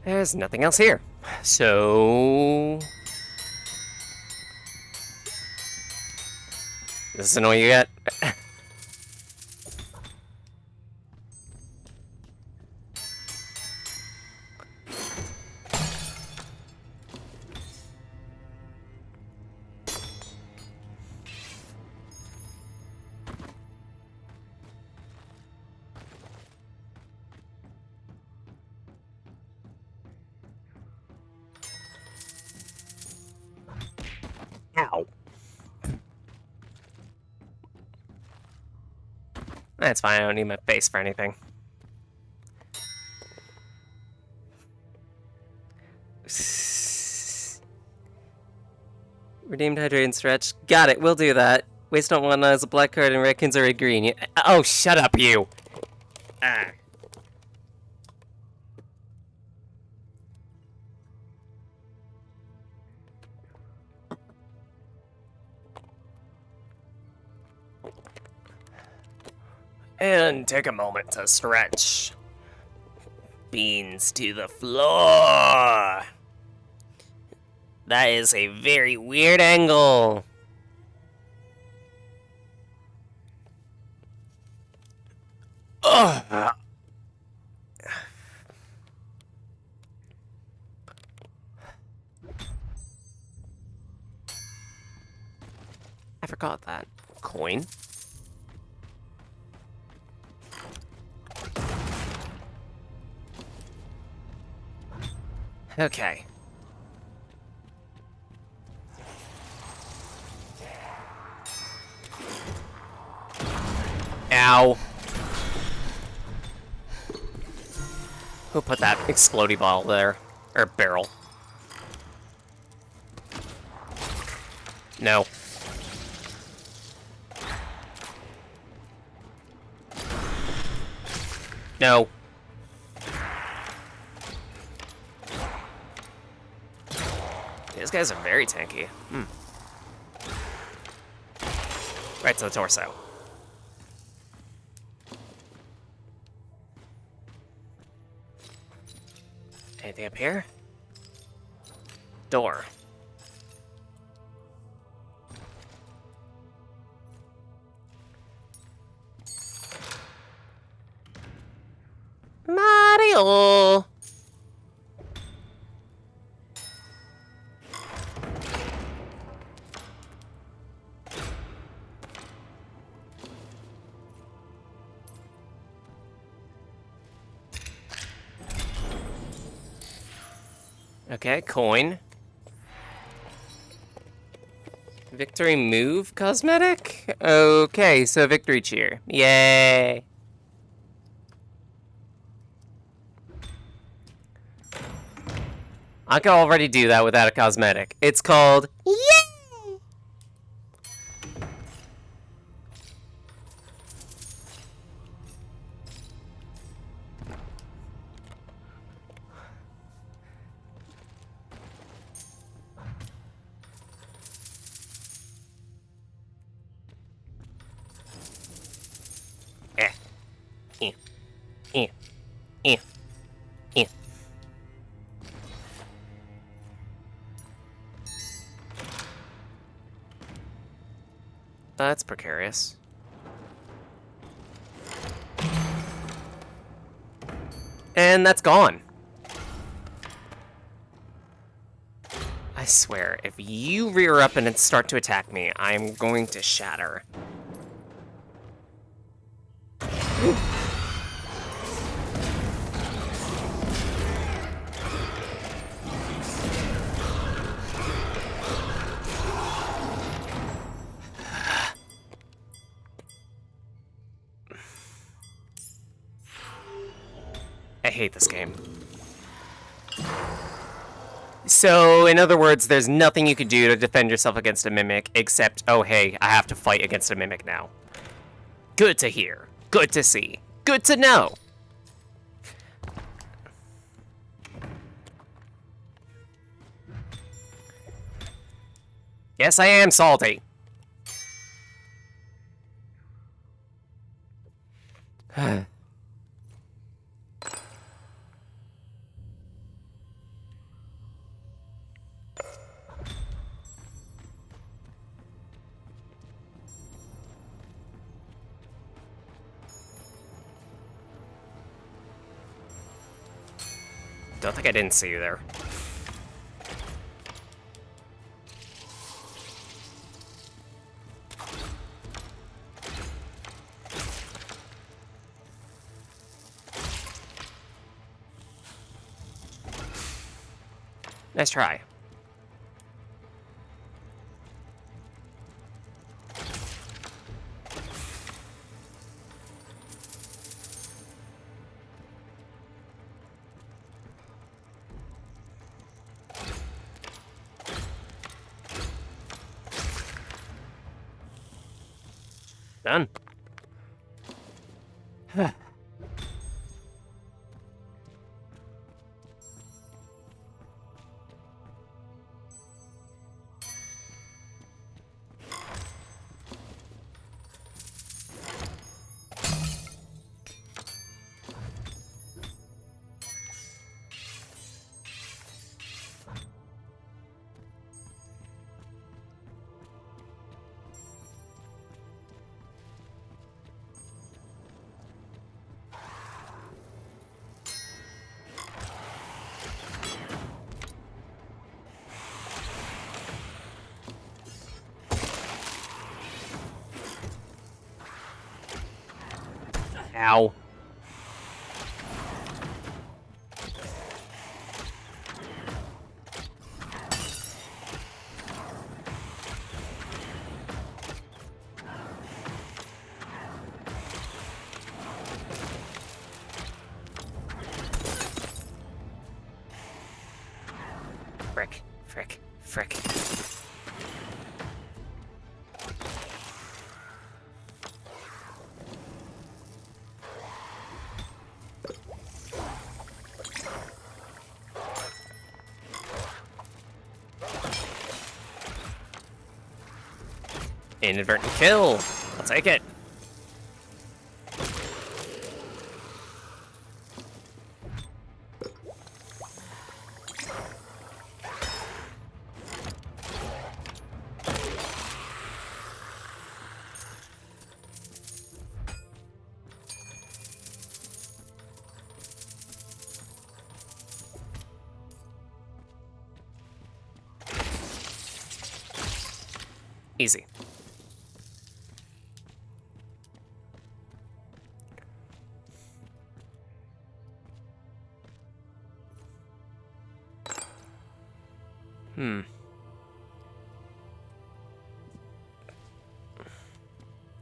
There's nothing else here. So... this isn't all you get. Ow. That's fine, I don't need my face for anything. Redeemed, hydrate, and stretch. Got it, we'll do that. Waste not one as a black card and raccoons are a green. Oh, shut up, you! Ah. And take a moment to stretch. Beans to the floor. That is a very weird angle. Ugh. I forgot that. Coin. Okay. Ow. Who put that explodey bottle there? Or barrel? No. No. These guys are very tanky. Right to the torso. Anything up here? Door. Hello. Okay, coin. Victory move cosmetic? Okay, so victory cheer. Yay. I can already do that without a cosmetic. It's called Yay! Eh. Eh. Eh. Eh. Eh. That's precarious. And that's gone. I swear, if you rear up and start to attack me, I'm going to shatter. I hate this game. So, in other words, there's nothing you can do to defend yourself against a mimic, except, oh hey, I have to fight against a mimic now. Good to hear. Good to see. Good to know. Yes, I am salty. Don't think I didn't see you there. Nice try. Done. Ow. Frick, frick, frick. Inadvertent kill. I'll take it. Easy.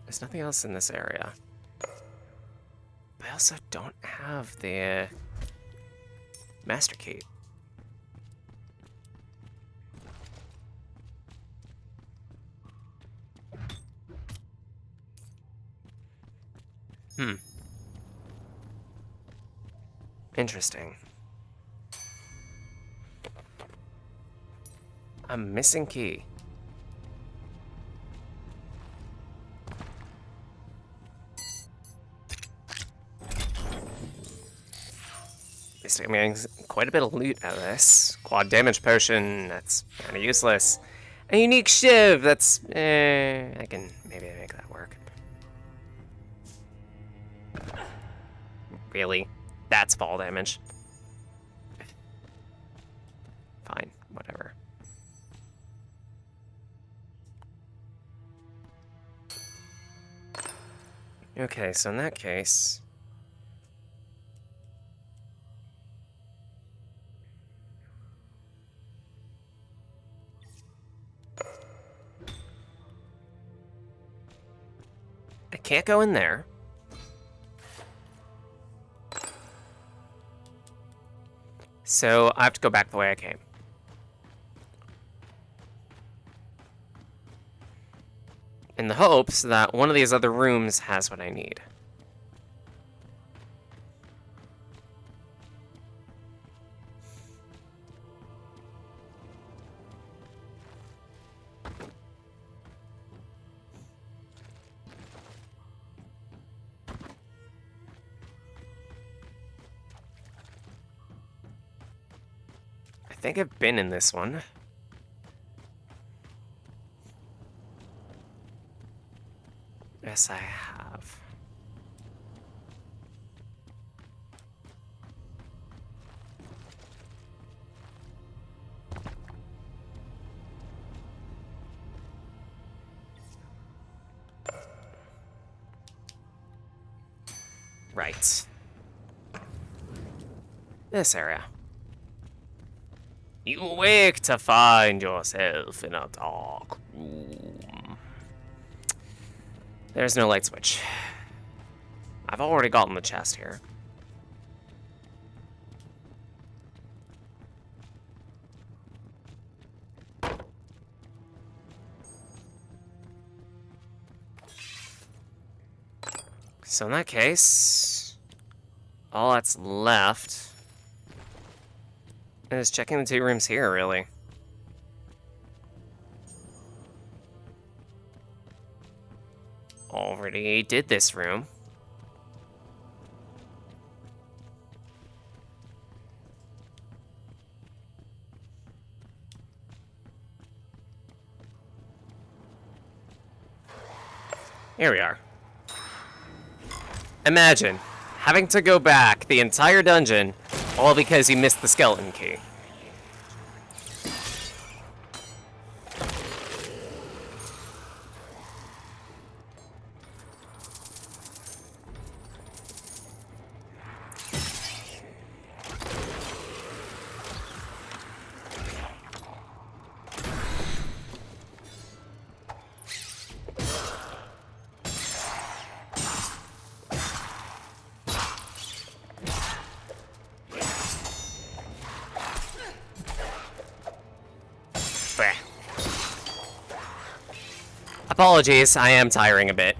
There's nothing else in this area. But I also don't have the master key. Interesting. A missing key. I'm getting quite a bit of loot out of this. Quad damage potion, that's kind of useless. A unique shiv, that's... I can maybe make that work. Really? That's fall damage. Fine, whatever. Okay, so in that case... I can't go in there. So I have to go back the way I came. In the hopes that one of these other rooms has what I need. I think I've been in this one. Yes, I have. Right. This area. You wake to find yourself in a dark room. There's no light switch. I've already gotten the chest here. So in that case, all that's left is checking the two rooms here, really. Already did this room. Here we are. Imagine having to go back the entire dungeon, all because you missed the skeleton key. Apologies, I am tiring a bit.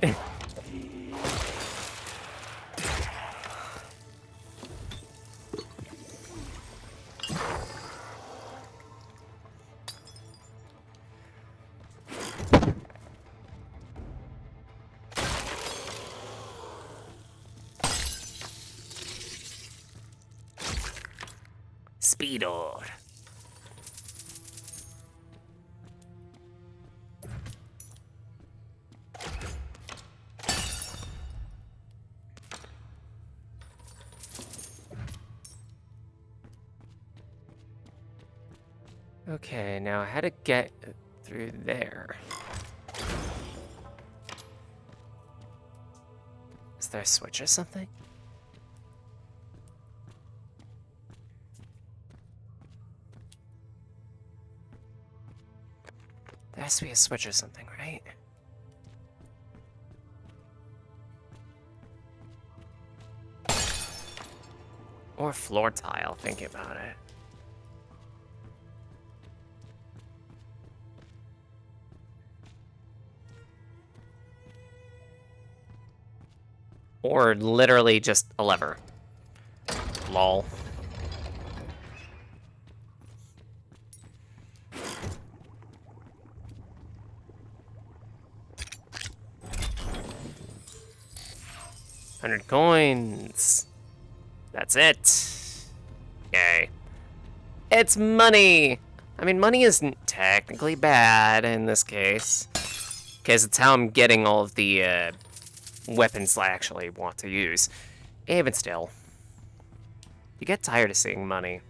Speedor. Okay, now how to get through there? there a switch or something? There has to be a switch or something, right? Or floor tile, thinking about it. Or literally just a lever. Lol. $100 coins. That's it. Yay. It's money! I mean, money isn't technically bad in this case, because it's how I'm getting all of the weapons I actually want to use. Even still, you get tired of seeing money.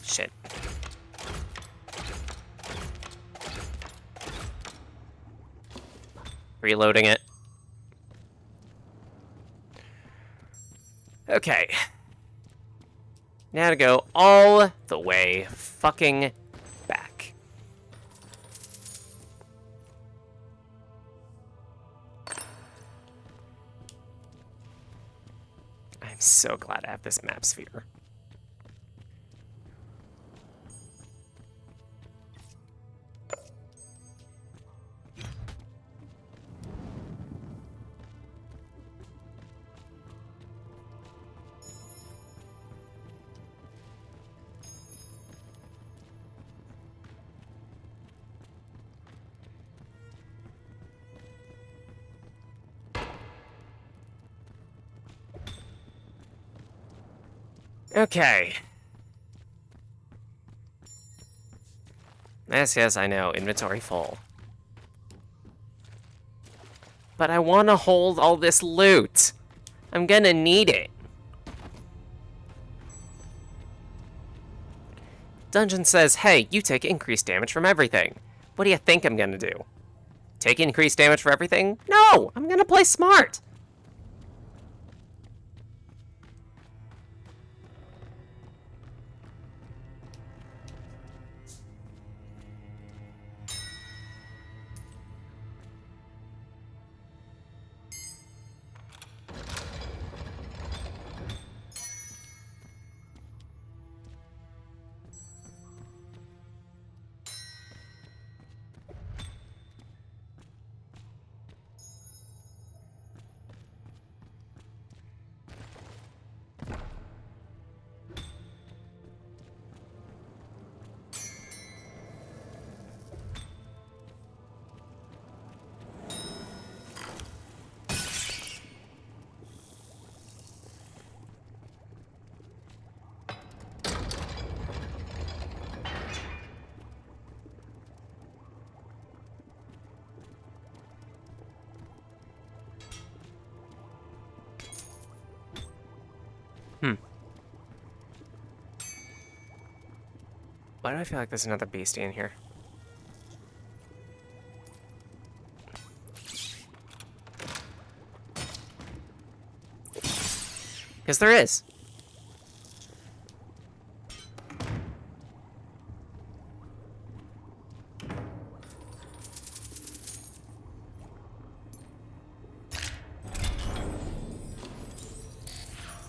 Shit. Reloading it. Okay. Now to go all the way fucking back. I'm so glad I have this map sphere. Okay. Yes, I know. Inventory full. But I want to hold all this loot. I'm gonna need it. Dungeon says, hey, you take increased damage from everything. What do you think I'm gonna do? Take increased damage for everything? No! I'm gonna play smart! Why do I feel like there's another beastie in here? Because there is.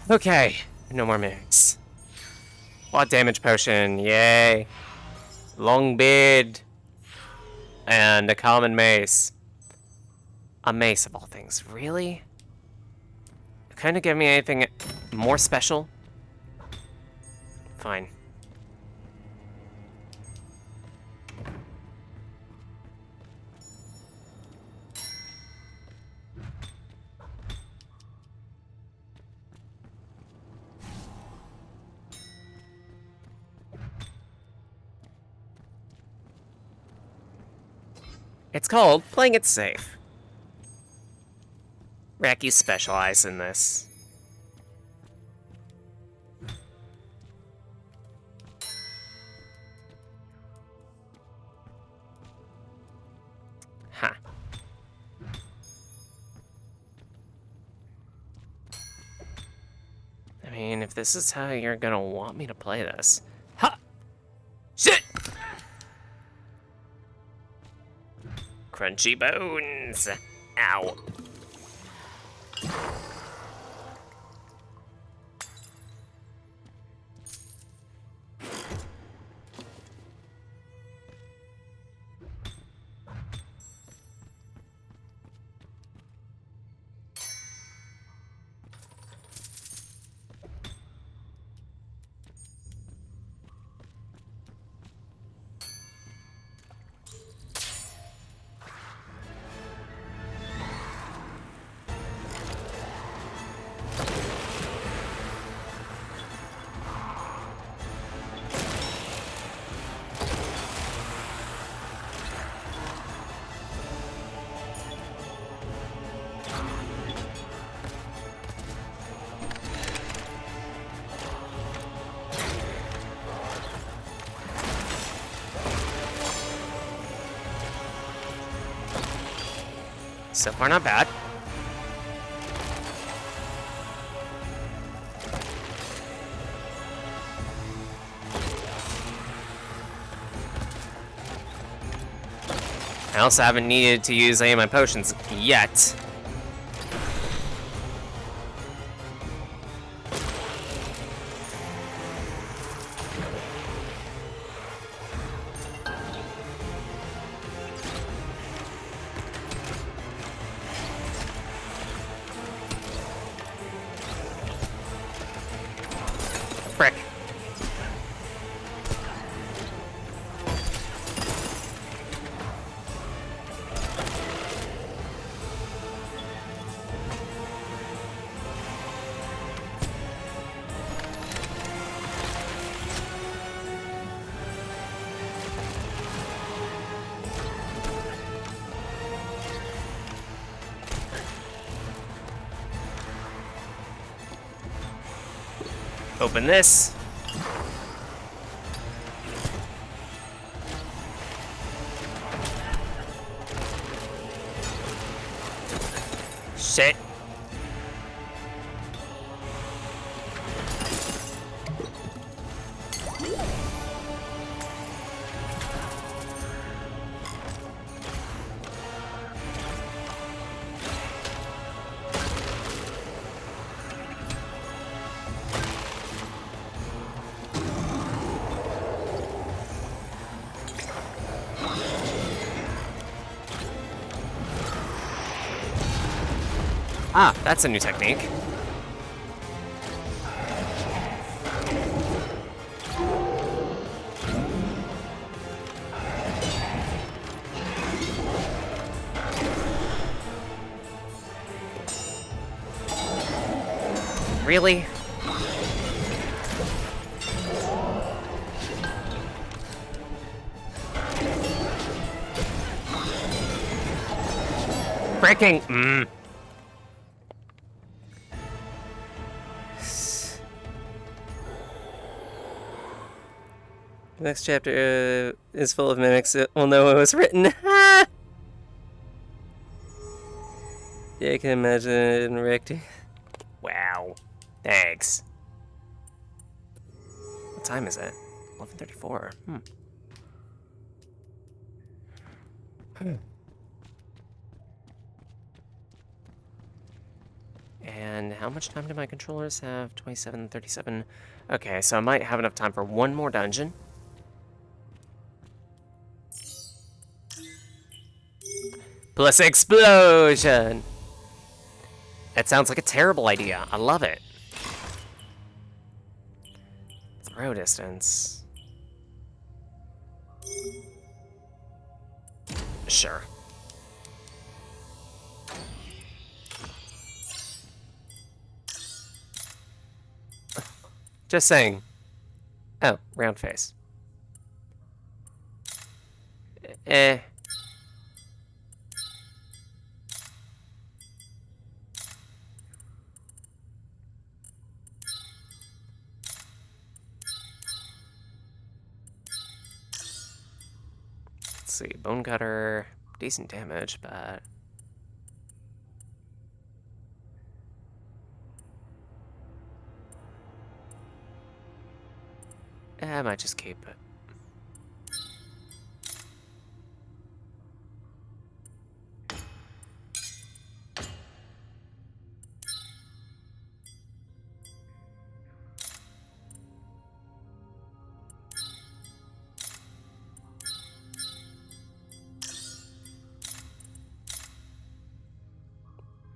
Okay, no more mimics. What damage potion, yay. Long beard. And a common mace. A mace of all things, really? Couldn't it give me anything more special? Fine. It's called playing it safe. Rackies specialize in this. Huh. I mean, if this is how you're gonna want me to play this. Ha! Shit! Crunchy bones! Ow. So far, not bad. I also haven't needed to use any of my potions yet. Frick. Open this. Shit. Ah, that's a new technique. Really? Fricking. The next chapter is full of mimics. We'll know it was written. Yeah, I can imagine Rick. Wow. Thanks. What time is it? 11:34. And how much time do my controllers have? 27:37. Okay, so I might have enough time for one more dungeon. Plus explosion! That sounds like a terrible idea. I love it. Throw distance. Sure. Just saying. Oh, round face. Eh. Let's see. Bone cutter. decent damage, but... I might just keep it.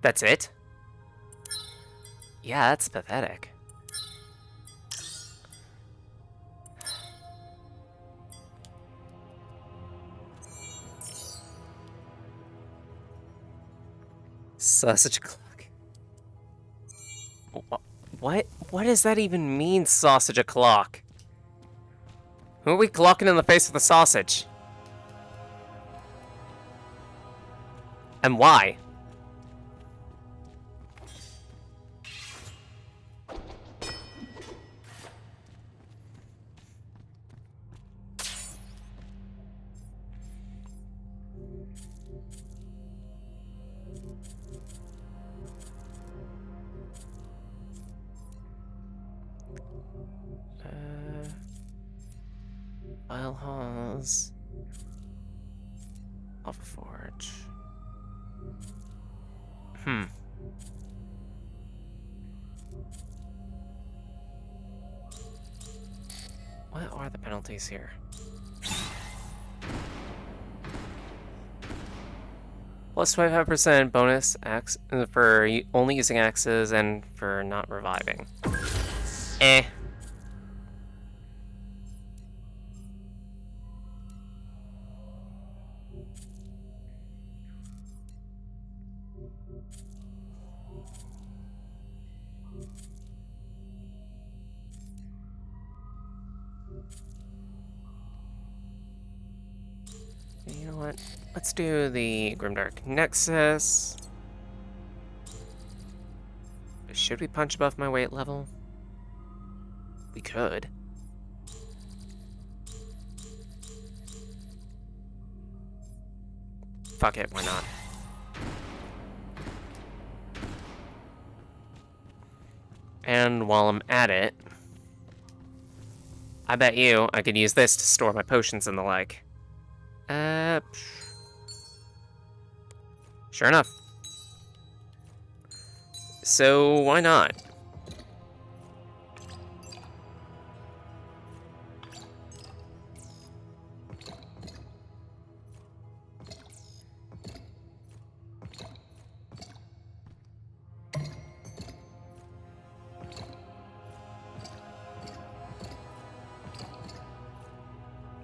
That's it? Yeah, that's pathetic. Sausage o'clock. What does that even mean, sausage o'clock? Who are we clocking in the face with a sausage? And why? File halls. Lava forge. What are the penalties here? Plus 25% bonus axe for only using axes and for not reviving. Eh. You know what? Let's do the Grimdark Nexus. Should we punch above my weight level? We could. Fuck it, why not? And while I'm at it, I bet you I could use this to store my potions and the like. Sure enough. So, why not?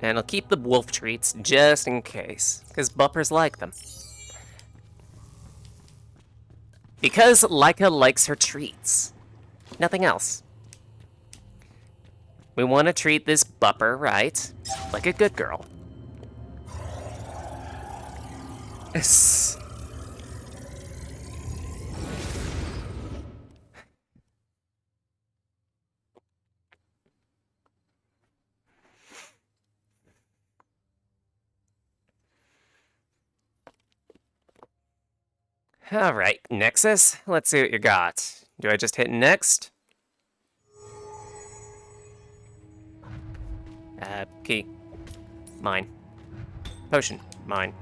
And I'll keep the wolf treats just in case, because buppers like them. Because Laika likes her treats. Nothing else. We want to treat this bupper right, like a good girl. Alright, Nexus, let's see what you got. Do I just hit next? Key. Mine. Potion. Mine.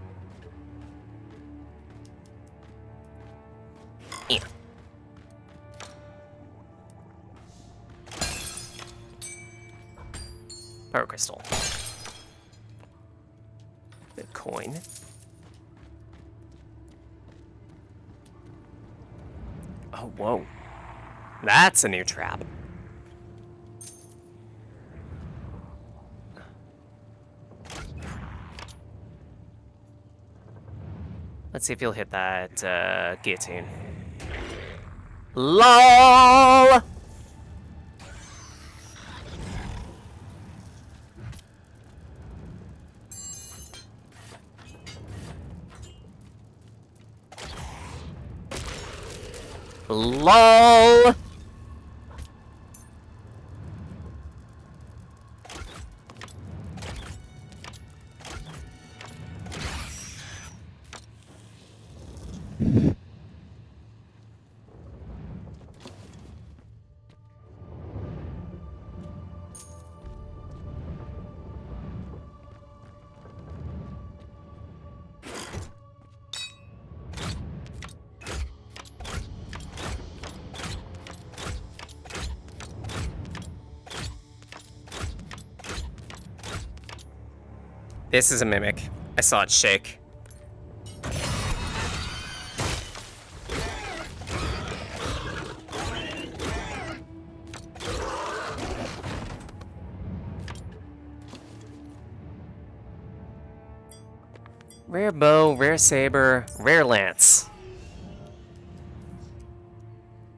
Yeah. Power crystal. The coin. Oh, whoa. That's a new trap. Let's see if you'll hit that guillotine. LOL! LOL! This is a mimic. I saw it shake. Rare bow, rare saber, rare lance.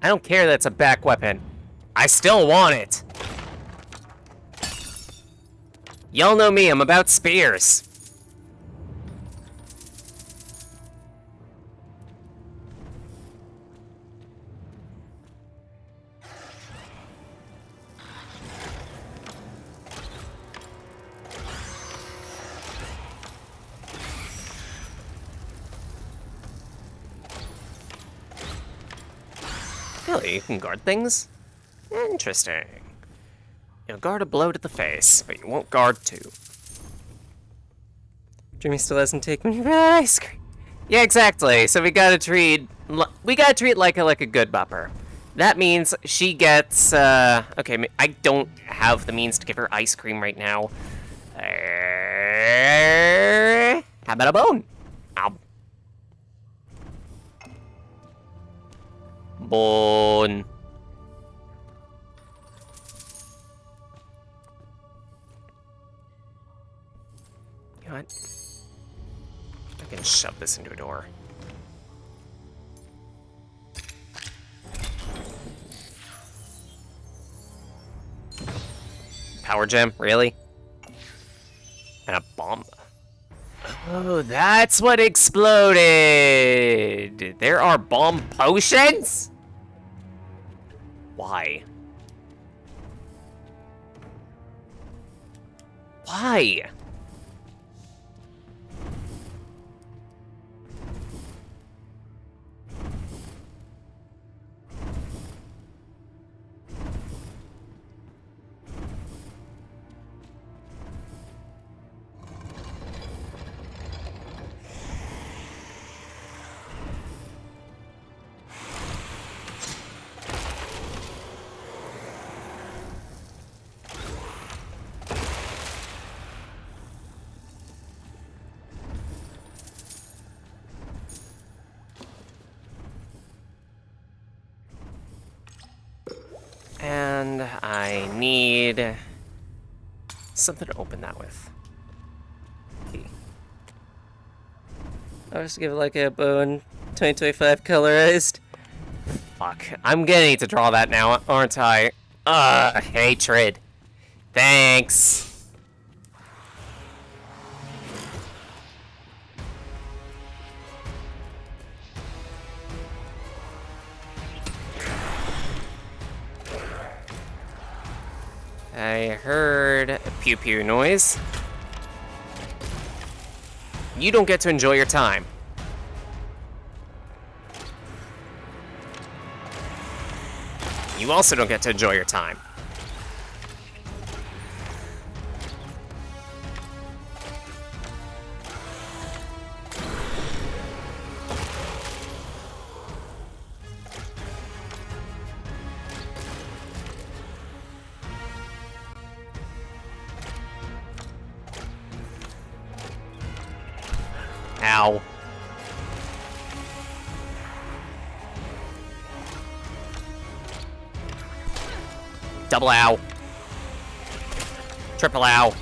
I don't care that's a back weapon. I still want it. Y'all know me, I'm about spears. Really, you can guard things? Interesting. You'll guard a blow to the face, but you won't guard two. Jimmy still hasn't taken me for ice cream. Yeah, exactly. So we gotta treat like a good bupper. That means she gets okay. I don't have the means to give her ice cream right now. How about a bone? Bone. You know what? I can shove this into a door. Power gem, really? And a bomb. Oh, that's what exploded! There are bomb potions? Why? Why? And I need something to open that with. Key. I'll just give it like a bone 2025 colorized. Fuck. I'm gonna need to draw that now, aren't I? Hatred. Thanks. I heard a pew pew noise. You don't get to enjoy your time. You also don't get to enjoy your time. Ow. Double ow. Triple ow.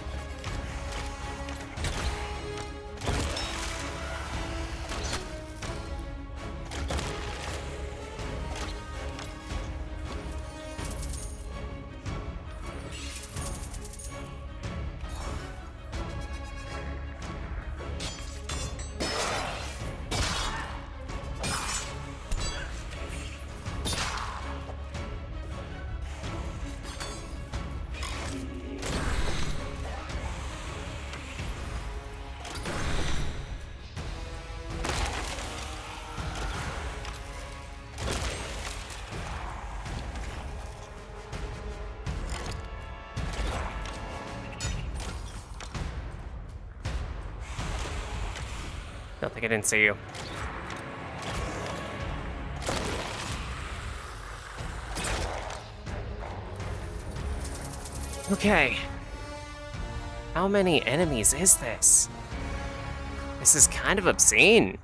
Don't think I didn't see you. Okay. How many enemies is this? This is kind of obscene.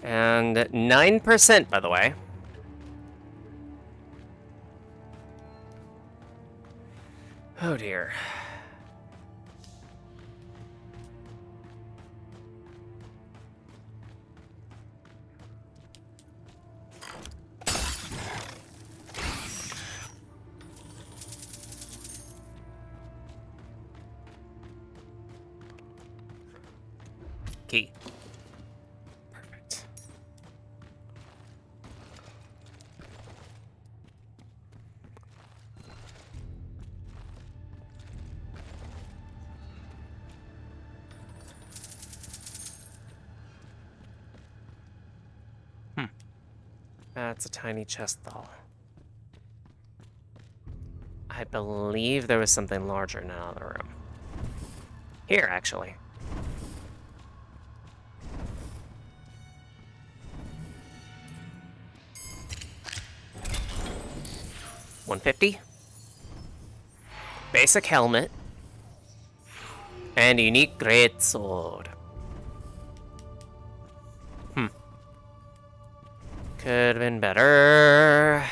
And 9%, by the way. Oh dear. Key. Perfect. That's a tiny chest, though. I believe there was something larger in another room. Here, actually. $150. Basic helmet. And unique greatsword. Could have been better.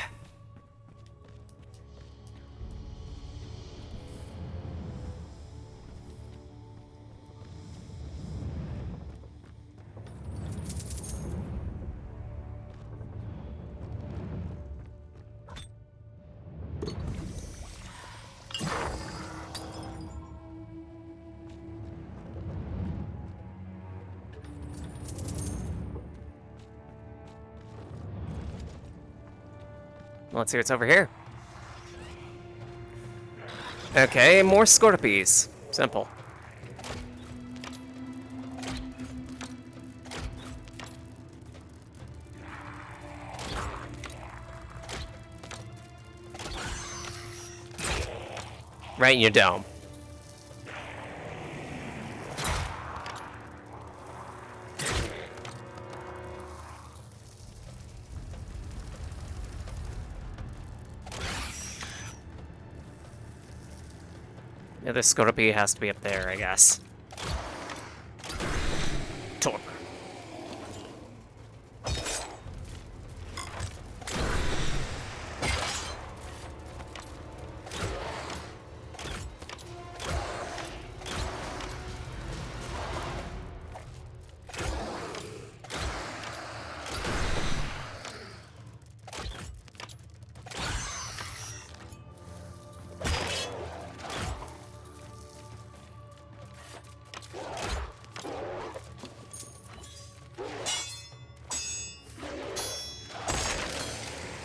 Let's see what's over here. Okay, more scorpies. Simple. Right in your dome. Yeah, the Scorpio has to be up there, I guess. Torp.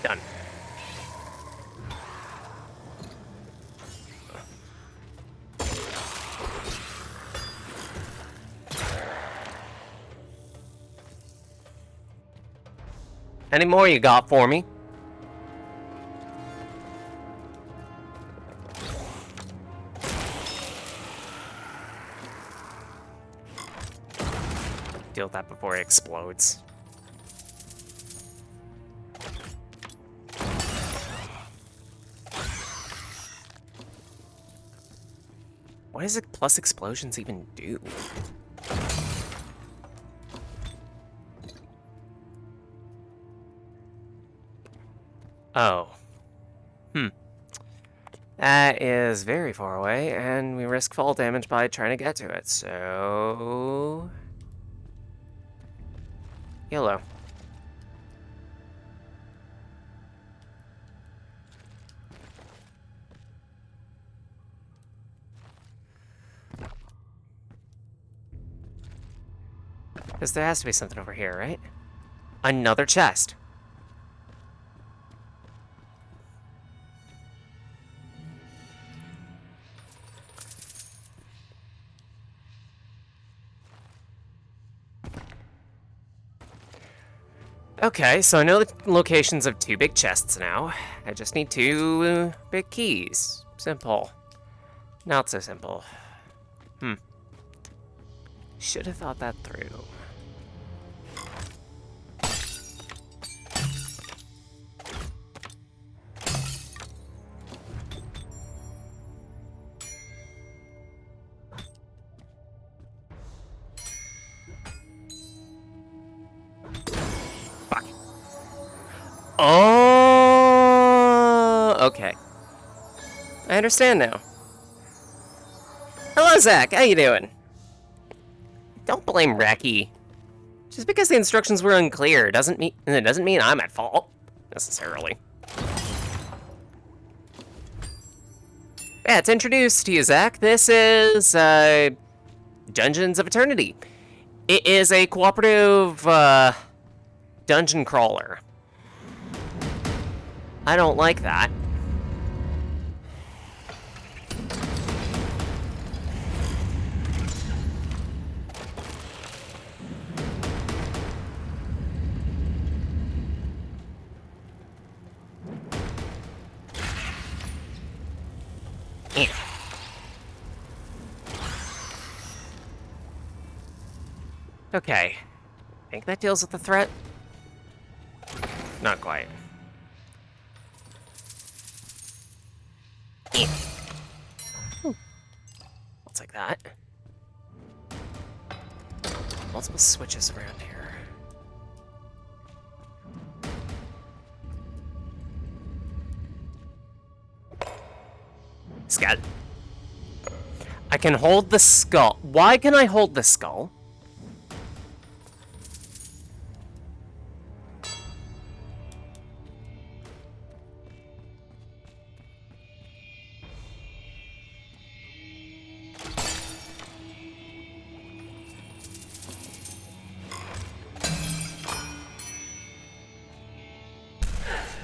Done. Any more you got for me? Deal with that before it explodes. What does it plus explosions even do? Oh. That is very far away, and we risk fall damage by trying to get to it, so... YOLO. Because there has to be something over here, right? Another chest. Okay, so I know the locations of 2 big chests now. I just need 2 big keys. Simple. Not so simple. Should have thought that through. Fuck. Oh, okay. I understand now. Hello, Zach. How you doing? Don't blame Reki. Just because the instructions were unclear doesn't mean I'm at fault necessarily. Yeah, to introduce to you, Zach, this is Dungeons of Eternity. It is a cooperative dungeon crawler. I don't like that. Okay. Think that deals with the threat? Not quite. I'll take that. Multiple switches around here. Scat. I can hold the skull. Why can I hold the skull?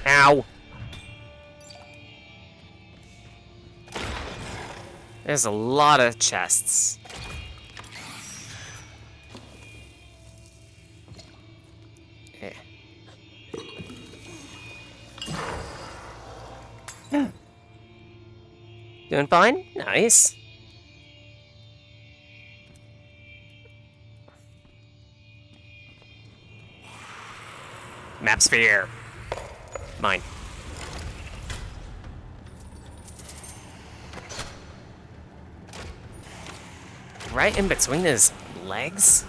Ow. There's a lot of chests. Yeah. Doing fine? Nice. Map sphere. Mine. Right in between his legs?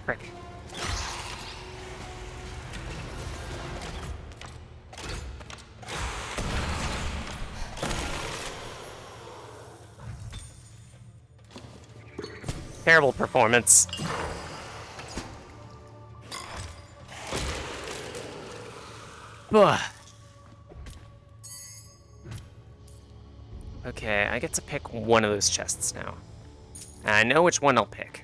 Frick. Terrible performance. Ugh. Okay, I get to pick one of those chests now. I know which one I'll pick.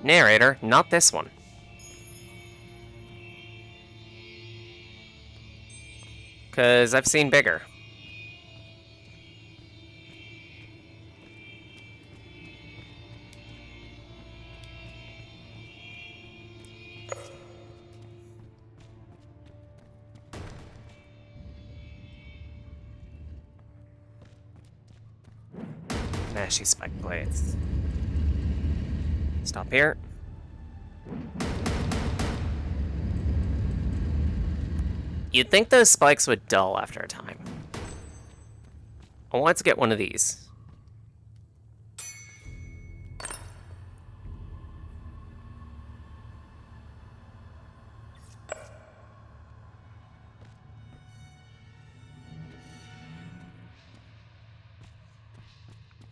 Narrator, not this one. Because I've seen bigger. Nashy spike blades. Stop here. You'd think those spikes would dull after a time. I want to get one of these.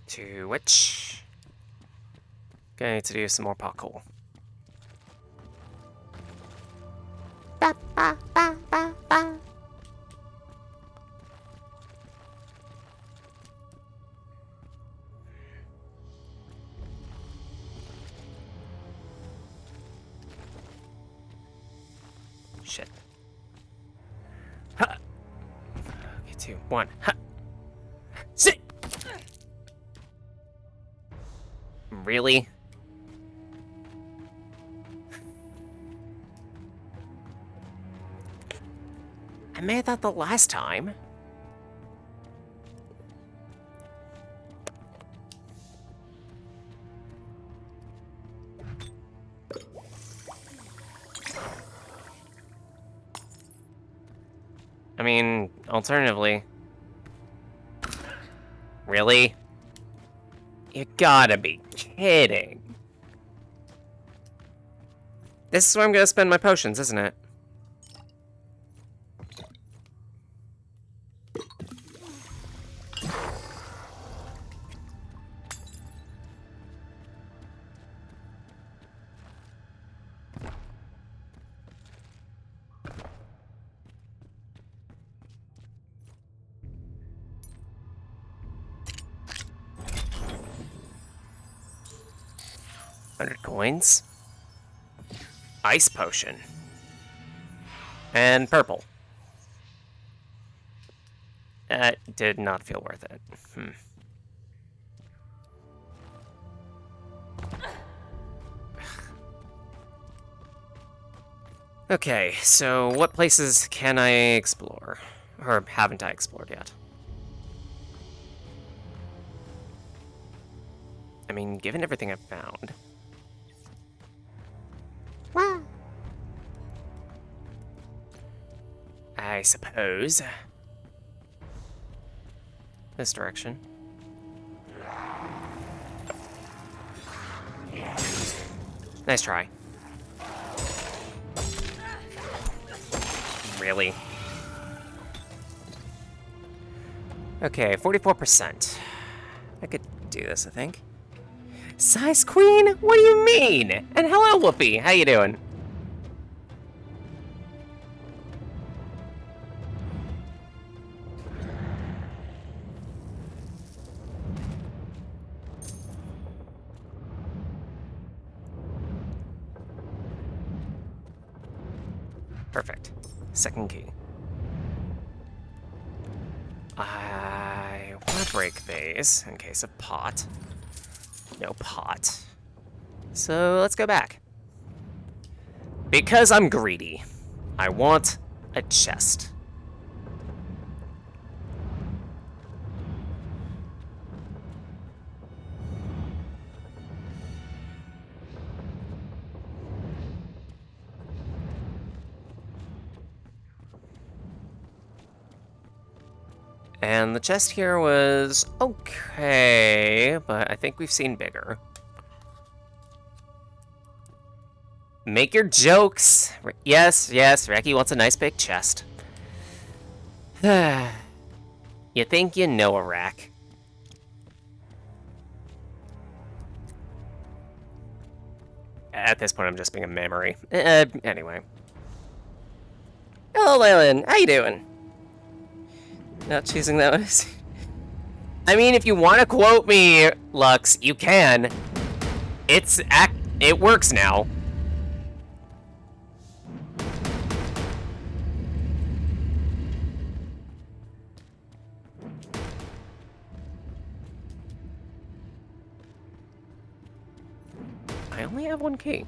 To which... Going to do some more parkour. Ba, ba, ba, ba, ba. Shit. Ha! Okay, 2, 1. Ha! Sit! Really? I made that the last time. I mean, alternatively... Really? You gotta be kidding. This is where I'm gonna spend my potions, isn't it? $100 coins. Ice potion. And purple. That did not feel worth it. Okay, so what places can I explore? Or haven't I explored yet? I mean, given everything I've found... Wow. I suppose. This direction. Nice try. Really? Okay, 44%. I could do this, I think. Size Queen? What do you mean? And hello, Whoopi. How you doing? Perfect. Second key. I want to break these in case of pot. No pot. So let's go back. Because I'm greedy, I want a chest. And the chest here was okay, but I think we've seen bigger. Make your jokes. Yes, Reki wants a nice big chest. You think you know a rack. At this point, I'm just being a memory. Anyway. Hello, Leyland. How you doing? Not choosing that one. I mean, if you want to quote me, Lux, you can. It works now. I only have one key.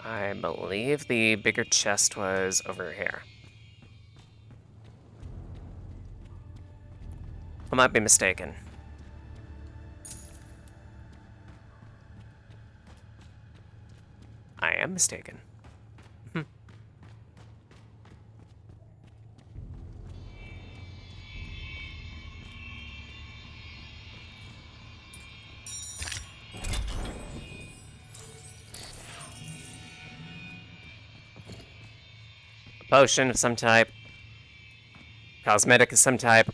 I believe the bigger chest was over here. I might be mistaken. I am mistaken. Potion of some type. Cosmetic of some type.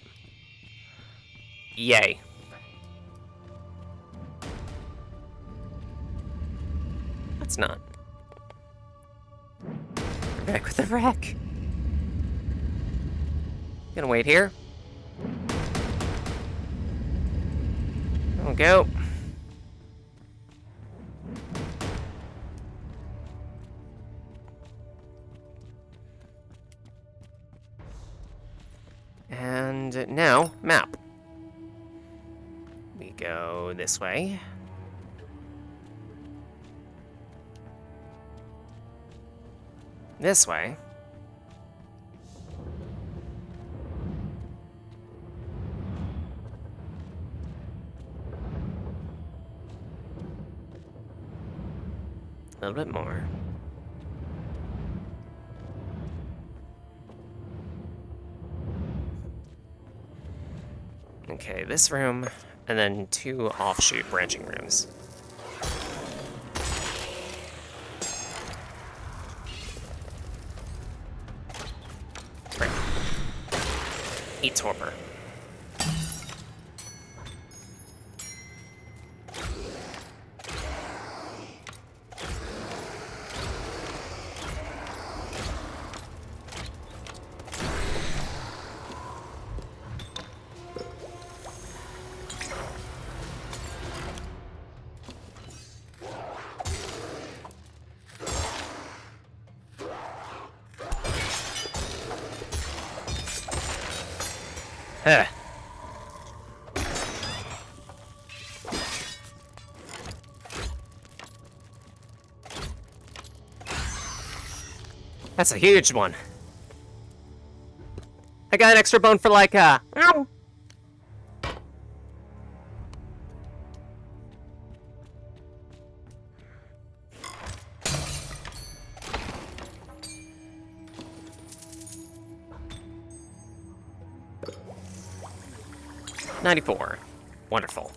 Yay. Let's not. We're back with the wreck. Gonna wait here. There we go. And now, map. We go this way. This way. A little bit more. Okay, this room, and then 2 offshoot branching rooms. Right. Eat torpor. Huh. That's a huge one. I got an extra bone for like, ow. 94. Wonderful.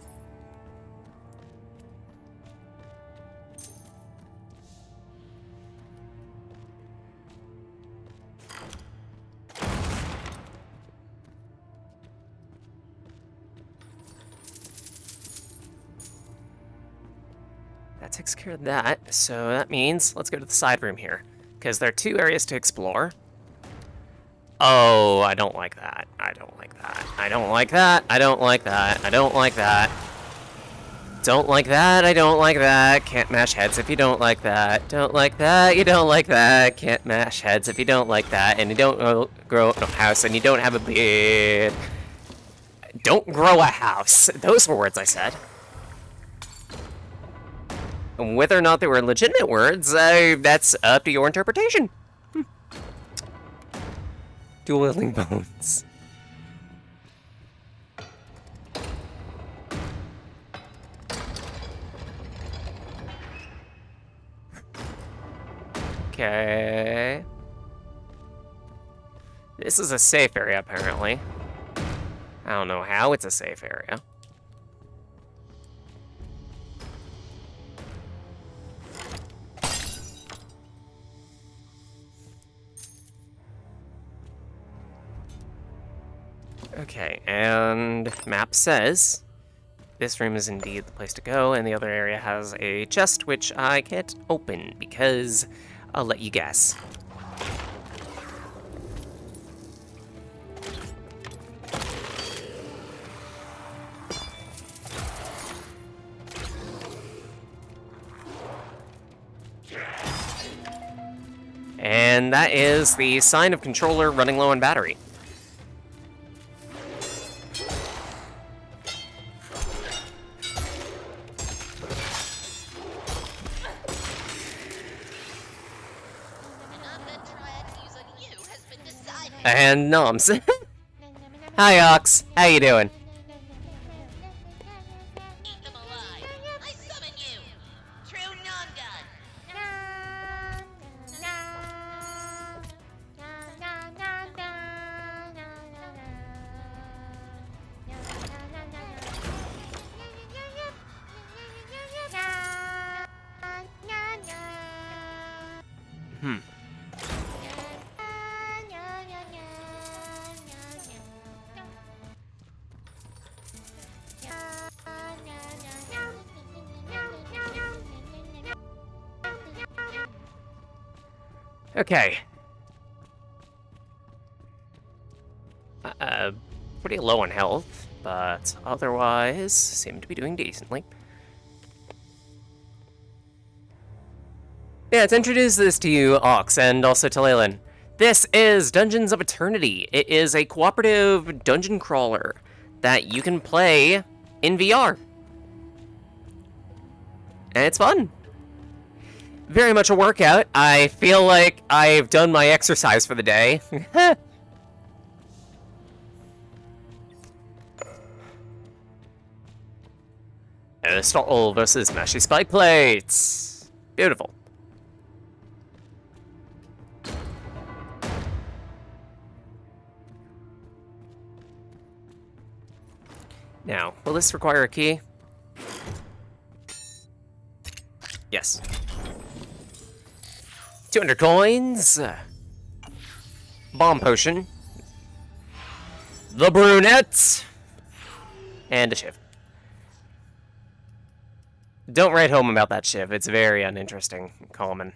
That takes care of that, so that means let's go to the side room here, because there are 2 areas to explore. Oh, I don't like that. I don't like that. I don't like that. I don't like that. I don't like that. Don't like that. I don't like that. Can't mash heads if you don't like that. Don't like that. You don't like that. Can't mash heads if you don't like that. And you don't grow a house and you don't have a beard. Don't grow a house. Those were words I said. And whether or not they were legitimate words, that's up to your interpretation. Dueling bones. Okay. This is a safe area, apparently. I don't know how it's a safe area. Okay, and map says this room is indeed the place to go, and the other area has a chest which I can't open because I'll let you guess. And that is the sign of controller running low on battery. And noms. Hi, Ox. How you doing? Eat them alive. I summon you. True non-god. Okay. Pretty low on health, but otherwise seem to be doing decently. Yeah, to introduce this to you, Ox, and also to Leyland. This is Dungeons of Eternity. It is a cooperative dungeon crawler that you can play in VR. And it's fun. Very much a workout. I feel like I've done my exercise for the day. Aristotle versus Mashy Spike Plates. Beautiful. Now, will this require a key? Yes. 200 coins. Bomb potion. The brunette. And a shiv. Don't write home about that shiv. It's very uninteresting and common.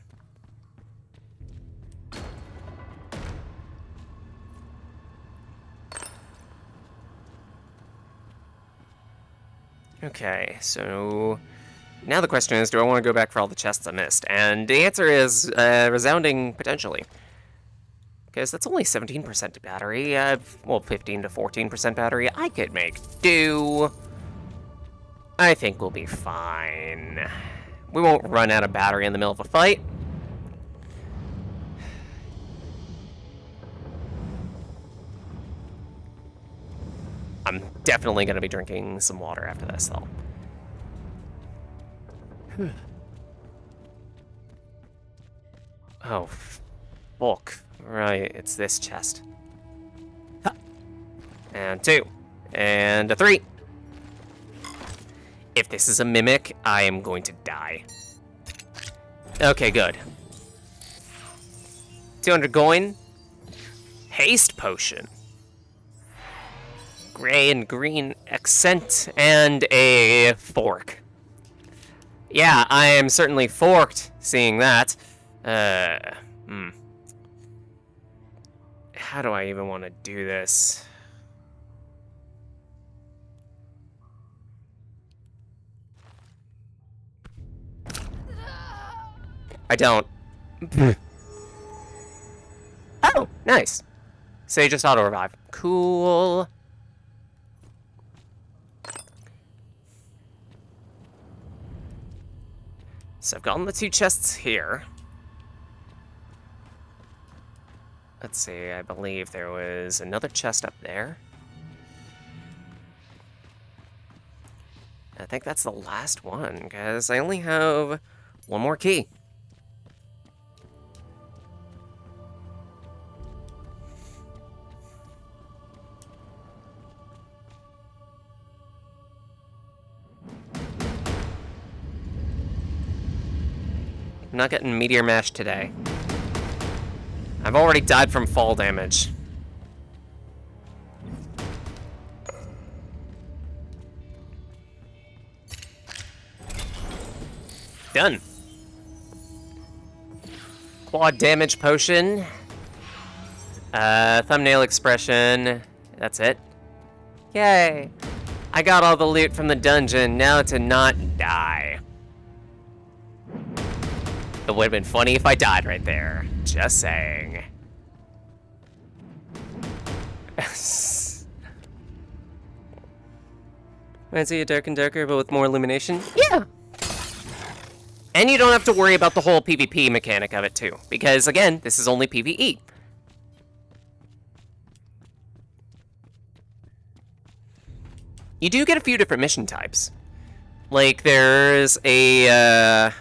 Okay, so now the question is, do I want to go back for all the chests I missed? And the answer is resounding potentially. Because that's only 17% battery, well, 15 to 14% battery. I could make do. I think we'll be fine. We won't run out of battery in the middle of a fight. I'm definitely going to be drinking some water after this, though. Oh, fuck. Right, it's this chest. And 2. And a 3. If this is a mimic, I am going to die. Okay, good. 200 coin. Haste potion. Gray and green accent, and a fork. Yeah, I am certainly forked seeing that. How do I even want to do this? I don't. Oh, nice. So you just auto-revive. Cool. So I've gotten the 2 chests here. Let's see, I believe there was another chest up there. I think that's the last one, because I only have 1 more key. I'm not getting Meteor Mash today. I've already died from fall damage. Done. Quad damage potion. Thumbnail expression. That's it. Yay. I got all the loot from the dungeon, now to not die. It would have been funny if I died right there. Just saying. Might see it dark and darker, but with more illumination? Yeah! And you don't have to worry about the whole PvP mechanic of it, too. Because, again, this is only PvE. You do get a few different mission types. Like, there's a,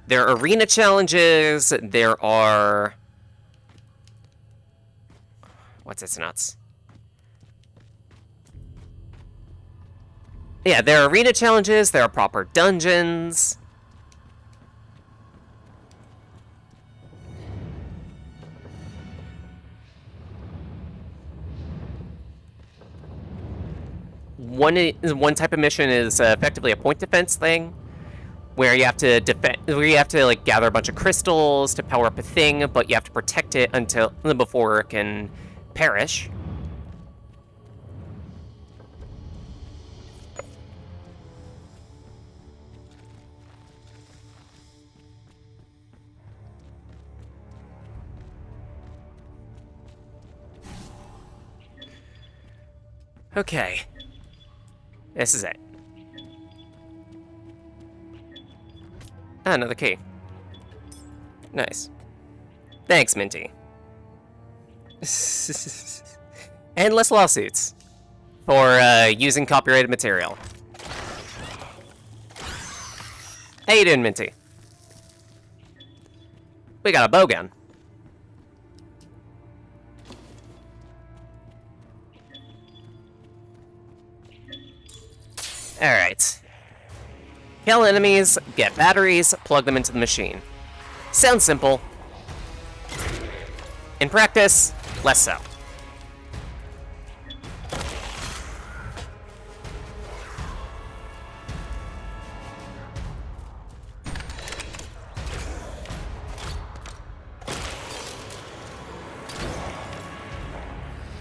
there are arena challenges, there are... What's its nuts? Yeah, there are arena challenges, there are proper dungeons. One type of mission is effectively a point defense thing, where you have to where you have to like gather a bunch of crystals to power up a thing, but you have to protect it until before it can perish. Okay. This is it. Ah, another key. Nice. Thanks, Minty. Endless lawsuits for using copyrighted material. How you doing, Minty? We got a bow gun. Alright. Kill enemies, get batteries, plug them into the machine. Sounds simple. In practice, less so.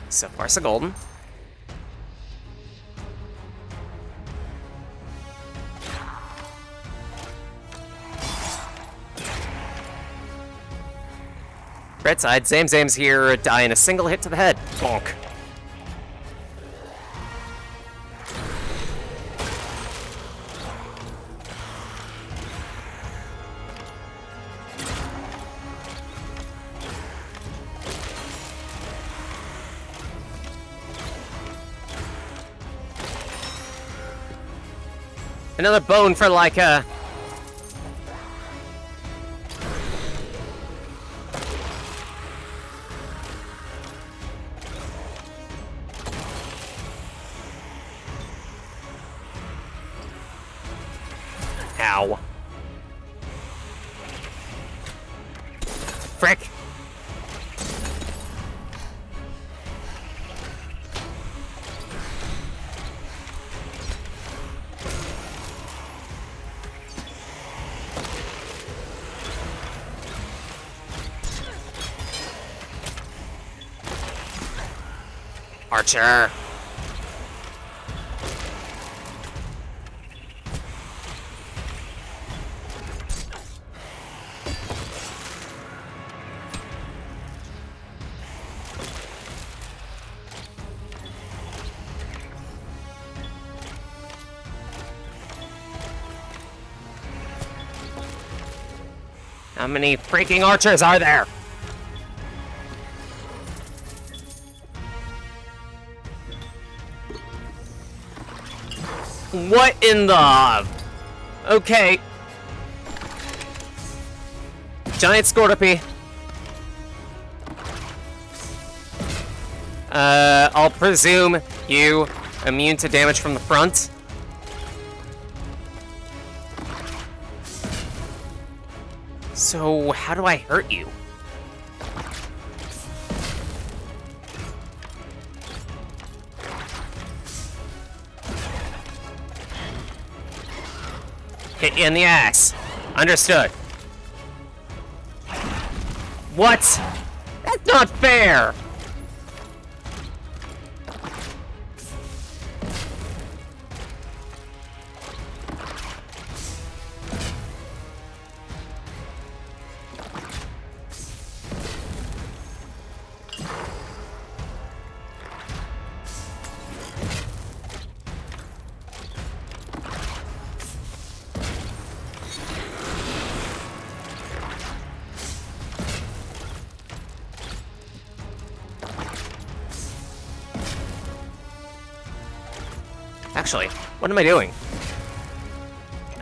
So far, so golden. Red side, Zamzam's here, die in a single hit to the head. Bonk. Another bone for Laika. Ow. Frick. Archer. How many freaking archers are there? What in the... Okay. Giant Scorpy. I'll presume you immune to damage from the front. So, how do I hurt you? Hit you in the ass. Understood. What? That's not fair! Actually, what am I doing?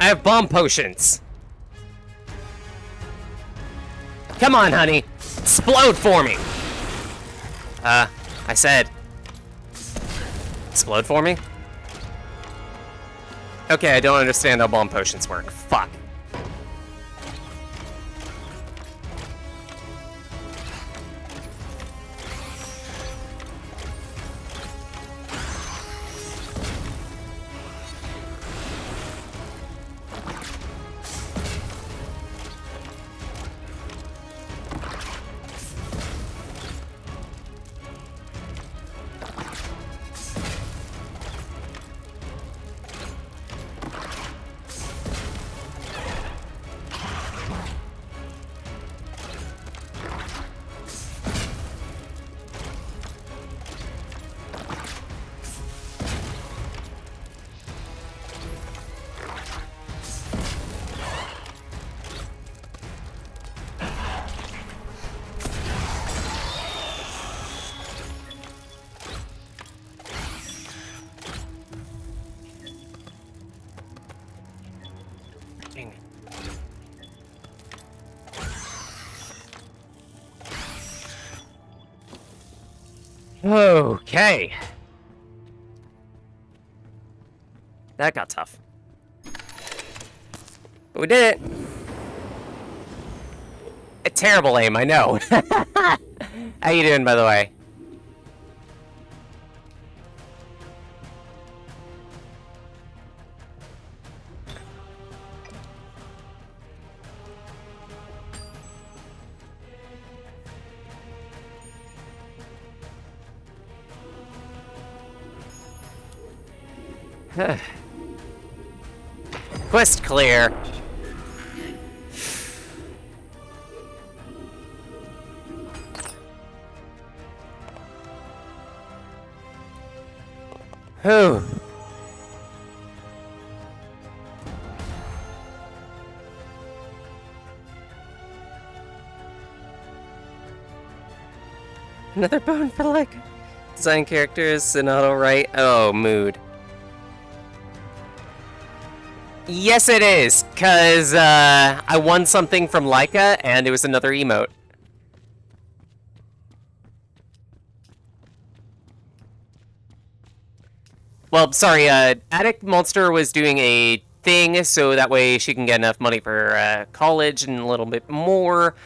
I have bomb potions. Come on, honey. Explode for me. I said... Explode for me? Okay, I don't understand how bomb potions work. Fuck. Nothing. Okay. That got tough. But we did it. A terrible aim, I know. How you doing, by the way? Quest clear. Whew. Another bone for like design characters and auto right. Oh, mood. Yes, it is, cause I won something from Leica, and it was another emote. Well, sorry, Addict Monster was doing a thing so that way she can get enough money for college and a little bit more.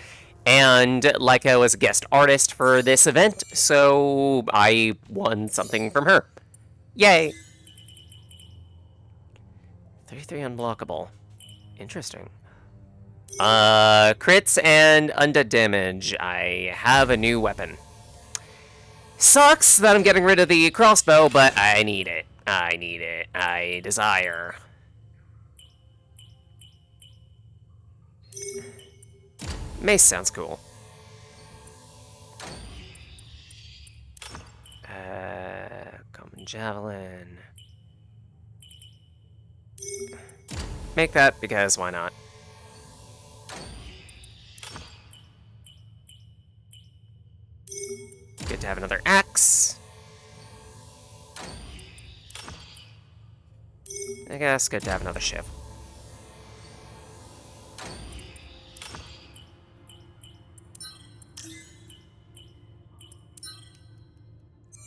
And Leica was a guest artist for this event, so I won something from her. Yay! 33 unblockable. Interesting. Crits and undead damage. I have a new weapon. Sucks that I'm getting rid of the crossbow, but I need it. I need it. I desire. Mace sounds cool. Common javelin. Make that because why not? Good to have another axe. I guess good to have another shiv.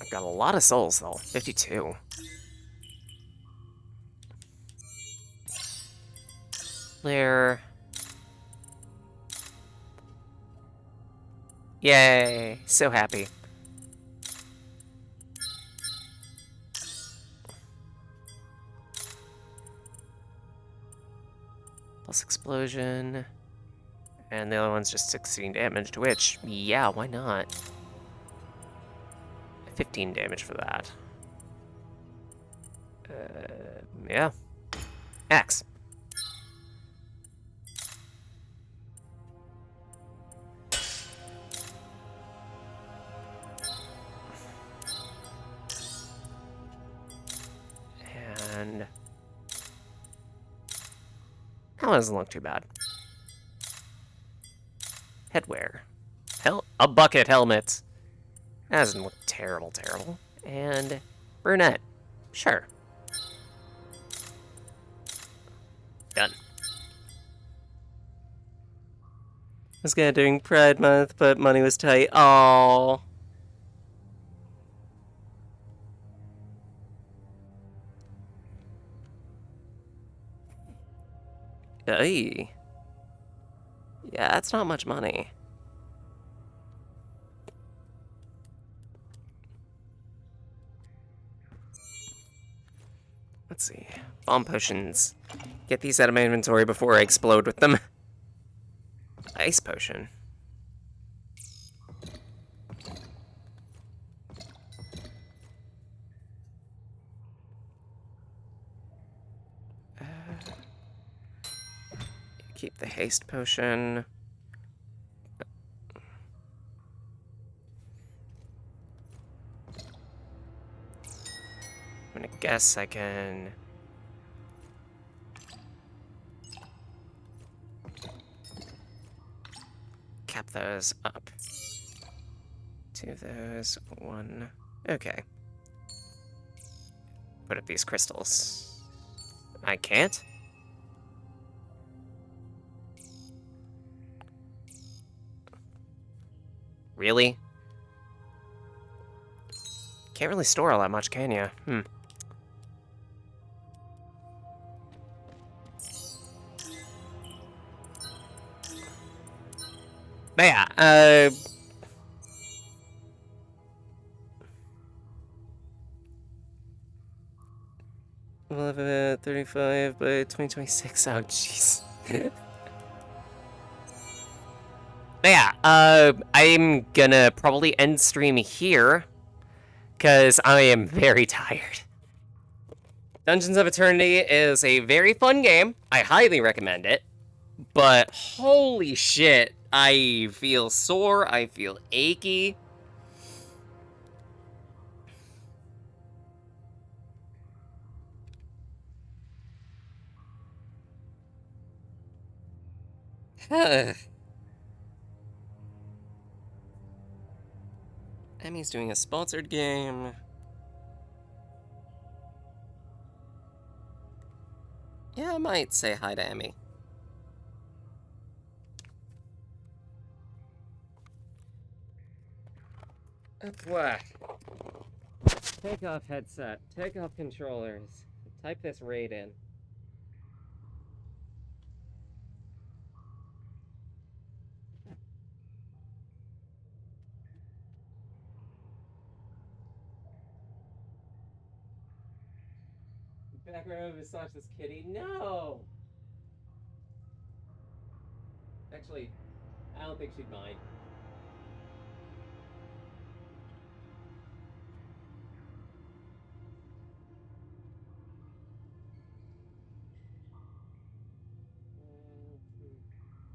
I've got a lot of souls though, 52. Clear. Yay, so happy. Plus explosion. And the other one's just 16 damage, to which, yeah, why not? 15 damage for that. Yeah. Axe. And that one doesn't look too bad. Headwear. A bucket helmet. That doesn't look terrible, terrible. And brunette. Sure. Done. I was gonna during Pride Month, but money was tight. Aww. Hey. Yeah, that's not much money. Let's see. Bomb potions. Get these out of my inventory before I explode with them. Ice potion. Keep the haste potion. I'm gonna guess I can... cap those up. 2 of those, 1. Okay. Put up these crystals. I can't? Really? Can't really store all that much, can you? But yeah, 11:35 by 2026. Oh, jeez. But yeah, I'm gonna probably end stream here, because I am very tired. Dungeons of Eternity is a very fun game. I highly recommend it. But holy shit, I feel sore, I feel achy. Emmy's doing a sponsored game. Yeah, I might say hi to Emmy. That's what. Take off headset. Take off controllers. Type this raid in. Background massage this kitty. No! Actually, I don't think she'd mind.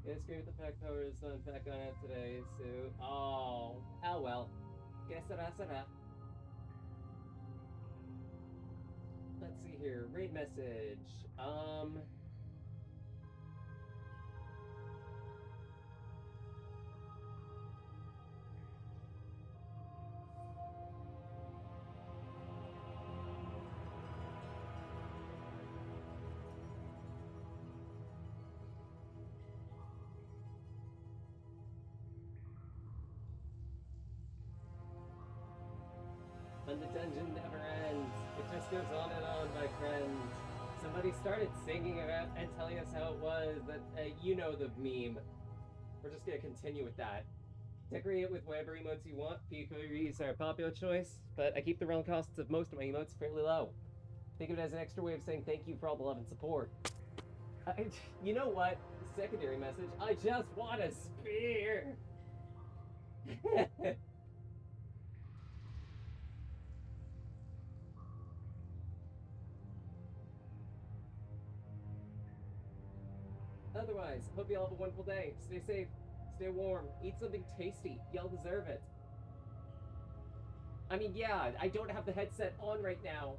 Yeah, scream with the pack powers on back on it today, so. Oh well. Que sera. Let's see here. Raid message. And the dungeon never ends. It just goes on and on, my friends. Somebody started singing about and telling us how it was. That you know the meme. We're just gonna continue with that. Decorate it with whatever emotes you want. PQEs are a popular choice, but I keep the realm costs of most of my emotes fairly low. Think of it as an extra way of saying thank you for all the love and support. You know what? Secondary message. I just want a spear. Otherwise, hope you all have a wonderful day. Stay safe, stay warm, eat something tasty. Y'all deserve it. I mean, yeah, I don't have the headset on right now.